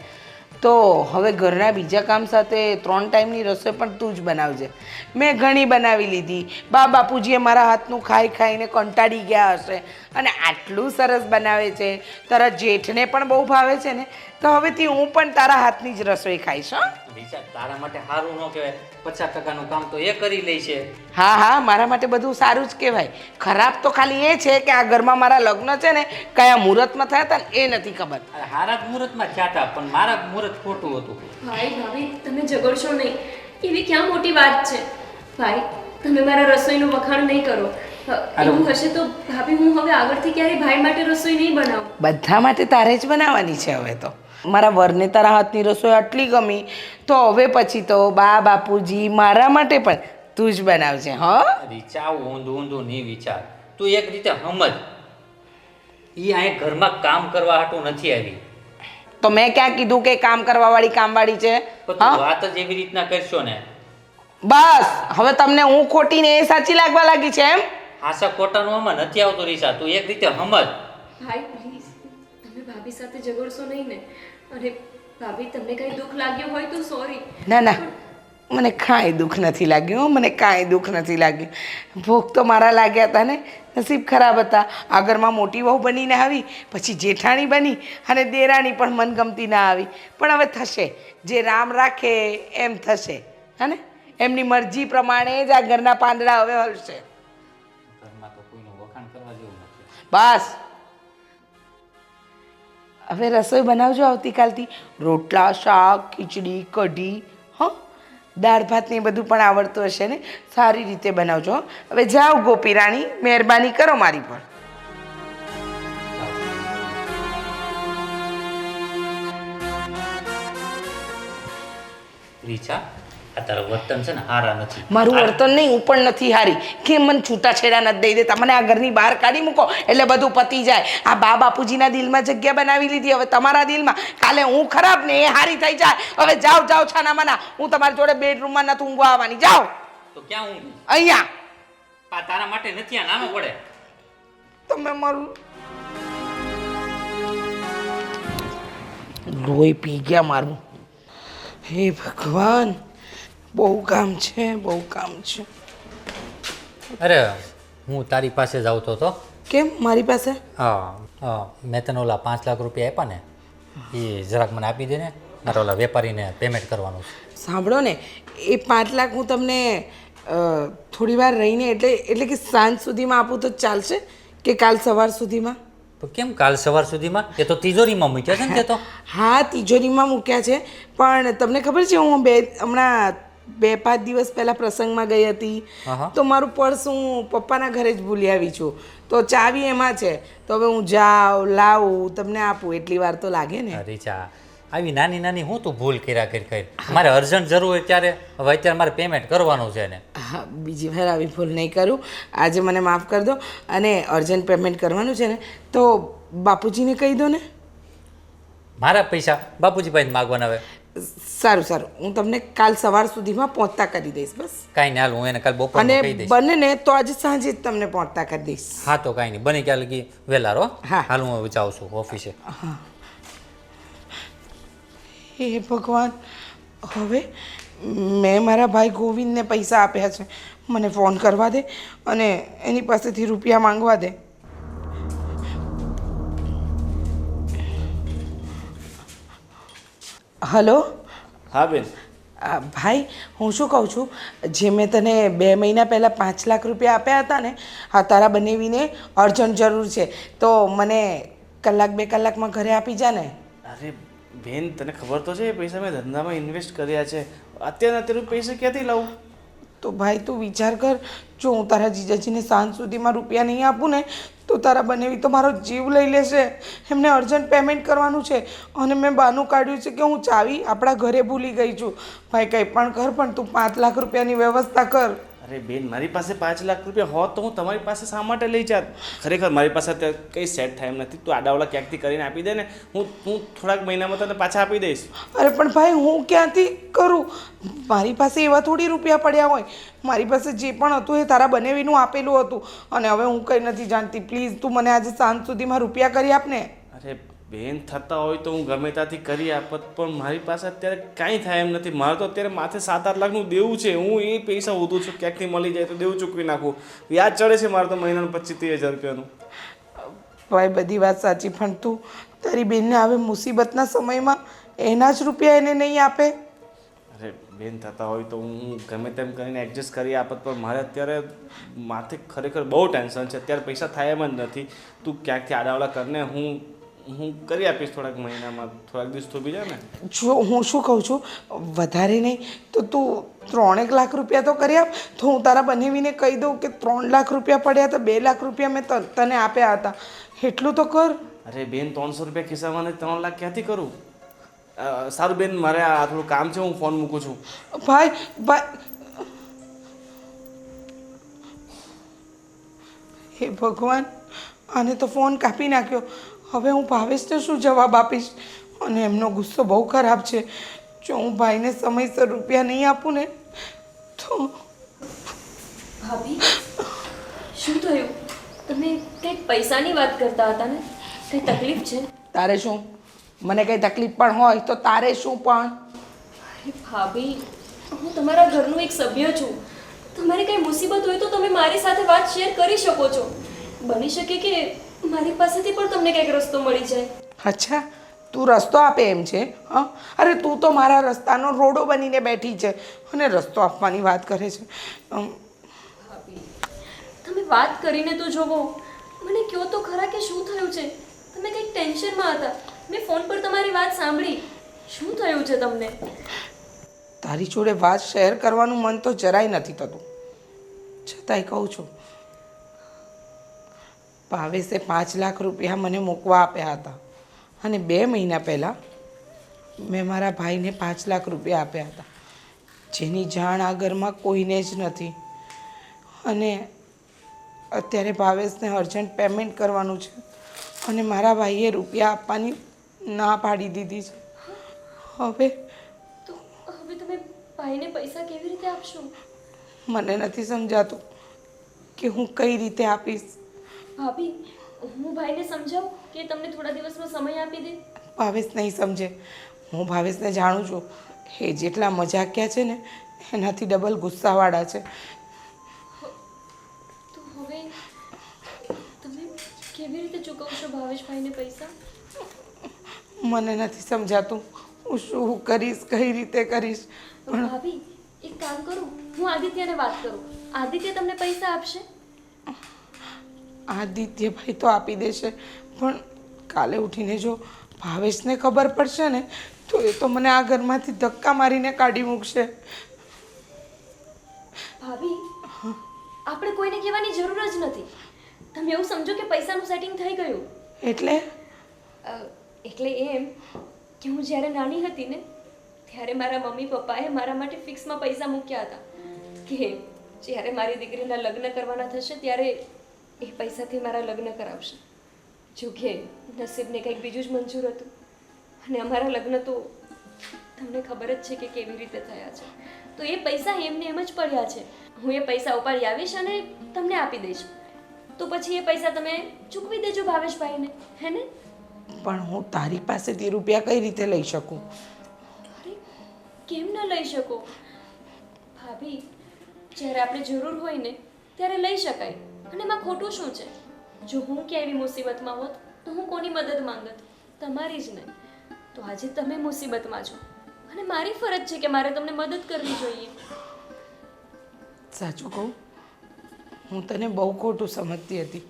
તો હવે ઘરના બીજા કામ સાથે 3 ટાઈમની રસોઈ પણ તું જ બનાવજે. મેં ઘણી બનાવી લીધી, બાપુજીએ મારા હાથનું ખાઈ ખાઈને કંટાળી ગયા હશે અને આટલું સરસ બનાવે છે. તારા જેઠને પણ બહુ ભાવે છે ને, તો હવેથી હું પણ તારા હાથની જ રસોઈ ખાઈશ. હા રીચા, તારા માટે સારું ન કહેવાય, 50%નું કામ તો એ કરી લે છે. હા હા, મારા માટે બધું સારું જ કહેવાય. ખરાબ તો ખાલી એ છે કે આ ઘરમાં મારા લગ્ન છે ને કયા મુહૂર્તમાં થયા હતા ને એ નથી ખબર. અરે હારા જ મુહૂર્તમાં થયા હતા, પણ મારા મુહૂર્ત ખોટું હતું. ભાઈ ભાભી તમે ઝઘડશો નહીં, એવી ક્યાં મોટી વાત છે. ભાઈ તમે મારા રસોઈનું વખાણ નહીં કરો. એવું હશે તો ભાભી હું હવે આગળથી ક્યારેય ભાઈ માટે રસોઈ નહીં બનાવું. બધા માટે તારે જ બનાવવાની છે હવે તો. મારા વરને તારા હાથની રસોઈ આટલી ગમી, તો હવે પછી તો બાપુજી મારા માટે પણ તું જ બનાવજે. હા રીચા, ઊંધું ઊંધું નહીં વિચાર. તું એક રીતે સમજ, એ અહીં ઘરમાં કામ કરવા હાટું નથી આવી. તો મેં ક્યાં કીધું કે કામ કરવાવાળી કામવાળી છે? તો તું વાત જ એવી રીતના કરશો ને. બસ હવે તમને હું ખોટી ને એ સાચી લાગવા લાગી છે એમ? આશા ખોટાનું આમાં નથી આવતું રીચા, તું એક રીતે સમજ. ભાઈ પ્લીઝ તમે ભાભી સાથે ઝઘડશો નહીં ને. અને ભાભી તમને કંઈ દુઃખ લાગ્યું હોય તો સોરી. ના ના, મને કાંઈ દુઃખ નથી લાગ્યું હો, મને કાંઈ દુઃખ નથી લાગ્યું. ભૂખ તો મારા લાગ્યા હતા ને, નસીબ ખરાબ હતા. આ ઘરમાં મોટી વહુ બનીને આવી, પછી જેઠાણી બની અને દેરાણી પણ મનગમતી ના આવી. પણ હવે થશે, જે રામ રાખે એમ થશે. હે ને, એમની મરજી પ્રમાણે જ આ ઘરના પાંદડા હવે હલશે. ઘરમાં તો કોઈનું વખાણ કરવા જેવું નથી. બસ હવે રસોઈ બનાવજો આવતીકાલથી. રોટલા, શાક, ખીચડી, કઢી, હં, દાળ ભાત ને એ બધું પણ આવડતું હશે ને, સારી રીતે બનાવજો. હં? હવે જાઓ ગોપી રાણી, મહેરબાની કરો મારી પર. રીચા, આ તારા વર્તન છે ને હારા નથી. મારું વર્તન નહીં, હું પણ નથી હારી. કેમ મને છૂટાછેડા નથી દઈ દેતા? મને આ ઘરની બહાર કાઢી મૂકો એટલે બધું પતી જાય. આ બાપુજીના દિલમાં જગ્યા બનાવી લીધી, હવે તમારા દિલમાં. કાલે હું ખરાબ ને એ હારી થઈ જાય. હવે જાઓ જાઓ છાના માના, હું તમારી જોડે બેડરૂમમાં નથી ઊંઘવા આવવાની. જાઓ તો ક્યાં હું અહીંયા. તારા માટે નથી, આ નાનો પડે. તમે મારું લોહી પી ગયા મારું. હે ભગવાન, બહુ કામ છે, બહુ કામ છે. અરે હું તારી પાસે જ આવતો હતો. કેમ મારી પાસે? હા, મેં તને ઓલા 5 લાખ રૂપિયા આપ્યા ને, એ જરાક મને આપી દે ને, મારે ઓલા વેપારીને પેમેન્ટ કરવાનું છે. સાંભળો ને, એ 5 લાખ હું તમને થોડી વાર રહીને એટલે કે સાંજ સુધીમાં આપું તો ચાલશે કે કાલ સવાર સુધીમાં? તો કેમ કાલ સવાર સુધીમાં? એ તો તિજોરીમાં મૂક્યા છે ને તે તો. હા, તિજોરીમાં મૂક્યા છે, પણ તમને ખબર છે હું હમણાં 2-5 દિવસ પહેલાં પ્રસંગમાં ગઈ હતી, તો મારું પર્સ હું પપ્પાના ઘરે જ ભૂલી આવી છું. તો ચાવી એમાં છે, તો હવે હું જાઉં લાવું તમને આપું એટલી વાર તો લાગે ને. રીચા, આવી નાની નાની હું તું ભૂલ કર્યા કરી. મારે અર્જન્ટ જરૂર હોય ત્યારે, હવે અત્યારે મારે પેમેન્ટ કરવાનું છે ને. હા, બીજી વાર આવી ભૂલ નહીં કરું. આજે મને માફ કરી દો. અને અર્જન્ટ પેમેન્ટ કરવાનું છે ને, તો બાપુજીને કહી દો ને. મારા પૈસા બાપુજી પાસે માગવાના આવે. સારું સારું, હું તમને કાલ સવાર સુધીમાં પહોંચતા કરી દઈશ. બસ કાંઈ નહીં, હાલ હું એને કાલ બપોર અને કહી દઈશ. બને ને તો આજે સાંજે જ તમને પહોંચતા કરી દઈશ. હા તો કાંઈ નહીં, બની ક્યાં લગી વહેલા રહો. હા. હાલ હું જાઉં છું ઓફિસે. હે ભગવાન, હવે મેં મારા ભાઈ ગોવિંદને પૈસા આપ્યા છે, મને ફોન કરવા દે અને એની પાસેથી રૂપિયા માંગવા દે. હલો. હા બેન. ભાઈ, હું શું કહું છું, જે મેં તને 2 મહિના પહેલાં 5 લાખ રૂપિયા આપ્યા હતા ને, હા તારા બનેવીને અર્જન્ટ જરૂર છે, તો મને 1-2 કલાકમાં ઘરે આપી જા ને. અરે બેન, તને ખબર તો છે એ પૈસા મેં ધંધામાં ઇન્વેસ્ટ કર્યા છે. અત્યારે પૈસા ક્યાંથી લાવું? તો ભાઈ તું વિચાર કર, જો હું તારા જીજાજીને સાંજ સુધીમાં રૂપિયા નહીં આપું ને, તો તારા બનેવી તો મારો જીવ લઈ લેશે. એમને અર્જન્ટ પેમેન્ટ કરવાનું છે અને મેં બહાનું કાઢ્યું છે કે હું ચાવી આપણા ઘરે ભૂલી ગઈ છું. ભાઈ કંઈ પણ કર, પણ તું 5 લાખ રૂપિયાની વ્યવસ્થા કર. અરે બેન, મારી પાસે 5 લાખ રૂપિયા હોત તો હું તમારી પાસે શા માટે લઈ જાત? ખરેખર મારી પાસે અત્યારે કંઈ સેટ થાય એમ નથી. તું આડાવડા ક્યાંકથી કરીને આપી દે ને, હું થોડાક મહિનામાં તને પાછા આપી દઈશ. અરે પણ ભાઈ હું ક્યાંથી કરું? મારી પાસે એવા થોડી રૂપિયા પડ્યા હોય. મારી પાસે જે પણ હતું એ તારા બનેવીનું આપેલું હતું અને હવે હું કંઈ નથી જાણતી. પ્લીઝ તું મને આજે સાંજ સુધીમાં રૂપિયા કરી આપ ને. અરે બેન, થતા હોય તો હું ગમે ત્યાંથી કરી આપત, પણ મારી પાસે અત્યારે કાંઈ થાય એમ નથી. મારે તો અત્યારે માથે 7-8 લાખનું દેવું છે. હું એ પૈસા ઉધું છું, ક્યાંકથી મળી જાય તો દેવું ચૂકવી નાખું. વ્યાજ ચડે છે મારે તો મહિનાનું 25-30 હજાર રૂપિયાનું. ભાઈ બધી વાત સાચી, પણ તું તારી બેનને હવે મુસીબતના સમયમાં એના જ રૂપિયા એને નહીં આપે? અરે બેન, થતા હોય તો હું ગમે તેમ કરીને એડજસ્ટ કરી આપત, પણ મારે અત્યારે માથે ખરેખર બહુ ટેન્શન છે. અત્યારે પૈસા થાય એમ જ નથી. તું ક્યાંકથી આડાવડા કરીને હું કરી આપીશ થોડાક મહિનામાં. થોડાક દિવસ થોભી જાય ને. જો હું શું કહું છું, વધારે નહીં તો તું 3 લાખ રૂપિયા તો કરી આપ. તો હું તારા બનેવીને કહી દઉં કે 3 લાખ રૂપિયા પડ્યા તો 2 લાખ રૂપિયા મેં તને આપ્યા હતા. એટલું તો કર. અરે બેન, 300 રૂપિયા ખિસ્સામાં ને 3 લાખ ક્યાંથી કરું? સારું બેન, મારે આ થોડું કામ છે, હું ફોન મૂકું છું. ભાઈ હે ભગવાન, આને તો ફોન કાપી નાખ્યો. હવે હું ભાવેશને શું જવાબ આપીશ? અને એમનો ગુસ્સો બહુ ખરાબ છે. જો હું ભાઈને સમયસર રૂપિયા નહીં આપું ને તો. ભાભી, શું થયું? તમે કંઈક પૈસાની વાત કરતા હતા ને? કંઈ તકલીફ છે? તારે શું? મને કંઈ તકલીફ પણ હોય તો તારે શું પણ? અરે ભાભી, હું તમારા ઘરનું એક સભ્ય છું. તમારી કંઈ મુસીબત હોય તો તમે મારી સાથે વાત શેર કરી શકો છો. બની શકે કે મારી પાસેથી પણ તમને કંઈક રસ્તો મળી જાય. અચ્છા, તું રસ્તો આપે એમ છે? હા, અરે તું તો મારા રસ્તાનો રોડો બનીને બેઠી છે અને રસ્તો આપવાની વાત કરે છે. ભાભી, તમે વાત કરીને તો જોવો. મને કહો તો ખરા કે શું થયું છે? તમે કંઈક ટેન્શનમાં હતા. મેં ફોન પર તમારી વાત સાંભળી. શું થયું છે તમને? તારી જોડે વાત શેર કરવાનું મન તો જરાય નથી થતું, છતાંય કહું છું. ભાવેશે 5 લાખ રૂપિયા મને મૂકવા આપ્યા હતા અને 2 મહિના પહેલાં મેં મારા ભાઈને 5 લાખ રૂપિયા આપ્યા હતા, જેની જાણ આ ઘરમાં કોઈને જ નથી. અને અત્યારે ભાવેશને અર્જન્ટ પેમેન્ટ કરવાનું છે અને મારા ભાઈએ રૂપિયા આપવાની ના પાડી દીધી છે. હવે તમે ભાઈને પૈસા કેવી રીતે આપશો? મને નથી સમજાતું કે હું કઈ રીતે આપીશ. ભાભી, હું ભાઈને સમજાવું કે તમને થોડા દિવસનો સમય આપી દે? ભાવેશ નહીં સમજે. હું ભાવેશને જાણું છું. એ જેટલા મજાકિયા છે ને એનાથી ડબલ ગુસ્સાવાળા છે. તો હવે તમે કેવી રીતે ચૂકવશો ભાવેશભાઈને પૈસા? મને નથી સમજાતું હું શું કરીશ, કઈ રીતે કરીશ. ભાભી, એક કામ કરું, હું આદિત્યને વાત કરું. આદિત્ય તમને પૈસા આપશે? આદિત્યભાઈ તો આપી દેશે, પણ કાલે ઉઠીને જો ભાવેશને ખબર પડશે ને તો એ તો મને આ ઘરમાંથી ધક્કા મારીને કાઢી મૂકશે. ભાભી, આપણે કોઈને કહેવાની જરૂર જ નથી. તમે એવું સમજો કે પૈસાનું સેટિંગ થઈ ગયું. એટલે એમ કે હું જ્યારે નાની હતી ને ત્યારે મારા મમ્મી પપ્પાએ મારા માટે ફિક્સમાં પૈસા મૂક્યા હતા કે જ્યારે મારી દીકરીના લગ્ન કરવાના થશે ત્યારે એ પૈસાથી મારા લગ્ન કરાવશે. જોકે નસીબને કંઈક બીજું જ મંજૂર હતું અને અમારા લગ્ન તો તમને ખબર જ છે કે કેવી રીતે થયા છે. તો એ પૈસા એમને એમ જ પડ્યા છે. હું એ પૈસા ઉપાડી આવીશ અને તમને આપી દઈશ. તો પછી એ પૈસા તમે ચૂકવી દેજો ભાવેશભાઈને, હે ને? પણ હું તારી પાસેથી રૂપિયા કઈ રીતે લઈ શકું? અરે કેમ ન લઈ શકો ભાભી? જ્યારે આપણે જરૂર હોય ને ત્યારે લઈ શકાય અને એમાં ખોટું શું છે? જો હું ક્યાંય એવી મુસીબતમાં હોત તો હું કોની મદદ માંગત? તમારી જ નહીં. તો આજે તમે મુસીબતમાં છો અને મારી ફરજ છે કે મારે તમને મદદ કરવી જોઈએ. સાચું કહું, હું તને બહુ ખોટું સમજતી હતી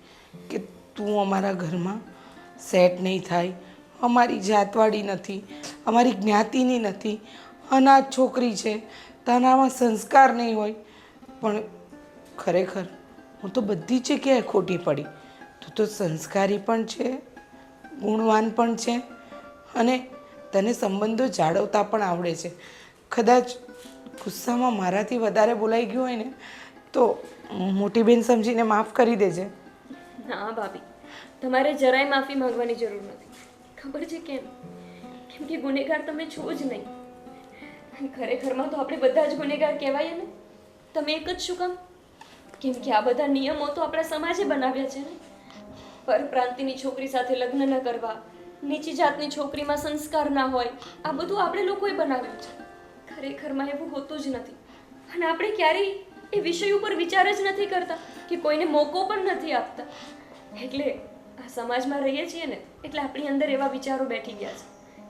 કે તું અમારા ઘરમાં સેટ નહીં થાય, અમારી જાતવાળી નથી, અમારી જ્ઞાતિની નથી, અનાથ છોકરી છે, તારામાં સંસ્કાર નહીં હોય. પણ ખરેખર હું તો બધી જ જગ્યાએ ખોટી પડી. તું તો સંસ્કારી પણ છે, ગુણવાન પણ છે અને તને સંબંધો જાળવતા પણ આવડે છે. કદાચ ગુસ્સામાં મારાથી વધારે બોલાઈ ગયું હોય ને તો મોટી બેન સમજીને માફ કરી દેજે. ના ભાભી, તમારે જરાય માફી માંગવાની જરૂર નથી. ખબર છે કેમ? કેમ કે ગુનેગાર તમે છો જ નહીં. અને ખરેખરમાં તો આપણે બધા જ ગુનેગાર કહેવાય ને. તમે એક જ શું કામ? કેમ કે આ બધા નિયમો તો આપણા સમાજે બનાવ્યા છે ને. પરપ્રાંતિની છોકરી સાથે લગ્ન ન કરવા, નીચી જાતની છોકરીમાં સંસ્કાર ના હોય, આ બધું આપણે લોકોએ બનાવ્યું છે. ખરેખરમાં એવું હોતું જ નથી. અને આપણે ક્યારેય એ વિષય ઉપર વિચાર જ નથી કરતા કે કોઈને મોકો પણ નથી આપતા. એટલે આ સમાજમાં રહીએ છીએ ને એટલે આપણી અંદર એવા વિચારો બેઠી ગયા છે.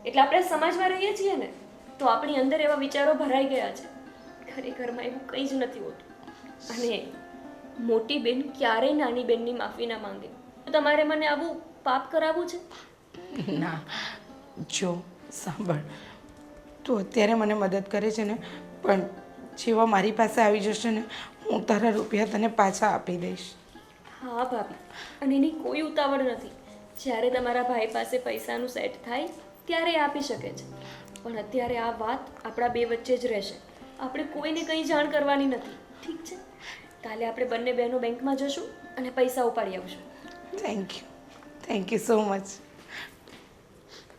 એટલે આપણે સમાજમાં રહીએ છીએ ને તો આપણી અંદર એવા વિચારો ભરાઈ ગયા છે. ખરેખરમાં એવું કંઈ જ નથી હોતું. અને મોટી બેન ક્યારેય નાની બેનની માફી ના માંગે. તમારે મને આવું પાપ કરાવવું છે? ના, જો સાંભળ, તું અત્યારે મને મદદ કરે છે ને, પણ જેવા મારી પાસે આવી જશે ને હું તારા રૂપિયા તને પાછા આપી દઈશ. હા ભાભી, અને એની કોઈ ઉતાવળ નથી. જ્યારે તમારા ભાઈ પાસે પૈસાનું સેટ થાય ત્યારે આપી શકે છે. પણ અત્યારે આ વાત આપણા બે વચ્ચે જ રહેશે. આપણે કોઈને કંઈ જાણ કરવાની નથી. ઠીક છે? કાલે આપણે બંને બહેનો બેંકમાં જશું અને પૈસા ઉપાડી આવશું. Thank you so much.